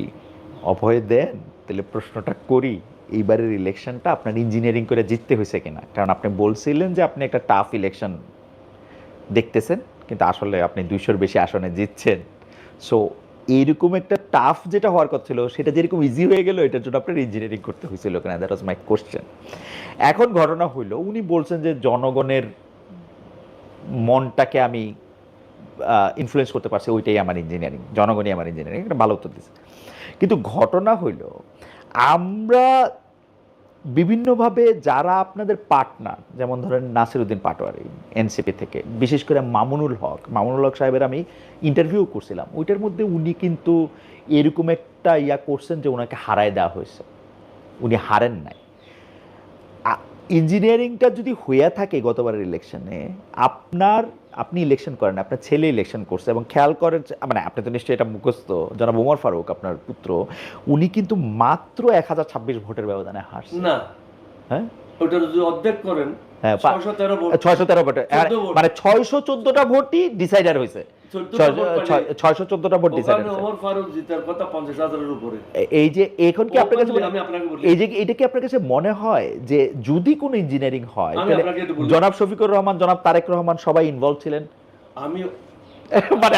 অভয় দেন তাহলে প্রশ্নটা করি এইবারের ইলেকশনটা আপনার ইঞ্জিনিয়ারিং করে জিততে হয়েছে কিনা, কারণ আপনি বলছিলেন যে আপনি একটা টাফ ইলেকশন দেখতেছেন, কিন্তু আসলে আপনি 200-র বেশি আসনে জিতছেন। সো এইরকম একটা টাফ যেটা হওয়ার কথা ছিল সেটা যেরকম ইজি হয়ে গেল, এটার জন্য আপনার ইঞ্জিনিয়ারিং করতে হয়েছিল কিনা, দ্যাট ওয়াজ মাই কোশ্চেন। এখন ঘটনা হইলো উনি বলছেন যে জনগণের মনটাকে আমি ইনফ্লুয়েন্স করতে পারছি, ওইটাই আমার ইঞ্জিনিয়ারিং, জনগণই আমার ইঞ্জিনিয়ারিং, একটা ভালো উত্তর দিচ্ছে। কিন্তু ঘটনা হইল আমরা বিভিন্নভাবে যারা আপনাদের পার্টনার, যেমন ধরেন নাসিরউদ্দিন পাটোয়ারি এনসিপি থেকে, বিশেষ করে মামুনুল হক সাহেবের আমি ইন্টারভিউ করছিলাম, ওইটার মধ্যে উনি কিন্তু এরকম একটা করছেন যে ওনাকে হারায় দেওয়া হয়েছে, উনি হারেন নাই। ইঞ্জিনিয়ারিংটা যদি হইয়া থাকে গতবারের ইলেকশনে, আপনি ইলেকশন করেন, আপনার ছেলে ইলেকশন করছে, এবং খেয়াল করেন মানে আপনি তো নিশ্চয়ই এটা মুখস্থ, জনাব ওমর ফারুক আপনার পুত্র, উনি কিন্তু মাত্র 1026 ভোটের ব্যবধানে হারছে। না, হ্যাঁ, ওটা যদি অর্ধেক করেন, হ্যাঁ, 613 ভোট, 613 ভোটে, 14 ভোট। মানে 614টা ভোটই ডিসাইডার হয়েছে, 614টা ভোট ডিসাইডার ওখানে হয়েছে। ওমর ফারুক জিতার কথা 50,000-এর উপরে। এই যে এখন কি আপনার কাছে আমি আপনাকে বলি, এই যে এটা কি আপনার কাছে মনে হয় যে যদি কোনো ইঞ্জিনিয়ারিং হয় আমি তাহলে আপনাকে একটু বলি। জনাব শফিকুর রহমান, জনাব তারেক রহমান সবাই ইনভলভ ছিলেন, আমি মানে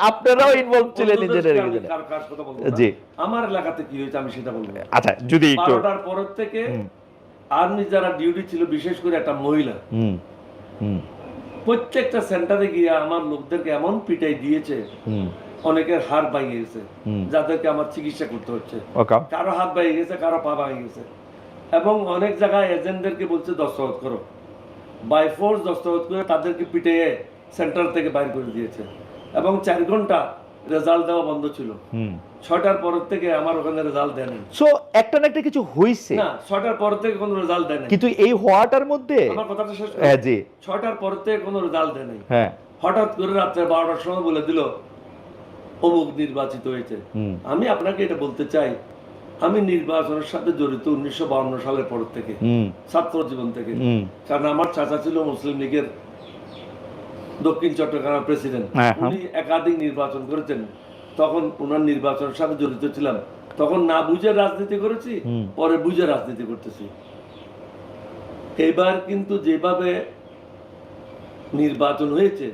আপনারাও ইনভলভ ছিলেন ইঞ্জিনিয়ারিং এ? কার কথা বলবো না। জি, আমার এলাকাতে কি হয়েছে আমি সেটা বলবো। আচ্ছা, যদি একটু 12টার পর থেকে আর্মি যারা ডিউটি ছিল, বিশেষ করে একটা মহিলা, হুম হুম প্রত্যেকটা সেন্টারে গিয়ে আমার লোকদেরকে এমন পিটাই দিয়েছে, হুম অনেকের হাড় ভেঙে গেছে, হুম, যাদেরকে আমার চিকিৎসা করতে হচ্ছে। ওকে, কারো হাত ভেঙে গেছে, কারো পা ভেঙে গেছে, এবং অনেক জায়গায় এজেন্টদেরকে বলছে দস্তখত করো, বাই ফোর্স দস্তখত করে তাদেরকে পিটিয়ে সেন্টার থেকে বাইর করে দিয়েছে। এবং 4 ঘন্টা রেজাল্ট দেওয়া বন্ধ ছিল। হুম। 6টার পর থেকে আমার ওখানে রেজাল্ট দেয় নাই। সো একটা না একটা কিছু হইছে, না, 6টার পর থেকে কোনো রেজাল্ট দেয় নাই। কিন্তু এই হওয়াটার মধ্যে আমার কথাটা শেষ করি। হ্যাঁ, জি, 6টার পর থেকে কোনো রেজাল্ট দেয় নাই। হ্যাঁ, হঠাৎ করে রাত্রে 12টার সময় বলে দিল অমুক নির্বাচিত হয়েছে। হুম আমি আপনাকে এটা বলতে চাই, আমি নির্বাচনের সাথে জড়িত 1952 সালের পর থেকে, হুম ছাত্র জীবন থেকে। হুম, কারণ আমার চাচা ছিল মুসলিম লীগের দক্ষিণ চট্টগ্রামের প্রেসিডেন্ট। হ্যাঁ, উনি একাধিক নির্বাচন করেছেন, তখন ওনার নির্বাচনের সাথে জড়িত ছিলাম। তখন না বুঝে রাজনীতি করেছি, হুম। পরে বুঝে রাজনীতি করতেছি। এবার কিন্তু যেভাবে নির্বাচন হয়েছে,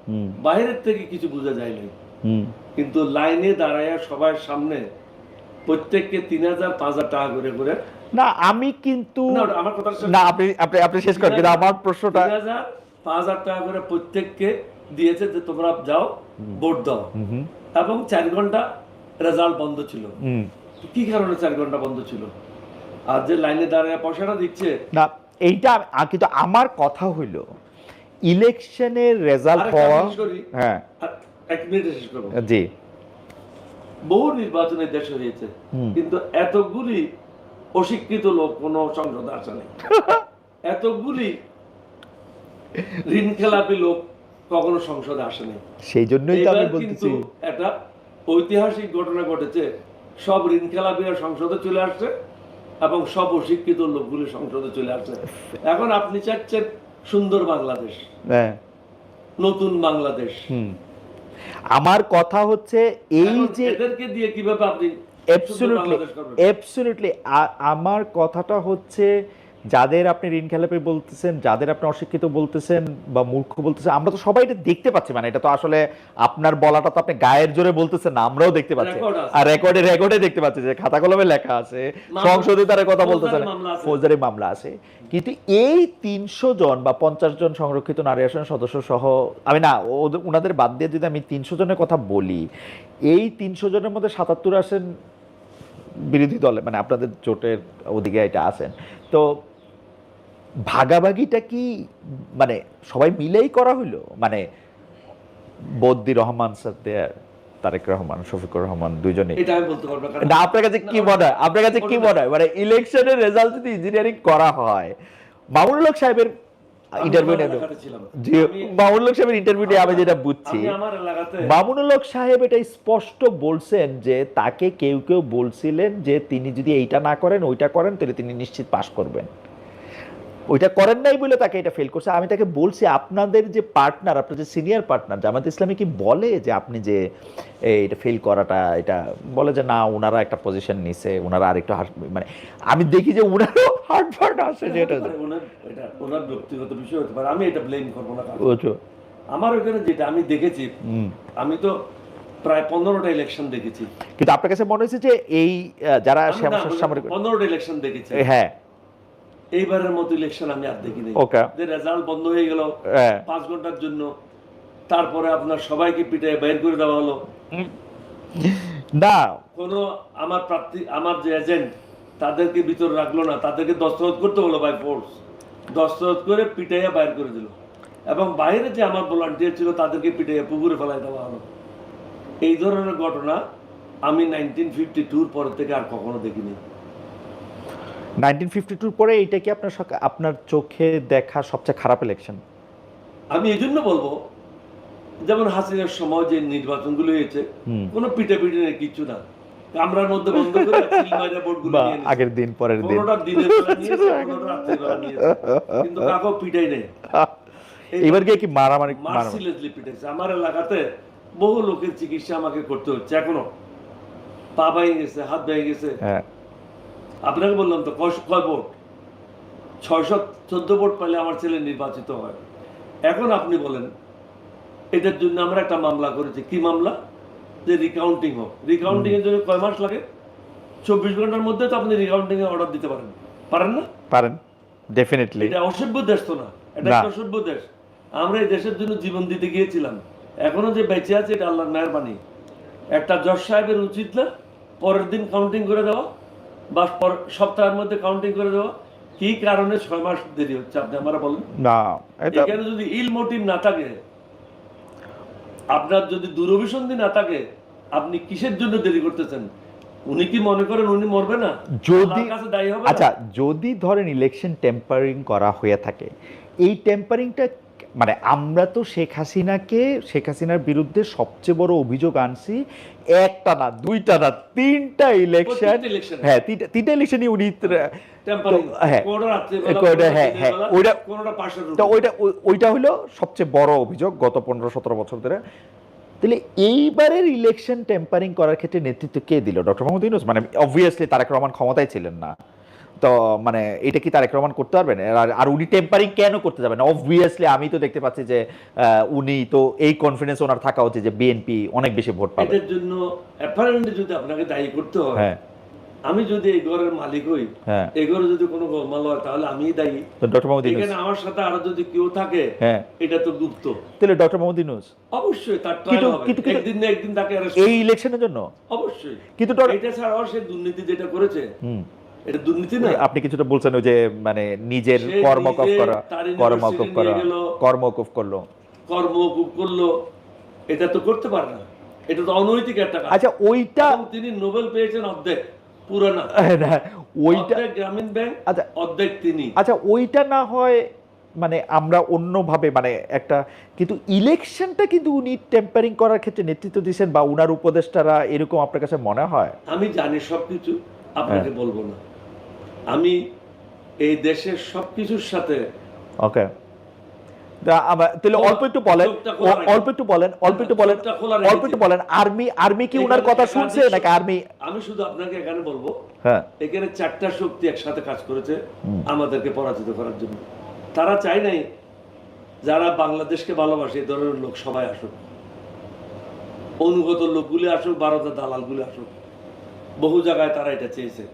হুম বাইরের থেকে কিছু বোঝা যায় নাই, হুম, কিন্তু লাইনে দাঁড়ায় সবার সামনে প্রত্যেককে 3,000 5,000 টাকা করে করে। না আমি কিন্তু না, আমার কথা শেষ। না, আপনি আপনি আপনি শেষ করেন, কিন্তু আমার প্রশ্নটা 3,000 5,000 টাকা করে প্রত্যেককে দিয়েছে যে তোমরা যাও ভোট দাও। হুম হুম এবং 4 ঘন্টা রেজাল্ট বন্ধ ছিল। হুম, কি কারণে 4 ঘন্টা বন্ধ ছিল? আর যে লাইনে দাঁড়ায় পয়সাটা দিচ্ছে। না এইটা কিন্তু আমার কথা হইল ইলেকশনের রেজাল্ট আরেকটা হওয়া, জিনিস করি, হ্যাঁ, 1 মিনিটে শেষ করবো। জি, বহু নির্বাচনের দেশ হয়েছে, কিন্তু এতগুলি অশিক্ষিত লোক কোন সংসদে আসে নাই। এতগুলি ঋণ খেলাপি লোক কখনো সংসদে আসেনি। সেই জন্যই তো আমি এবার বলতেছি কিন্তু একটা ঐতিহাসিক ঘটনা ঘটেছে, সব ঋণ খেলাপিরা সংসদে চলে আসছে এবং সব অশিক্ষিত লোকগুলি সংসদে চলে আসছে। এখন আপনি চাচ্ছেন সুন্দর বাংলাদেশ, হ্যাঁ, নতুন বাংলাদেশ। আমার কথা হচ্ছে এই এখন যে এদেরকে দিয়ে কিভাবে আপনি সুন্দর বাংলাদেশ করবেন? অ্যাবসলিউটলি আমার কথাটা হচ্ছে যাদের আপনি ঋণ খেলাপি বলতেছেন, যাদের আপনি অশিক্ষিত বলতেছেন বা মূর্খ বলতেছেন, আমরা তো সবাই এটা দেখতে পাচ্ছি, মানে এটা তো আসলে আপনার বলাটা তো আপনি গায়ের জোরে বলতেছেন না, আমরাও দেখতে পাচ্ছি, রেকর্ড আছে। আর রেকর্ডে দেখতে পাচ্ছি যে খাতা কলমে লেখা আছে, সংসদে তারা কথা বলতেছেন, ফৌজদারি মামলা আছে। কিন্তু এই 300 জন বা 50 জন সংরক্ষিত নারী আসনের সদস্য সহ, আমি না ওনাদের বাদ দিয়ে যদি আমি 300 জনের কথা বলি, এই 300 জনের মধ্যে 77 আসেন বিরোধী দলে, মানে আপনাদের জোটের ওদিকে এটা আছেন। তো ভাগাভাগিটা কি মানে সবাই মিলেই করা হইলো, মানে বদ্দি রহমান স্যার দেয়ার, তারেক রহমান, শফিকুর রহমান দুইজনে? এটা আমি বলতে পারবো না। না, আপনার কাছে কি মনে হয়, আপনার কাছে কি মনে হয়, মানে ইলেকশনের রেজাল্ট যদি ইঞ্জিনিয়ারিং করা হয়, মামুনুল হক সাহেবের ইন্টারভিউ নেব, জি, মামুনুল হক সাহেবের ইন্টারভিউ নিয়ে আমি যেটা বুঝছি, মামুনুল হক সাহেব এটা স্পষ্ট বলছেন যে তাকে কেউ কেউ বলছিলেন যে তিনি যদি এইটা না করেন ওইটা করেন তাহলে তিনি নিশ্চিত পাস করবেন। ওইটা করেন নাই বলে তাকে এটা ফেল করছে। আমি তাকে বলছি আপনাদের যে পার্টনার, আপনার যে সিনিয়র পার্টনার জামাত ইসলামী কি বলে যে আপনি যে এটা ফেল করাটা, এটা বলে যে না ওনারা একটা পজিশন নিছে, ওনারা আরেকটু মানে আমি দেখি যে ওনারও হার্টফার্ট আসে যে এটা ওনার ব্যক্তিগত বিষয় হতে পারে, আমি এটা ব্লেম করবো না। বুঝছো? আমার ওখানে যেটা আমি দেখেছি, আমি তো প্রায় 15টা ইলেকশন দেখেছি, কিন্তু আপনার কাছে মনে হয়েছে যে এই যারা সামরিক 15টা ইলেকশন দেখেছি, হ্যাঁ এইবারের মতো ইলেকশন আমি আর দেখিনি। ওকে, যে রেজাল্ট বন্ধ হয়ে গেল 5 ঘন্টার জন্য, তারপরে আপনার সবাইকে পিটায় বের করে দেওয়া হলো। না কোনো আমার প্রার্থী, আমার যে এজেন্ট তাদেরকে ভিতরে রাখলো না, তাদেরকে দস্তখত করতে হলো বাই ফোর্স, দস্তখত করে পিটাইয়া বাইর করে দিল, এবং বাইরে যে আমার ভলান্টিয়ার ছিল তাদেরকে পিটাইয়া পুকুরে ফেলাই দেওয়া হলো। এই ধরনের ঘটনা আমি 1952 পর থেকে আর কখনো দেখিনি। 1952 পরে এইটা কি আপনার চোখে দেখা সবচেয়ে খারাপ ইলেকশন? আমি এই জন্য বলবো, যেমন হাসিনার সময় যে নির্বাচনগুলো হয়েছে, কোনো পিটাপিটি নেই, কিছু না, কামরার মধ্যে বন্ধ করে ভোটগুলো নিয়ে নিয়েছে। আগের দিন পরের দিন, কোনোটা দিনের বেলা নিয়েছে, কোনোটা রাত্রের বেলা নিয়েছে, কিন্তু কাউকে পিটাই নেই। এবার গিয়ে কি মারামারি মার্সিলেসলি পিটাইছে। আমার এলাকাতে বহু লোকের চিকিৎসা আমাকে করতে হচ্ছে, এখনো পা ভেঙে গেছে, হাত ভেঙে গেছে। আপনাকে বললাম তো কয় ভোট, 614 ভোট পেলে আমার ছেলে নির্বাচিত হয়। এখন আপনি বলেন, এটার জন্য আমরা একটা মামলা করেছি। কি মামলা? যে রিকাউন্টিং হোক। রিকাউন্টিং এর জন্য কয় মাস লাগে? 24 ঘন্টার মধ্যে তো আপনি রিকাউন্টিং এর অর্ডার দিতে পারেন, পারেন না? পারেন, ডেফিনেটলি। এটা অসভ্য দেশ তো না, এটা একটা অসভ্য দেশ। আমরা এই দেশের জন্য জীবন দিতে গিয়েছিলাম, এখনো যে বেঁচে আছে এটা আল্লাহর মেহেরবানি। একটা জজ সাহেবের উচিত না পরের দিন কাউন্টিং করে দেওয়া, বা সপ্তাহের মধ্যে কাউন্টিং করে দেওয়া? কি কারণে 6 মাস দেরি হচ্ছে আপনি আমরা বলেন না? এখানে যদি ইল মোটিভ না থাকে, আপনার যদি দুরভিসন্ধি না থাকে, আপনি কিসের জন্য দেরি করতেছেন? উনি কি মনে করেন উনি মরবে না? যদি কাছে দায়ী হবে? আচ্ছা, যদি ধরেন ইলেকশন টেম্পারিং করা হয়ে থাকে, এই টেম্পারিংটা মানে আমরা তো শেখ হাসিনার বিরুদ্ধে সবচেয়ে বড় অভিযোগ আনছি, একটা না, দুইটা না, 3টা ইলেকশন। হ্যাঁ, 3টা ইলেকশনই উনি ওইটা হলো সবচেয়ে বড় অভিযোগ গত 15-17 বছর ধরে। তাহলে এইবারের ইলেকশন টেম্পারিং করার ক্ষেত্রে নেতৃত্ব কে দিল? ডক্টর মোহাম্মদ ইউনূস? মানে অবভিয়াসলি তারেক রহমান ক্ষমতায় ছিলেন না, তো মানে এটা কি তারেক রহমান করতে পারবেন? আর উনি টেম্পারিং কেন করতে যাবেন? অবভিয়াসলি আমি তো দেখতে পাচ্ছি যে উনি তো এই কনফিডেন্স ওনার থাকা উচিত যে বিএনপি অনেক বেশি ভোট পাবে। এর জন্য অ্যাপারেন্টলি যদি আপনাকে দায়ী করতে হয়, হ্যাঁ, আমি যদি এই ঘরের মালিক হই, হ্যাঁ, এই ঘরে যদি কোনো গোলমাল হয় তাহলে আমিই দায়ী। ডক্টর মোহাম্মদ ইউনূস এখানে আমার সাথে আরো যদি কেউ থাকে, হ্যাঁ, এটা তো গুপ্ত। তাহলে ডক্টর মোহাম্মদ ইউনূস অবশ্যই তার ট্রায়াল হবে, একদিন না একদিন তাকে এই ইলেকশনের জন্য অবশ্যই। কিন্তু এটা ছাড়াও সে দুর্নীতি যেটা করেছে, এটা দুর্নীতি না? আপনি কিছুটা বলছেন ওই যে মানে নিজের কর্মকূপ করলো, এটা তো করতে পারে না, এটা তো অনৈতিক একটা কাজ। আচ্ছা, ওইটা তিনি নোবেল পেয়েছেন অর্ধেক, পুরো না, ওইটা গ্রামীণ ব্যাংক, আচ্ছা অর্ধেক তিনি। আচ্ছা, ওইটা না হয় মানে আমরা অন্যভাবে মানে একটা, কিন্তু ইলেকশনটা কিন্তু উনি টেম্পারিং করার ক্ষেত্রে নেতৃত্ব দিয়েছেন বা উনার উপদেষ্টারা, এরকম আপনার কাছে মনে হয়? আমি জানি সবকিছু, আপনাকে বলবো না। আমি এই দেশের সবকিছুর সাথে ওকে, তাহলে অল্প একটু বলেন আর্মি কি উনার কথা শুনছে নাকি? আর্মি, আমি শুধু আপনাকে এখানে বলবো, হ্যাঁ, এখানে 4টা শক্তি একসাথে কাজ করেছে আমাদেরকে পরাজিত করার জন্য। তারা চায় নাই যারা বাংলাদেশকে ভালোবাসে এই ধরনের লোক সবাই আসুক, অনুগত লোকগুলি আসুক, ভারতের দালালগুলি আসুক। বহু জায়গায় তারা এটা চেয়েছে,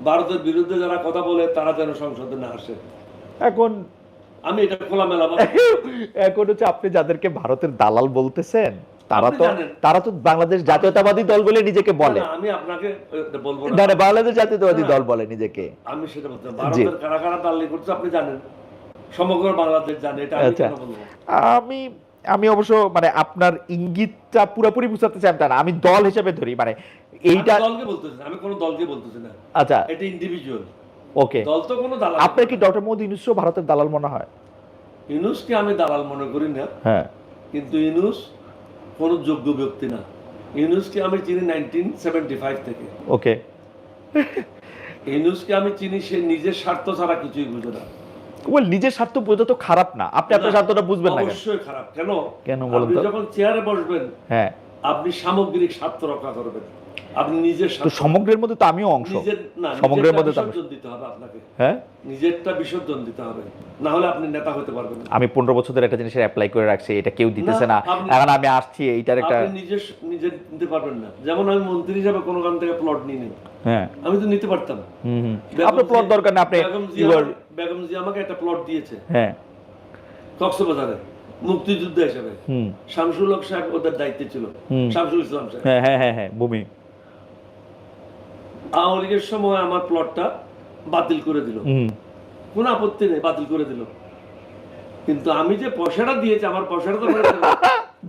ভারতের বিরুদ্ধে যারা কথা বলে তারা যেন সংসদে না আসে। এখন আমি এটা খোলামেলা এখন হচ্ছে আপনি যাদেরকে ভারতের দালাল বলতেছেন তারা তো বাংলাদেশ জাতীয়তাবাদী দল বলে নিজেকে বলে। আমি আপনাকে বলবো না, বাংলাদেশ জাতীয়তাবাদী দল বলে নিজেকে। আমি সেটা বলতে, ভারতের কারা কারা দালালি করছে আপনি জানেন, সমগ্র বাংলাদেশ জানে। এটা আমি কেন বলবো? আমি অবশ্য মানে আপনার ইঙ্গিতটা পুরোপুরি বুঝাতে চাই না, আমি দল হিসেবে ধরি, মানে এইটা দলকে বলতেছি, আমি কোন দলকে বলতেছি না। আচ্ছা, এটা ইন্ডিভিজুয়াল। ওকে, দল তো কোনো দালাল। আপনার কি ডক্টর মোহাম্মদ ইউনূসও ভারতের দালাল মনে হয়? ইউনূসকে আমি দালাল মনে করি না, হ্যাঁ, কিন্তু ইউনূস কোন যোগ্য ব্যক্তি না। ইউনূসকে আমি চিনি 1975 থেকে। ওকে, ইউনূসকে আমি চিনি, সে নিজের স্বার্থ ছাড়া কিছুই বুঝে না। ওয়েল নিজের স্বার্থ বোঝা তো খারাপ না, আপনি আপনার স্বার্থটা বুঝবেন না কেন? অবশ্যই খারাপ। কেন? কেন বলুন আপনি তো? যখন চেয়ারে বসবেন, হ্যাঁ, আপনি সামগ্রিক স্বার্থ রক্ষা করবেন, আপনি নিজের তো স্বার্থ সমগ্রের মধ্যে তো আমিও অংশ, নিজের না, সমগ্রের মধ্যে তো বিসর্জন দিতে হবে আপনাকে। হ্যাঁ, নিজেরটা বিসর্জন দিতে হবে, না হলে আপনি নেতা হতে পারবেন না। আমি 15 বছর ধরে একটা জিনিসের অ্যাপ্লাই করে রাখছি, এটা কেউ দিতেছে না, না, আপনি- এখন আমি আসছি এইটার একটা। আপনি নিজে নিতে পারবেন না। যেমন আমি মন্ত্রী হিসাবে কোনো কান থেকে প্লট নিয়ে নিই, হ্যাঁ, আমি তো নিতে পারতাম। আপনার প্লট দরকার না, আপনি বেগম জি আমাকে একটা প্লট দিয়েছে হ্যাঁ, কক্সবাজারে মুক্তিযুদ্ধ হিসেবে। শামসুল হক সাহেব ওদের দায়িত্বে ছিল, শামসুল ইসলাম সাহেব। হ্যাঁ হ্যাঁ হ্যাঁ হ্যাঁ, ভূমি আওয়ামী লীগের সময় আমার প্লটটা বাতিল করে দিল, কোনো আপত্তি নেই, বাতিল করে দিল। কিন্তু আমি যে পয়সাটা দিয়েছি, আমার পয়সাটা তো ফেরত দেবে।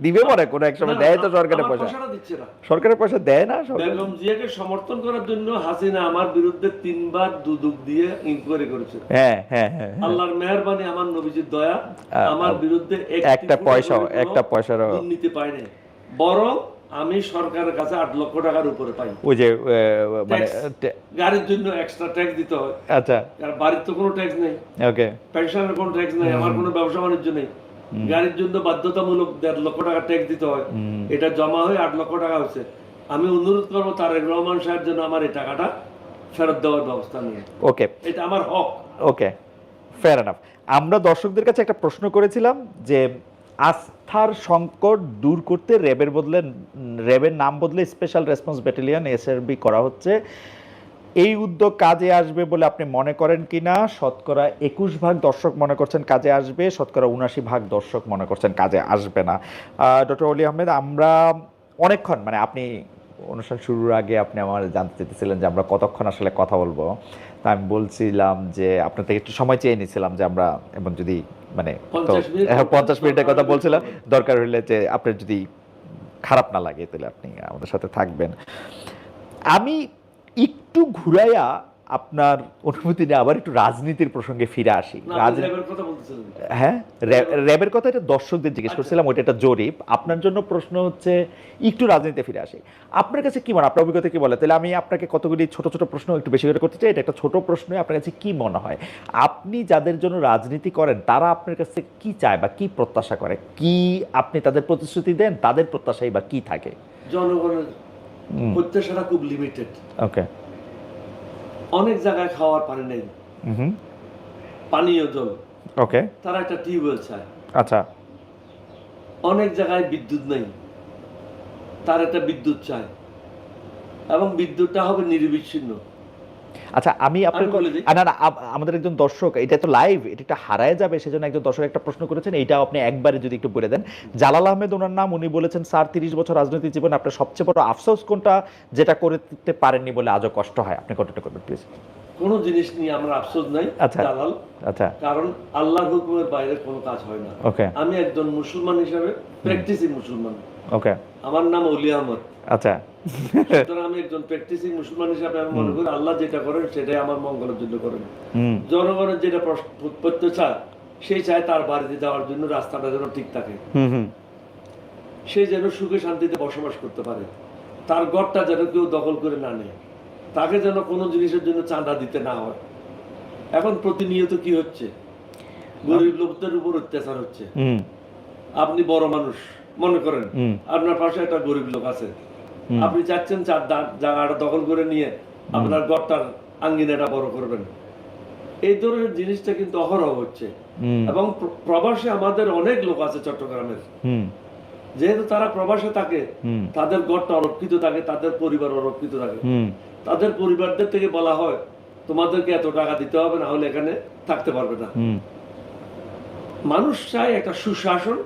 দিবে পরে কোনো এক সময়, দেয় তো সরকারের আমার পয়সা, পয়সাটা দিচ্ছে না। সরকারের পয়সা দেয় না সরকার। বেগম জিয়াকে সমর্থন করার জন্য হাসিনা আমার বিরুদ্ধে 3 বার দুদক দিয়ে ইনকোয়ারি করেছে। হ্যাঁ হ্যাঁ হ্যাঁ, আল্লাহর মেহেরবানি, আমার নবীজির দয়া, আমার বিরুদ্ধে একটা পয়সারও দুর্নীতি পাইনি। বরং আমি সরকারের কাছে 8 লক্ষ টাকার উপরে পাই। ওই যে মানে গাড়ির জন্য এক্সট্রা ট্যাক্স দিতে হয়। আচ্ছা, কারণ বাড়ির তো কোনো ট্যাক্স নেই, ওকে, পেনশনের কোনো ট্যাক্স নেই, আমার কোনো ব্যবসা বাণিজ্য নেই। গাড়ির জন্য বাধ্যতামূলক 1.5 লক্ষ টাকা ট্যাক্স দিতে হয়। এটা জমা হয়ে 8 লক্ষ টাকা হচ্ছে। আমি অনুরোধ করবো তারেক রহমান সাহেব যেন আমার এই টাকাটা ফেরত দেওয়ার ব্যবস্থা নেই। ওকে, এটা আমার হক। ওকে, ফেয়ার এনাফ। আমরা দর্শকদের কাছে একটা প্রশ্ন করেছিলাম যে আস্থার সংকট দূর করতে র্যাবের নাম বদলে স্পেশাল রেসপন্স ব্যাটালিয়ন SRB করা হচ্ছে, এই উদ্যোগ কাজে আসবে বলে আপনি মনে করেন কিনা? শতকরা 21% দর্শক মনে করছেন কাজে আসবে, শতকরা 79% দর্শক মনে করছেন কাজে আসবে না। ডক্টর অলি আহমেদ, আমরা অনেকক্ষণ, মানে আপনি অনুষ্ঠান শুরুর আগে আপনি আমার জানতে চেয়েছিলেন যে আমরা কতক্ষণ আসলে কথা বলবো, তা আমি বলছিলাম যে আপনার থেকে একটু সময় চেয়ে নিয়েছিলাম যে আমরা, এবং যদি মানে 50 মিনিটের কথা বলছিলাম, দরকার হলে যে আপনার যদি খারাপ না লাগে তাহলে আপনি আমাদের সাথে থাকবেন। আমি একটু ঘুরাইয়া আপনার অনুমতি নিয়ে আবার একটু রাজনীতির প্রসঙ্গে ফিরে আসি। হ্যাঁ, র্যাবের কথা এটা দর্শকদের জিজ্ঞেস করছিলাম, ওইটা একটা জরিপ। আপনার জন্য প্রশ্ন হচ্ছে একটু রাজনীতিতে ফিরে আসি। আপনার কাছে কি মনে, আপনার অভিজ্ঞতা কি বলে? তাহলে আমি আপনাকে কতগুলি ছোট ছোট প্রশ্ন একটু বেশি করে করতে চাই। এটা একটা ছোট প্রশ্ন, আপনার কাছে কি মনে হয় আপনি যাদের জন্য রাজনীতি করেন তারা আপনার কাছে কি চায় বা কি প্রত্যাশা করে? কি আপনি তাদের প্রতিশ্রুতি দেন, তাদের প্রত্যাশাই বা কি থাকে? জনগণের প্রত্যাশাটা খুব লিমিটেড। ওকে, অনেক জায়গায় খাওয়ার পানি নেই, পানীয় জল, ওকে, তারা একটা টিউবওয়েল চায়। আচ্ছা, অনেক জায়গায় বিদ্যুৎ নেই, তার একটা বিদ্যুৎ চায়, এবং বিদ্যুৎটা হবে নিরবিচ্ছিন্ন। আচ্ছা, আমি আপনার না না, আমাদের একজন দর্শক, এটা তো লাইভ, এটা হারায় যাবে, সেজন্য একজন দর্শক একটা প্রশ্ন করেছেন, এইটা আপনি একবারে যদি একটু বলে দেন। জালাল আহমেদ ওনার নাম, উনি বলেছেন স্যার 30 বছর রাজনৈতিক জীবনে আপনার সবচেয়ে বড় আফসোস কোনটা, যেটা করতে পারেননি বলে আজও কষ্ট হয়? আপনি কতটা করবেন প্লিজ। কোনো জিনিস নিয়ে আমার আফসোস নাই জালাল, আচ্ছা, কারণ আল্লাহর হুকুমের বাইরে কোনো কাজ হয় না। ওকে, আমি একজন মুসলমান হিসাবে প্র্যাকটিসিং মুসলমান, ওকে, আমার নাম অলি আহমদ। আচ্ছা, সুতরাং আমি একজন প্র্যাকটিসিং মুসলমান হিসাবে আমি মনে করি আল্লাহ যেটা করেন সেটাই আমার মঙ্গলের জন্য করেন। জনগণের যেটা প্রত্যাশা, সেই চায় তার বাড়িতে যাওয়ার জন্য রাস্তাটা যেন ঠিক থাকে, সে যেন সুখে শান্তিতে বসবাস করতে পারে, তার ঘরটা যেন কেউ দখল করে না নেয়, তাকে যেন কোনো জিনিসের জন্য চাঁদা দিতে না হয়। এখন প্রতিনিয়ত কি হচ্ছে, গরিব লোকদের উপর অত্যাচার হচ্ছে। আপনি বড় মানুষ, মনে করেন আপনার পাশে একটা গরিব লোক আছে, আপনি চাচ্ছেন জায়গাটা দখল করে নিয়ে আপনার ঘরটার আঙ্গিনাটা বড় করবেন। এই ধরনের জিনিসটা কিন্তু অহরহ হচ্ছে। এবং প্রবাসে আমাদের অনেক লোক আছে চট্টগ্রামের, যেহেতু তারা প্রবাসে থাকে, তাদের ঘরটা অরক্ষিত থাকে, তাদের পরিবার অরক্ষিত থাকে। তাদের পরিবারদের থেকে বলা হয় তোমাদেরকে এত টাকা দিতে হবে, না হলে এখানে থাকতে পারবে না। মানুষ চায় একটা সুশাসন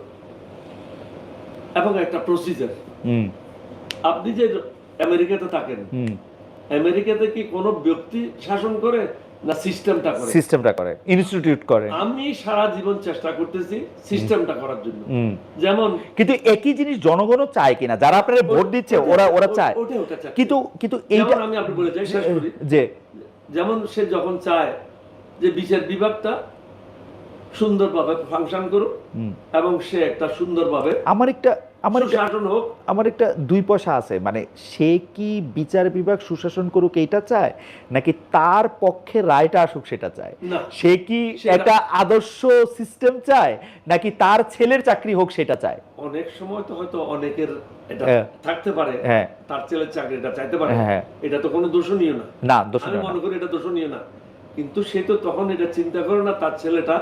এবং একটা প্রসিজার। আপনি যে আমেরিকাতে থাকেন, আমেরিকাতে কি কোনো ব্যক্তি শাসন করে না সিস্টেমটা করে ইনস্টিটিউট করে? আমি সারা জীবন চেষ্টা করতেছি সিস্টেমটা করার জন্য। যেমন কিন্তু একই জিনিস জনগণও চায় কিনা, যারা আপনারা ভোট দিচ্ছে ওরা চায়, কিন্তু এইটা আমি আপনি বলে যাই শেষ করি, যে যেমন সে যখন চায় যে বিচার বিভাগটা সুন্দরভাবে ফাংশন করুক এবং সে একটা সুন্দরভাবে, আমার একটা- সুশাসন হোক। আমার একটা দুই পয়সা আছে, মানে সে কি বিচার বিভাগ সুশাসন করুক এইটা চায়, নাকি তার পক্ষে রায়টা আসুক সেটা চায়? না, সে কি সেটা- একটা আদর্শ সিস্টেম চায়, নাকি তার ছেলের চাকরি হোক সেটা চায়? অনেক সময় তো হয়তো অনেকের এটা হ্যাঁ। থাকতে পারে, হ্যাঁ। তার ছেলের চাকরিটা চাইতে পারে, হ্যাঁ। এটা তো কোনো দোষণীয় না। না, আমি দোষণীয় না। মনে করি এটা দোষণীয় না, কিন্তু সে তো তখন এটা চিন্তা করে না তার ছেলেটা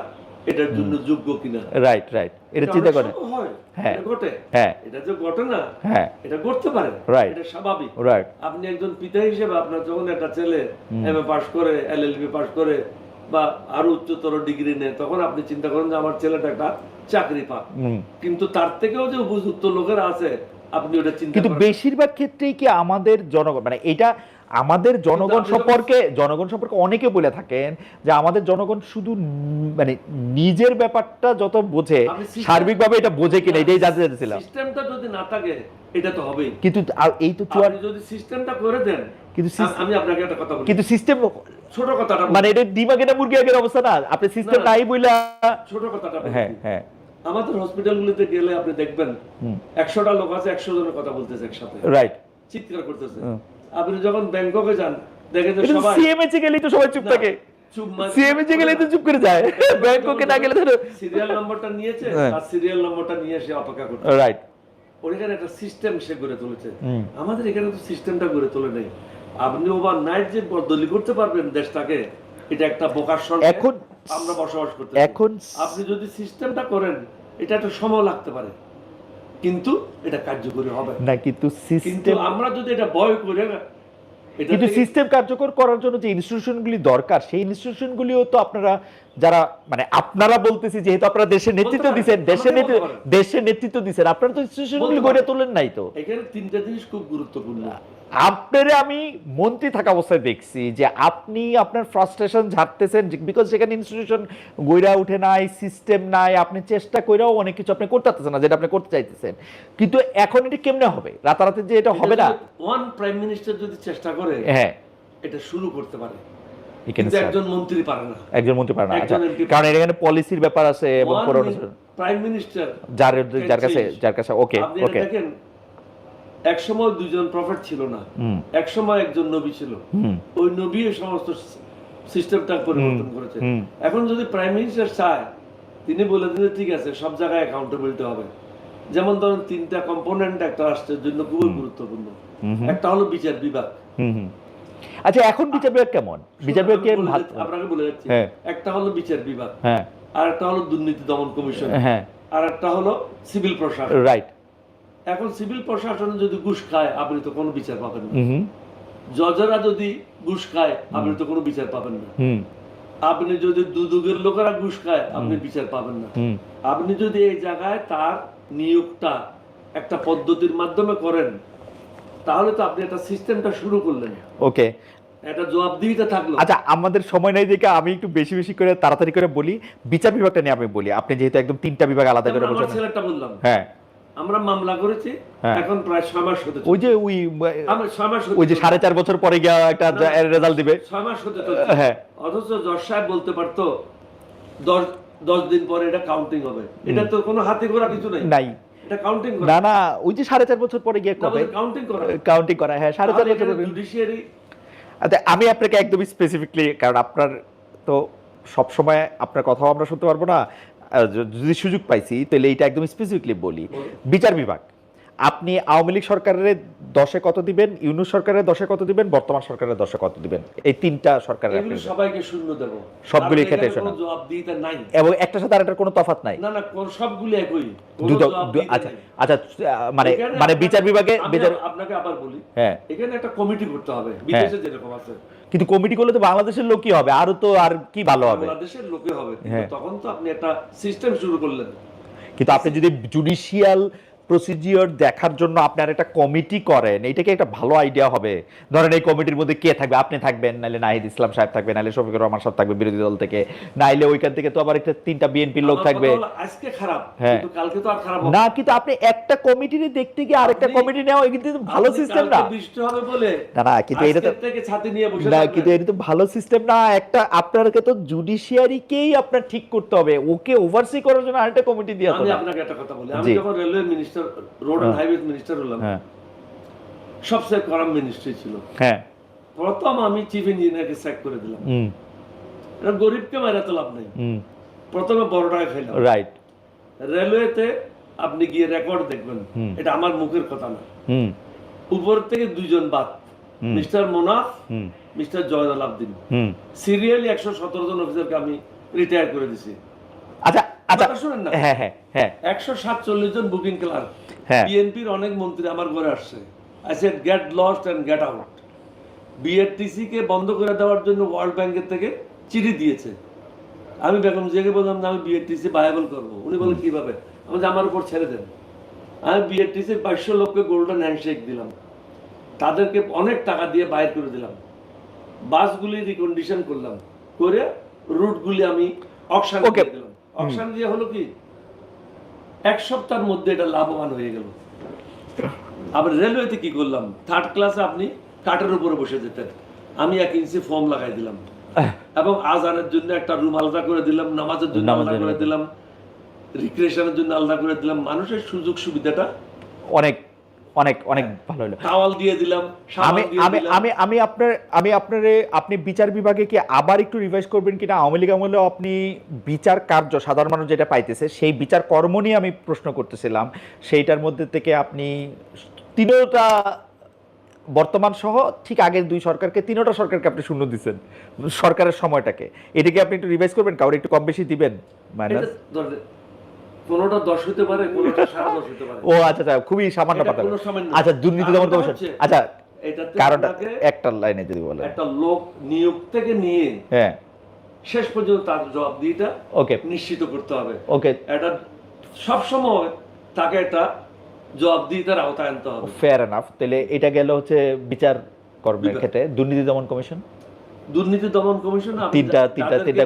এটার জন্য যোগ্য কিনা। রাইট, রাইট, এটা চিন্তা অনেক করে। সময় হয়, হ্যাঁ। এটা ঘটে। হ্যাঁ। এটা যে ঘটে না, হ্যাঁ। এটা ঘটতে পারে, Right. এটা স্বাভাবিক। রাইট। আপনি একজন পিতা হিসেবে আপনার যখন একটা ছেলে এমএ পাস করে, এলএলবি পাস করে বা আরো উচ্চতর ডিগ্রি নেয়, তখন আপনি চিন্তা করেন যে আমার ছেলেটা একটা চাকরি পাক। কিন্তু তার থেকেও যে উপযুক্ত লোকেরা আছে, আপনি ওটা চিন্তা কিন্তু করেন। বেশিরভাগ ক্ষেত্রেই কি আমাদের জনগণ, মানে এটা আমাদের জনগণ আপনি সম্পর্কে অনেকে বলে থাকেন যে আমাদের জনগণ শুধু মানে নিজের ব্যাপারটা যত বোঝে, আপনি system- সার্বিকভাবে এটা বোঝে কিনা এটাই জানতে চাইছিলাম। সিস্টেমটা যদি না থাকে, এটা তো হবেই। কিন্তু এই তো আপনি যদি সিস্টেমটা করে দেন, কিন্তু আমি আপনাকে একটা কথা বলি, কিন্তু সিস্টেম ছোট কথাটা বলি, মানে এটা ডিমাগে না মুরগি আগের অবস্থা না, আপনি সিস্টেম না। নাই বইলা। ছোট কথাটা বলি। হ্যাঁ, হ্যাঁ। আমাদের হসপিটালগুলোতে গেলে আপনি দেখবেন 100টা লোক আছে, 100 জনের কথা বলতেছে একসাথে, রাইট। চিৎকার করতেছে। আপনি যখন ব্যাংককে যান, দেখেন যে এটা সবাই সিএমএচে গেলেই তো সবাই চুপ না, থাকে, চুপ মানে- সিএমএচে গেলেই তো চুপ করে যায়, ব্যাংককে না গেলে তো সিরিয়াল নাম্বারটা নিয়েছে, হ্যাঁ। তার সিরিয়াল নাম্বারটা নিয়ে এসে অপেক্ষা করছে। রাইট। ওইখানে একটা সিস্টেম সে গড়ে তুলেছে। আমাদের এখানে তো সিস্টেমটা গড়ে তোলে নেই। আপনি ওভার নাইট যে বদলি করতে পারবেন দেশটাকে, এটা একটা বোকার সঙ্গে এখন আমরা বসবাস করতে। এখন আপনি যদি সিস্টেমটা করেন, এটা একটা সময় লাগতে পারে, কিন্তু এটা কার্যকরী হবে না, কিন্তু কিন্তু সিস্টেম, আমরা যদি এটা ভয় করে এটা কিন্তু থেকে- সিস্টেম কার্যকর করার জন্য যে ইনস্টিটিউশনগুলি দরকার, সেই ইনস্টিটিউশনগুলিও তো আপনারা যারা, মানে আপনারা বলতেছি যেহেতু আপনারা দেশের নেতৃত্ব পারেন, দিচ্ছেন, আমাকে বলতে পারেন। দেশের নেতৃত্ব দিচ্ছেন, আপনারা তো ইনস্টিটিউশনগুলি বলতে গড়ে পারেন। তোলেন নাই তো। এখানে তিনটা জিনিস খুব গুরুত্বপূর্ণ। আপনারে আমি মন্ত্রী থাকা অবস্থায় দেখছি যে আপনি আপনার ফ্রাস্ট্রেশন ঝাড়তেছেন, বিকজ সেখানে ইনস্টিটিউশন গইরা উঠে নাই, সিস্টেম নাই, আপনি চেষ্টা করেও অনেক কিছু আপনি করতে পারতেছেন না যেটা আপনি করতে চাইতেছেন। কিন্তু এখন এটা কেমনে হবে? রাতারাতি যে এটা হবে না। ওয়ান প্রাইম মিনিস্টার যদি চেষ্টা করে, হ্যাঁ, এটা শুরু করতে পারে, he can কিন্তু start. একজন মন্ত্রী পারে না। একজন মন্ত্রী পারে না, আচ্ছা, একজন MP কারণ এখানে পলিসির ব্যাপার আছে এবং প্রাইম মিনিস্টার যার কাছে ওকে আপনি ওকে। দেখেন, এক সময় দুজন প্রফেট ছিল না, এক সময় একজন নবী ছিল। ওই নবী এই সমস্ত সিস্টেমটা পরিবর্তন করেছে। এখন যদি প্রাইম মিনিস্টার চায়, তিনি বলে দিলে ঠিক আছে, সব জায়গায় অ্যাকাউন্টেবিলিটি হবে। যেমন ধরেন তিনটা কম্পোনেন্ট একটা রাষ্ট্রের জন্য খুবই গুরুত্বপূর্ণ। একটা হলো বিচার বিভাগ। আচ্ছা, এখন বিচার বিভাগ কেমন? বিচার বিভাগ আপনাকে বলে যাচ্ছি, হ্যাঁ। একটা হলো বিচার বিভাগ, হ্যাঁ, আর একটা হলো দুর্নীতি দমন কমিশন, হ্যাঁ, আর একটা হলো সিভিল প্রশাসন। রাইট। এখন সিভিল প্রশাসনে যদি ঘুষ খায়, আপনি তো কোনো বিচার পাবেন না। জজরা যদি ঘুষ খায়, আপনি তো কোনো বিচার পাবেন না। আপনি যদি দুদকের লোকেরা ঘুষ খায়, আপনি বিচার পাবেন না। আপনি যদি এই জায়গায় তার নিয়োগটা একটা পদ্ধতির মাধ্যমে করেন, তাহলে তো আপনি একটা সিস্টেমটা শুরু করলেন, ওকে। একটা জবাবদিহিতা থাকলো। আচ্ছা, আমাদের সময় নাই দেখে আমি একটু বেশি বেশি করে তাড়াতাড়ি করে বলি। বিচার বিভাগটা নিয়ে আমি বলি, আপনি যেহেতু একদম তিনটা বিভাগ আলাদা করে যেমন আমার বলছেন। ছেলেটা বললাম, হ্যাঁ, আমরা মামলা করেছি, হ্যাঁ। এখন প্রায় 6 মাস হতে ওই যে আমরা 6 মাস ওই যে 4.5 বছর পরে গিয়ে একটা রেজাল্ট দিবে। 6 মাস হতে চলছে। হ্যাঁ। অথচ জজ সাহেব বলতে পারতো 10 দিন পরে এটা কাউন্টিং হবে। এটা তো কোনো হাতে করা কিছু নাই, নাই। এটা কাউন্টিং করা। না না, ওই যে 4.5 বছর পরে গিয়ে কবে কাউন্টিং করা, কাউন্টিং করা। হ্যাঁ, 4.5 বছর। জুডিশিয়ারি। আচ্ছা, আমি আপনাকে একদমই স্পেসিফিকলি, কারণ আপনার তো সব সময় আপনার কথাও আমরা শুনতে পারবো না, যদি সুযোগ পাইছি তাহলে এইটা একদম স্পেসিফিকলি বলি। বিচার বিভাগ, আপনি আওয়ামী লীগ সরকারের 10-এ কত দিবেন, ইউনূস সরকারের 10-এ কত দিবেন, বর্তমান সরকারের 10-এ কত দিবেন? এই তিনটা সরকারের এগুলো সবাইকে শূন্য দেব, সবগুলি কারণ ক্ষেত্রে এখানে কোনো জবাবদিহিতা নাই, এবং একটার সাথে আরেকটার কোনো তফাৎ নাই। না না, সবগুলো একই, কোনো দুটো। জবাবদিহিতা আচ্ছা নাই। আচ্ছা, মানে এখানে মানে বিচার বিভাগে আমি আপনাকে আবার বলি, হ্যাঁ, এখানে একটা কমিটি করতে হবে, বিদেশে যেরকম আছে। কিন্তু কমিটি করলে তো বাংলাদেশের লোকই হবে, আরো তো আর কি ভালো হবে? বাংলাদেশের লোকে হবে, কিন্তু হ্যাঁ। তখন তো আপনি একটা সিস্টেম শুরু করলেন। কিন্তু আপনি যদি জুডিশিয়াল প্রসিডিওর দেখার জন্য আপনার একটা কমিটি করেন, এইটা কি একটা ভালো আইডিয়া হবে? ধরেন এই কমিটির মধ্যে কে থাকবে? আপনি থাকবেন, নাইলে নাহিদ ইসলাম সাহেব থাকবে, নাইলে শফিকুর রহমান সাহেব থাকবে বিরোধী দল থেকে, নাইলে ওইখান থেকে তো আবার একটা 3টা বিএনপির লোক আমার থাকবে। কথা হলো, আজকে খারাপ, হ্যাঁ। কিন্তু কালকে তো আর খারাপ হবে না, কিন্তু আপনি একটা কমিটির দেখতে গিয়ে আরেকটা কমিটি নেওয়া, কিন্তু ভালো সিস্টেম না। বৃষ্টি হবে বলে না না, কিন্তু এটা তো আজকের থেকে ছাতি নিয়ে বসে না, থাকবেন। কিন্তু এটা তো ভালো সিস্টেম না। একটা আপনাকে তো জুডিশিয়ারিকেই আপনার ঠিক করতে হবে, ওকে ওভারসি করার জন্য আরেকটা কমিটি দিয়ে আমি হবে। আপনাকে একটা কথা বলি, আমি জি। যখন railway minister minister, road and highway minister হলাম, হ্যাঁ সবচেয়ে করাম মিনিস্ট্রি ছিল। হ্যাঁ প্রথম আমি চিফ ইঞ্জিনিয়ারকে স্যাক করে দিলাম। এটা গরিবকে মারা তো লাভ নেই, প্রথমে বড় টাকা খাইলাম। রাইট। রেলওয়েতে আপনি গিয়ে রেকর্ড দেখবেন, এটা আমার মুখের কথা না, উপর থেকে দুইজন বাদ, mister Monaf, mister Joynal Abdin, serially 117 জন অফিসারকে আমি রিটায়ার করে দিছি। আচ্ছা আচ্ছা শুনেন না, হ্যাঁ হ্যাঁ হ্যাঁ 147 জন বুকিং ক্লার্ক, হ্যাঁ। বিএনপির অনেক মন্ত্রী আমার ঘরে আসছে, I said get lost and get out. BRTC কে বন্ধ করে দেওয়ার জন্য ওয়ার্ল্ড ব্যাংকের থেকে চিঠি দিয়েছে। আমি বেগম জিয়াকে বললাম না আমি বিআরটিসি ভায়াবল করবো। উনি বলেন কিভাবে? আমি যে আমার উপর ছেড়ে দেন। আমি বিআরটিসির 2200 লোককে গোল্ডেন হ্যান্ডশেক দিলাম, তাদেরকে অনেক টাকা দিয়ে বাইর করে দিলাম, বাসগুলি রিকন্ডিশন করলাম, করে রুটগুলি আমি অকশন করে দিলাম। অকশন দিয়ে হলো কি, এক সপ্তাহের মধ্যে এটা লাভবান হয়ে গেল। আবার রেলওয়েতে কি করলাম, থার্ড ক্লাসে আপনি কাঠের উপরে বসে যেতেন, আমি 1 ইঞ্চি ফোম লাগাই দিলাম, এবং আজানের জন্য একটা রুম আলাদা করে দিলাম, নামাজের জন্য আলাদা করে দিলাম, রিক্রিয়েশনের জন্য আলাদা করে দিলাম। মানুষের সুযোগ সুবিধাটা অনেক অনেক অনেক ভালো হলো। টাওয়াল দিয়ে দিলাম, আমি আমি আমি আমি আপনার আমি আপনার আপনি বিচার বিভাগে কি আবার একটু রিভাইজ করবেন কিনা? আওয়ামী লীগ আমলেও আপনি বিচার কার্য সাধারণ মানুষ যেটা পাইতেছে সেই বিচার কর্ম নিয়ে আমি প্রশ্ন করতেছিলাম, সেইটার মধ্যে থেকে আপনি তিনোটা বর্তমান সহ ঠিক আগের 2 সরকারকে, তিনোটা সরকারকে আপনি শূন্য দিচ্ছেন সরকারের সময়টাকে, এটাকে আপনি একটু রিভাইজ করবেন, কাউরে একটু কম বেশি দিবেন? মাইনাস কোনোটা 10 হতে পারে, কোনোটা 10.5 হতে পারে। ও আচ্ছা আচ্ছা, খুবই সামান্য এটা কথা। কোনো সামান্য না। আচ্ছা, দুর্নীতি দমন কমিশন, আচ্ছা এটাতে কারণটা আপনাকে একটা লাইনে যদি বলেন। একটা লোক নিয়োগ থেকে নিয়ে হ্যাঁ শেষ পর্যন্ত তার জবাবদিহিতা ওকে নিশ্চিত করতে হবে। ওকে, এটা সব সময় তাকে একটা জবাবদিহিতার আওতায় আনতে হবে। Fair enough. তাহলে এটা গেল হচ্ছে বিচার কর্মের ক্ষেত্রে। দুর্নীতি দমন কমিশন, দুর্নীতি দমন কমিশন তিনটা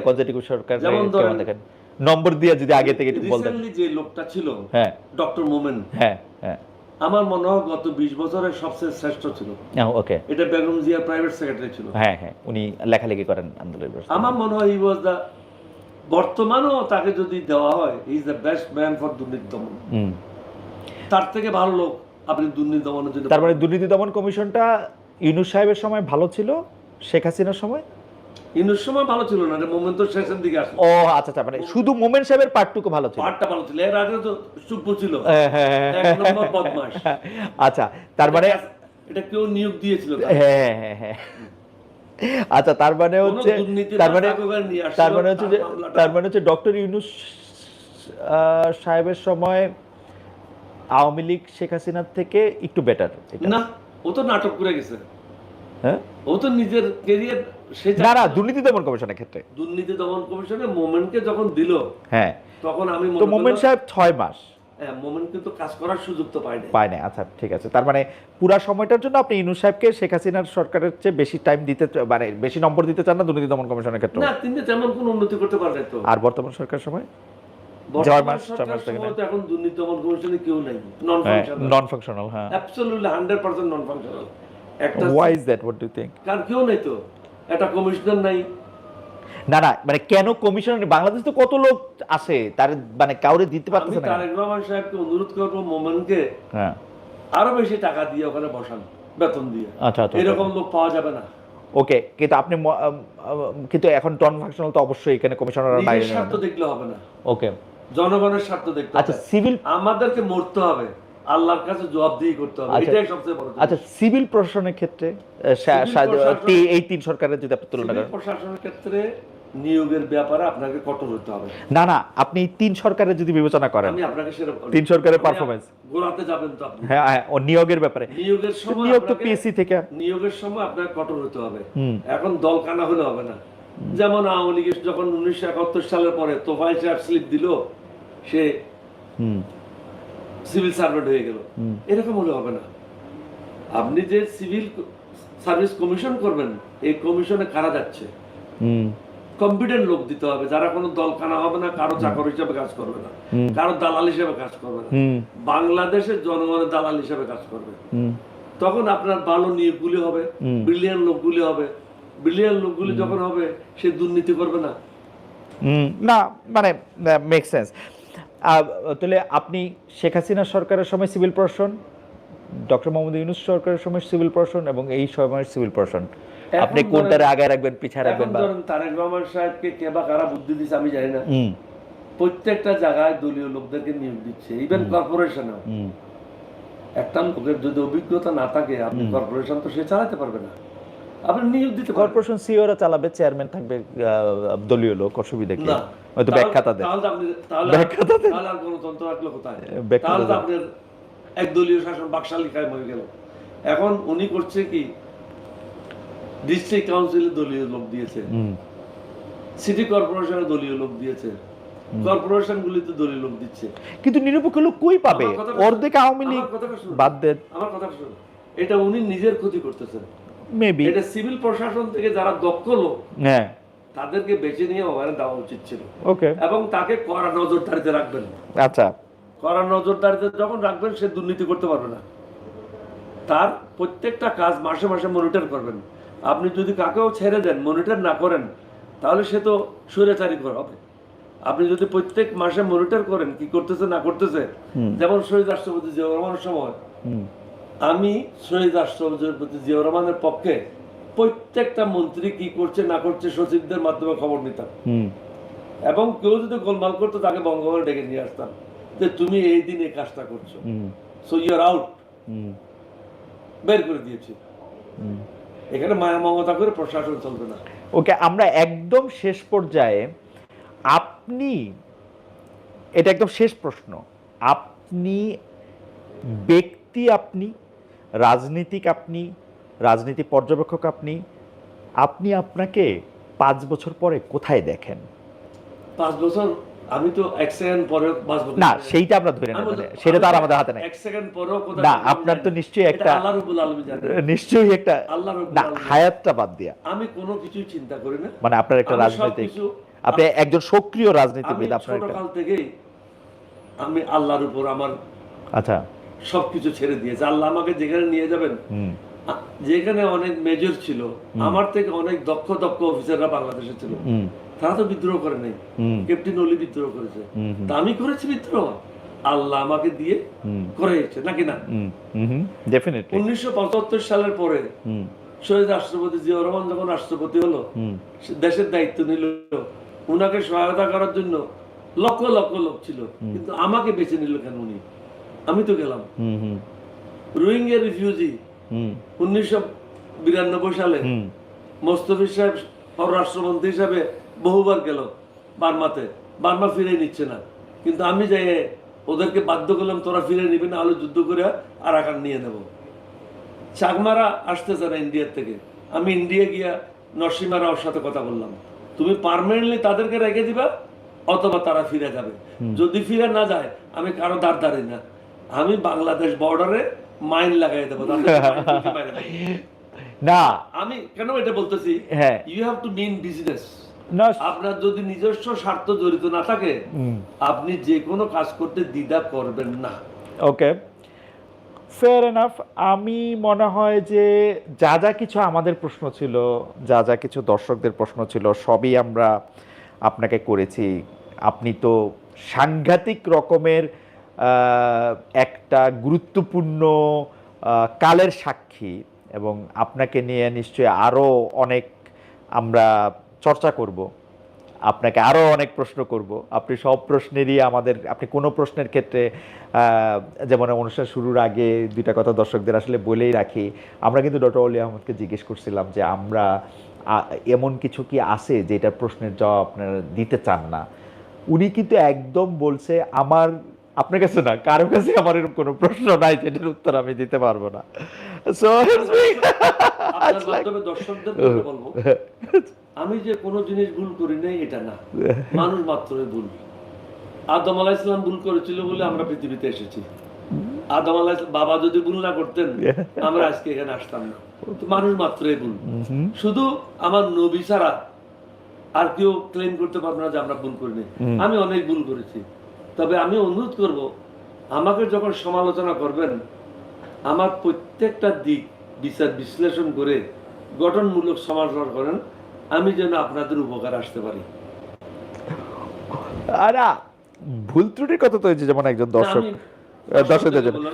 কনজারভেটিভ সরকার কেমন দেখেন? নম্বর দিয়ে যদি আগে থেকে একটু বলতেন। রিসেন্টলি যে লোকটা ছিল, হ্যাঁ ডক্টর মোমেন, হ্যাঁ হ্যাঁ, আমার মনে হয় গত 20 বছরের সবচেয়ে শ্রেষ্ঠ ছিল। ওকে, এটা বেগম জিয়ার প্রাইভেট সেক্রেটারি ছিল। হ্যাঁ হ্যাঁ, উনি লেখালেখি করেন আন্দোলনের। আমার মনে হয় হি ওয়াজ দা, বর্তমানেও তাকে যদি দেওয়া হয়, he is the best man for দুর্নীতি দমন। তার থেকে ভালো লোক আপনি দুর্নীতি দমনের জন্য। তার মানে দুর্নীতি দমন কমিশনটা ইউনূস সাহেবের সময় ভালো ছিল, শেখ হাসিনার সময়? ইউনূস সময় ভালো ছিল না, মোমেন তো শেষের দিকে আসে। ও আচ্ছা আচ্ছা, মানে শুধু মোমেন সাহেবের পার্টটুকু ভালো ছিল, পার্টটা ভালো ছিল। এর আগে তো চুপ্পু ছিল, হ্যাঁ, এক নম্বর বদমাশ। আচ্ছা, তার মানে এটা কেউ নিয়োগ দিয়েছিল। হ্যাঁ হ্যাঁ হ্যাঁ, আচ্ছা, তার মানে হচ্ছে ডক্টর ইউনূস সাহেবের সময় আওয়ামী লীগ শেখ হাসিনার থেকে একটু বেটার। না, ও তো নাটক করে গেছে। হ্যাঁ, ও তো নিজের ক্যারিয়ার না না, দুর্নীতি দমন কমিশনের ক্ষেত্রে, দুর্নীতি দমন কমিশনে মোমেনকে যখন দিল, হ্যাঁ, তখন আমি তো মোমেন সাহেব 6 মাস, হ্যাঁ, মোমেন কিন্তু কাজ করার সুযোগ তো পায় না। আচ্ছা ঠিক আছে, তার মানে পুরা সময়টার জন্য আপনি ইউনূস সাহেবকে শেখ হাসিনার সরকারের চেয়ে বেশি টাইম দিতে, মানে বেশি নম্বর দিতে চান না দুর্নীতি দমন কমিশনের ক্ষেত্রে? না, তিনি তেমন কোনো উন্নতি করতে পারবে তো। আর বর্তমান সরকার সময় এখন দুর্নীতি দমন কমিশনে কেউ নাই, নন ফাংশনাল। হ্যাঁ, অ্যাবসলিউটলি 100% নন ফাংশনাল। একটা why is that, what do you think? কারণ কেউ নাই তো, একটা কমিশনার নাই। না না, মানে কেন কমিশনার? বাংলাদেশ তো কত লোক আছে, তার মানে কাউরে দিতে পারতেছে না। আমি তারেক রহমান সাহেবকে অনুরোধ করব, মোমেনকে হ্যাঁ আরো বেশি টাকা দিয়ে ওখানে বসান, বেতন দিয়ে। আচ্ছা আচ্ছা, এরকম লোক পাওয়া যাবে না। ওকে, কিন্তু আপনি কিন্তু এখন নন ফাংশনাল তো অবশ্যই এখানে কমিশনার নাই, নিজের স্বার্থ দেখলে হবে না। ওকে, জনগণের স্বার্থ দেখতে হবে। আচ্ছা, সিভিল, আমাদেরকে মরতে হবে, আল্লাহর কাছে জবাবদিহি করতে হবে, এটাই সবচেয়ে বড়। আচ্ছা, সিভিল প্রশাসনের ক্ষেত্রে এই 3 সরকারের যদি আপনি তুলনা করেন, প্রশাসনের ক্ষেত্রে নিয়োগের ব্যাপারে আপনাকে কঠোর হতে হবে। না না, আপনি 3 সরকারের যদি বিবেচনা করেন, আমি আপনাকে সেটা 3 সরকারের পারফরম্যান্স গোড়াতে যাবেন তো আপনি। হ্যাঁ হ্যাঁ, ও নিয়োগের ব্যাপারে, নিয়োগের সময় নিয়োগ তো পিএসসি থেকে, নিয়োগের সময় আপনাকে কঠোর হতে হবে। এখন দল কানা হলে হবে না। যেমন আওয়ামী লীগ যখন 1971 সালের পরে তোফায়েল সাহেব স্লিপ দিল, সে সিভিল সার্ভেন্ট হয়ে গেল, এরকম হলে হবে না। আপনি যে সিভিল সার্ভিস কমিশন করবেন, এই কমিশনে কারা যাচ্ছে? কম্পিটেন্ট লোক দিতে হবে, যারা কোনো দল কানা হবে না, কারো চাকর হিসেবে কাজ করবে না, কারো দালাল হিসেবে কাজ করবে না, বাংলাদেশের জনগণের দালাল হিসেবে কাজ করবে। তখন আপনার ভালো নিয়োগগুলি হবে, ব্রিলিয়ান লোকগুলি হবে। ব্রিলিয়ান লোকগুলি যখন হবে, সে দুর্নীতি করবে না। না, মানে মেক সেন্স। তাহলে আপনি শেখ হাসিনা সরকারের সময় সিভিল প্রশাসন, ডক্টর মোহাম্মদ ইউনূস সরকারের সময় সিভিল প্রশাসন এবং এই সময়ের সিভিল প্রশাসন, আপনি কোনটারে আগে রাখবেন পিছায় রাখবেন? এখন ধরেন তারেক রহমান সাহেবকে কে বা কারা বুদ্ধি দিচ্ছে আমি জানি না, প্রত্যেকটা জায়গায় দলীয় লোকদেরকে নিয়োগ দিচ্ছে, ইভেন কর্পোরেশনেও। একটা লোকের যদি অভিজ্ঞতা না থাকে, আপনি কর্পোরেশন তো সে চালাতে পারবে না, আপনি নিয়োগ দিতে পারবেন। কর্পোরেশন সিওরা চালাবে, চেয়ারম্যান থাকবে দলীয় লোক, অসুবিধা কি? না, হয়তো ব্যাখ্যাতা দেন, ব্যাখ্যাতা দেন, তাহলে আর গণতন্ত্র রাখলো কোথায়? ব্যাখ্যাতা তাহলে তো দেন। আপনার একদলীয় শাসন বাকশালী কায়েম হয়ে গেল। এখন উনি করছে কি, ডিস্ট্রিক্ট কাউন্সিলে দলীয় লোক দিয়েছে, সিটি কর্পোরেশনে দলীয় লোক দিয়েছে, কর্পোরেশন গুলিতে দলীয় লোক দিচ্ছে, কিন্তু নিরপেক্ষ লোক কই পাবে? অর্ধেক আওয়ামী লীগ বাদ দেন। আমার কথা শুনুন, এটা উনি নিজের ক্ষতি করতেছেন। মেবি এটা সিভিল প্রশাসন থেকে যারা দক্ষ লোক, হ্যাঁ, তাদেরকে বেছে নিয়ে ওখানে দেওয়া উচিত ছিল, ওকে, এবং তাকে কড়া নজরদারিতে রাখবেন। আচ্ছা, কড়া নজরদারিতে যখন রাখবেন, সে দুর্নীতি করতে পারবে না। তার প্রত্যেকটা কাজ মাসে মাসে মনিটর করবেন। আপনি যদি কাকেও ছেড়ে দেন, মনিটর না করেন, তাহলে সে তো স্বৈরাচারী হবে। আপনি যদি প্রত্যেক মাসে মনিটর করেন কি করতেছে না করতেছে, যেমন শহীদ রাষ্ট্রপতি জিয়াউর রহমানের সময় আমি শহীদ রাষ্ট্রপতি জিয়াউর রহমানের পক্ষে প্রত্যেকটা মন্ত্রী কি করছে না করছে সচিবদের মাধ্যমে খবর নিতাম, এবং কেউ যদি গোলমাল করতো তাকে বঙ্গভবনে ডেকে নিয়ে আসতাম যে তুমি এই দিন এই কাজটা করছো, সো ইউ আর আউট, বের করে দিয়েছি। এখানে মায়া মমতা করে প্রশাসন চলবে না। ওকে, আমরা একদম শেষ পর্যায়ে, আপনি, এটা একদম শেষ প্রশ্ন, আপনি ব্যক্তি, আপনি রাজনীতিক, আপনি রাজনীতি পর্যবেক্ষক, আপনি আপনাকে 5 বছর পরে কোথায় দেখেন? 5 বছর আমি তো 1 সেকেন্ড পরে 5 বছর না, সেইটা আমরা ধরে না, সেটা তো আর আমাদের হাতে নাই। 1 সেকেন্ড পরেও কোথায় না, আপনার তো নিশ্চয়ই একটা, আল্লাহ রাব্বুল আলামিন জানেন, নিশ্চয়ই একটা, আল্লাহ রাব্বুল না, আলামিন। হায়াতটা বাদ দিয়া আমি কোনো কিছু চিন্তা করি না, মানে আপনার একটা রাজনৈতিক, আপনি একজন সক্রিয় রাজনীতিবিদ, আপনার একটা, ছোটকাল থেকেই আমি আল্লাহর উপর আমার আচ্ছা, সবকিছু ছেড়ে দিয়েছি। আল্লাহ আমাকে যেখানে নিয়ে যাবেন, যেখানে অনেক মেজর ছিল, আমার থেকে অনেক দক্ষ দক্ষ অফিসাররা বাংলাদেশে ছিল, তারা তো বিদ্রোহ করে নাই, ক্যাপ্টেন অলি বিদ্রোহ করেছে, তা আমি করেছি বিদ্রোহ, আল্লাহ আমাকে দিয়ে করেছে নাকি না? ডেফিনেটলি 1975 সালের পরে শহীদ রাষ্ট্রপতি জিয়াউর রহমান যখন রাষ্ট্রপতি হলো, দেশের দায়িত্ব নিল, উনাকে সহায়তা করার জন্য লক্ষ লক্ষ লোক ছিল, কিন্তু আমাকে বেছে নিল কেন উনি? আমি তো গেলাম। রোহিঙ্গা রিফিউজি 1992 সালে মোস্তফিজ সাহেব পররাষ্ট্রমন্ত্রী হিসাবে বহুবার গেল বার্মাতে, বার্মা ফিরে নিচ্ছে না, কিন্তু আমি যাই ওদেরকে বাধ্য করলাম, তোরা ফিরে নিবি না হলে যুদ্ধ করে আরাকান নিয়ে নেব। চাকমারা আসতেছে না ইন্ডিয়ার থেকে, আমি ইন্ডিয়া গিয়া নরসিমা রাওর সাথে কথা বললাম, তুমি পার্মানেন্টলি তাদেরকে রেখে দিবা অথবা তারা ফিরে যাবে, যদি ফিরে না যায় আমি কারো দাঁড় দাঁড়ি না, আমি বাংলাদেশ বর্ডারে মাইন লাগাই দেবো না। আমি কেন এটা বলতেছি, you have to mean business. আপনার যদি নিজস্ব স্বার্থ জড়িত না থাকে, আপনি যে কোনো কাজ করতে দ্বিধা করবেন না। ওকে, ফেয়ার এনাফ। আমি মনে হয় যে যা যা কিছু আমাদের প্রশ্ন ছিল, যা যা কিছু দর্শকদের প্রশ্ন ছিল, সবই আমরা আপনাকে করেছি। আপনি তো সাংঘাতিক রকমের একটা গুরুত্বপূর্ণ কালের সাক্ষী, এবং আপনাকে নিয়ে নিশ্চয়ই আরও অনেক আমরা চর্চা করব, আপনাকে আরও অনেক প্রশ্ন করব। আপনি সব প্রশ্নেরই আমাদের, আপনি কোনো প্রশ্নের ক্ষেত্রে, যেমন অনুষ্ঠান শুরুর আগে দুইটা কথা দর্শকদের আসলে বলেই রাখি, আমরা কিন্তু ডক্টর অলি আহমদকে জিজ্ঞেস করছিলাম যে আমরা এমন কিছু কি আছে যেটার প্রশ্নের জবাব আপনারা দিতে চান না। উনি কিন্তু একদম বলছে, আপনার কাছে না, কারো কাছে আমার এরকম কোনো প্রশ্ন নাই যেটার উত্তর আমি দিতে পারবো না। সো দর্শকদের বলবো, আমি যে কোনো জিনিস ভুল করি নাই এটা না, মানুষ মাত্রই ভুল। আদম আলাইহিস সালাম ভুল করেছিল বলে আমরা পৃথিবীতে এসেছি। আদম আলাইহিস বাবা যদি ভুল না করতেন, আমরা আজকে এখানে আসতাম না। মানুষ মাত্রই ভুল, শুধু আমার নবী ছাড়া আর কেউ ক্লেম করতে পারবে না যে আমরা ভুল করিনি। আমি অনেক ভুল করেছি, তবে আমি অনুরোধ করব, আমাকে যখন সমালোচনা করবেন, আমার প্রত্যেকটা দিক বিচার বিশ্লেষণ করে গঠনমূলক সমালোচনা করেন, আমি যেন আপনাদের উপকার আসতে পারি। ভুল ত্রুটির কথা তো হয়েছে, যেমন একজন না, দর্শক আমি দর্শকদের জন্য বললাম,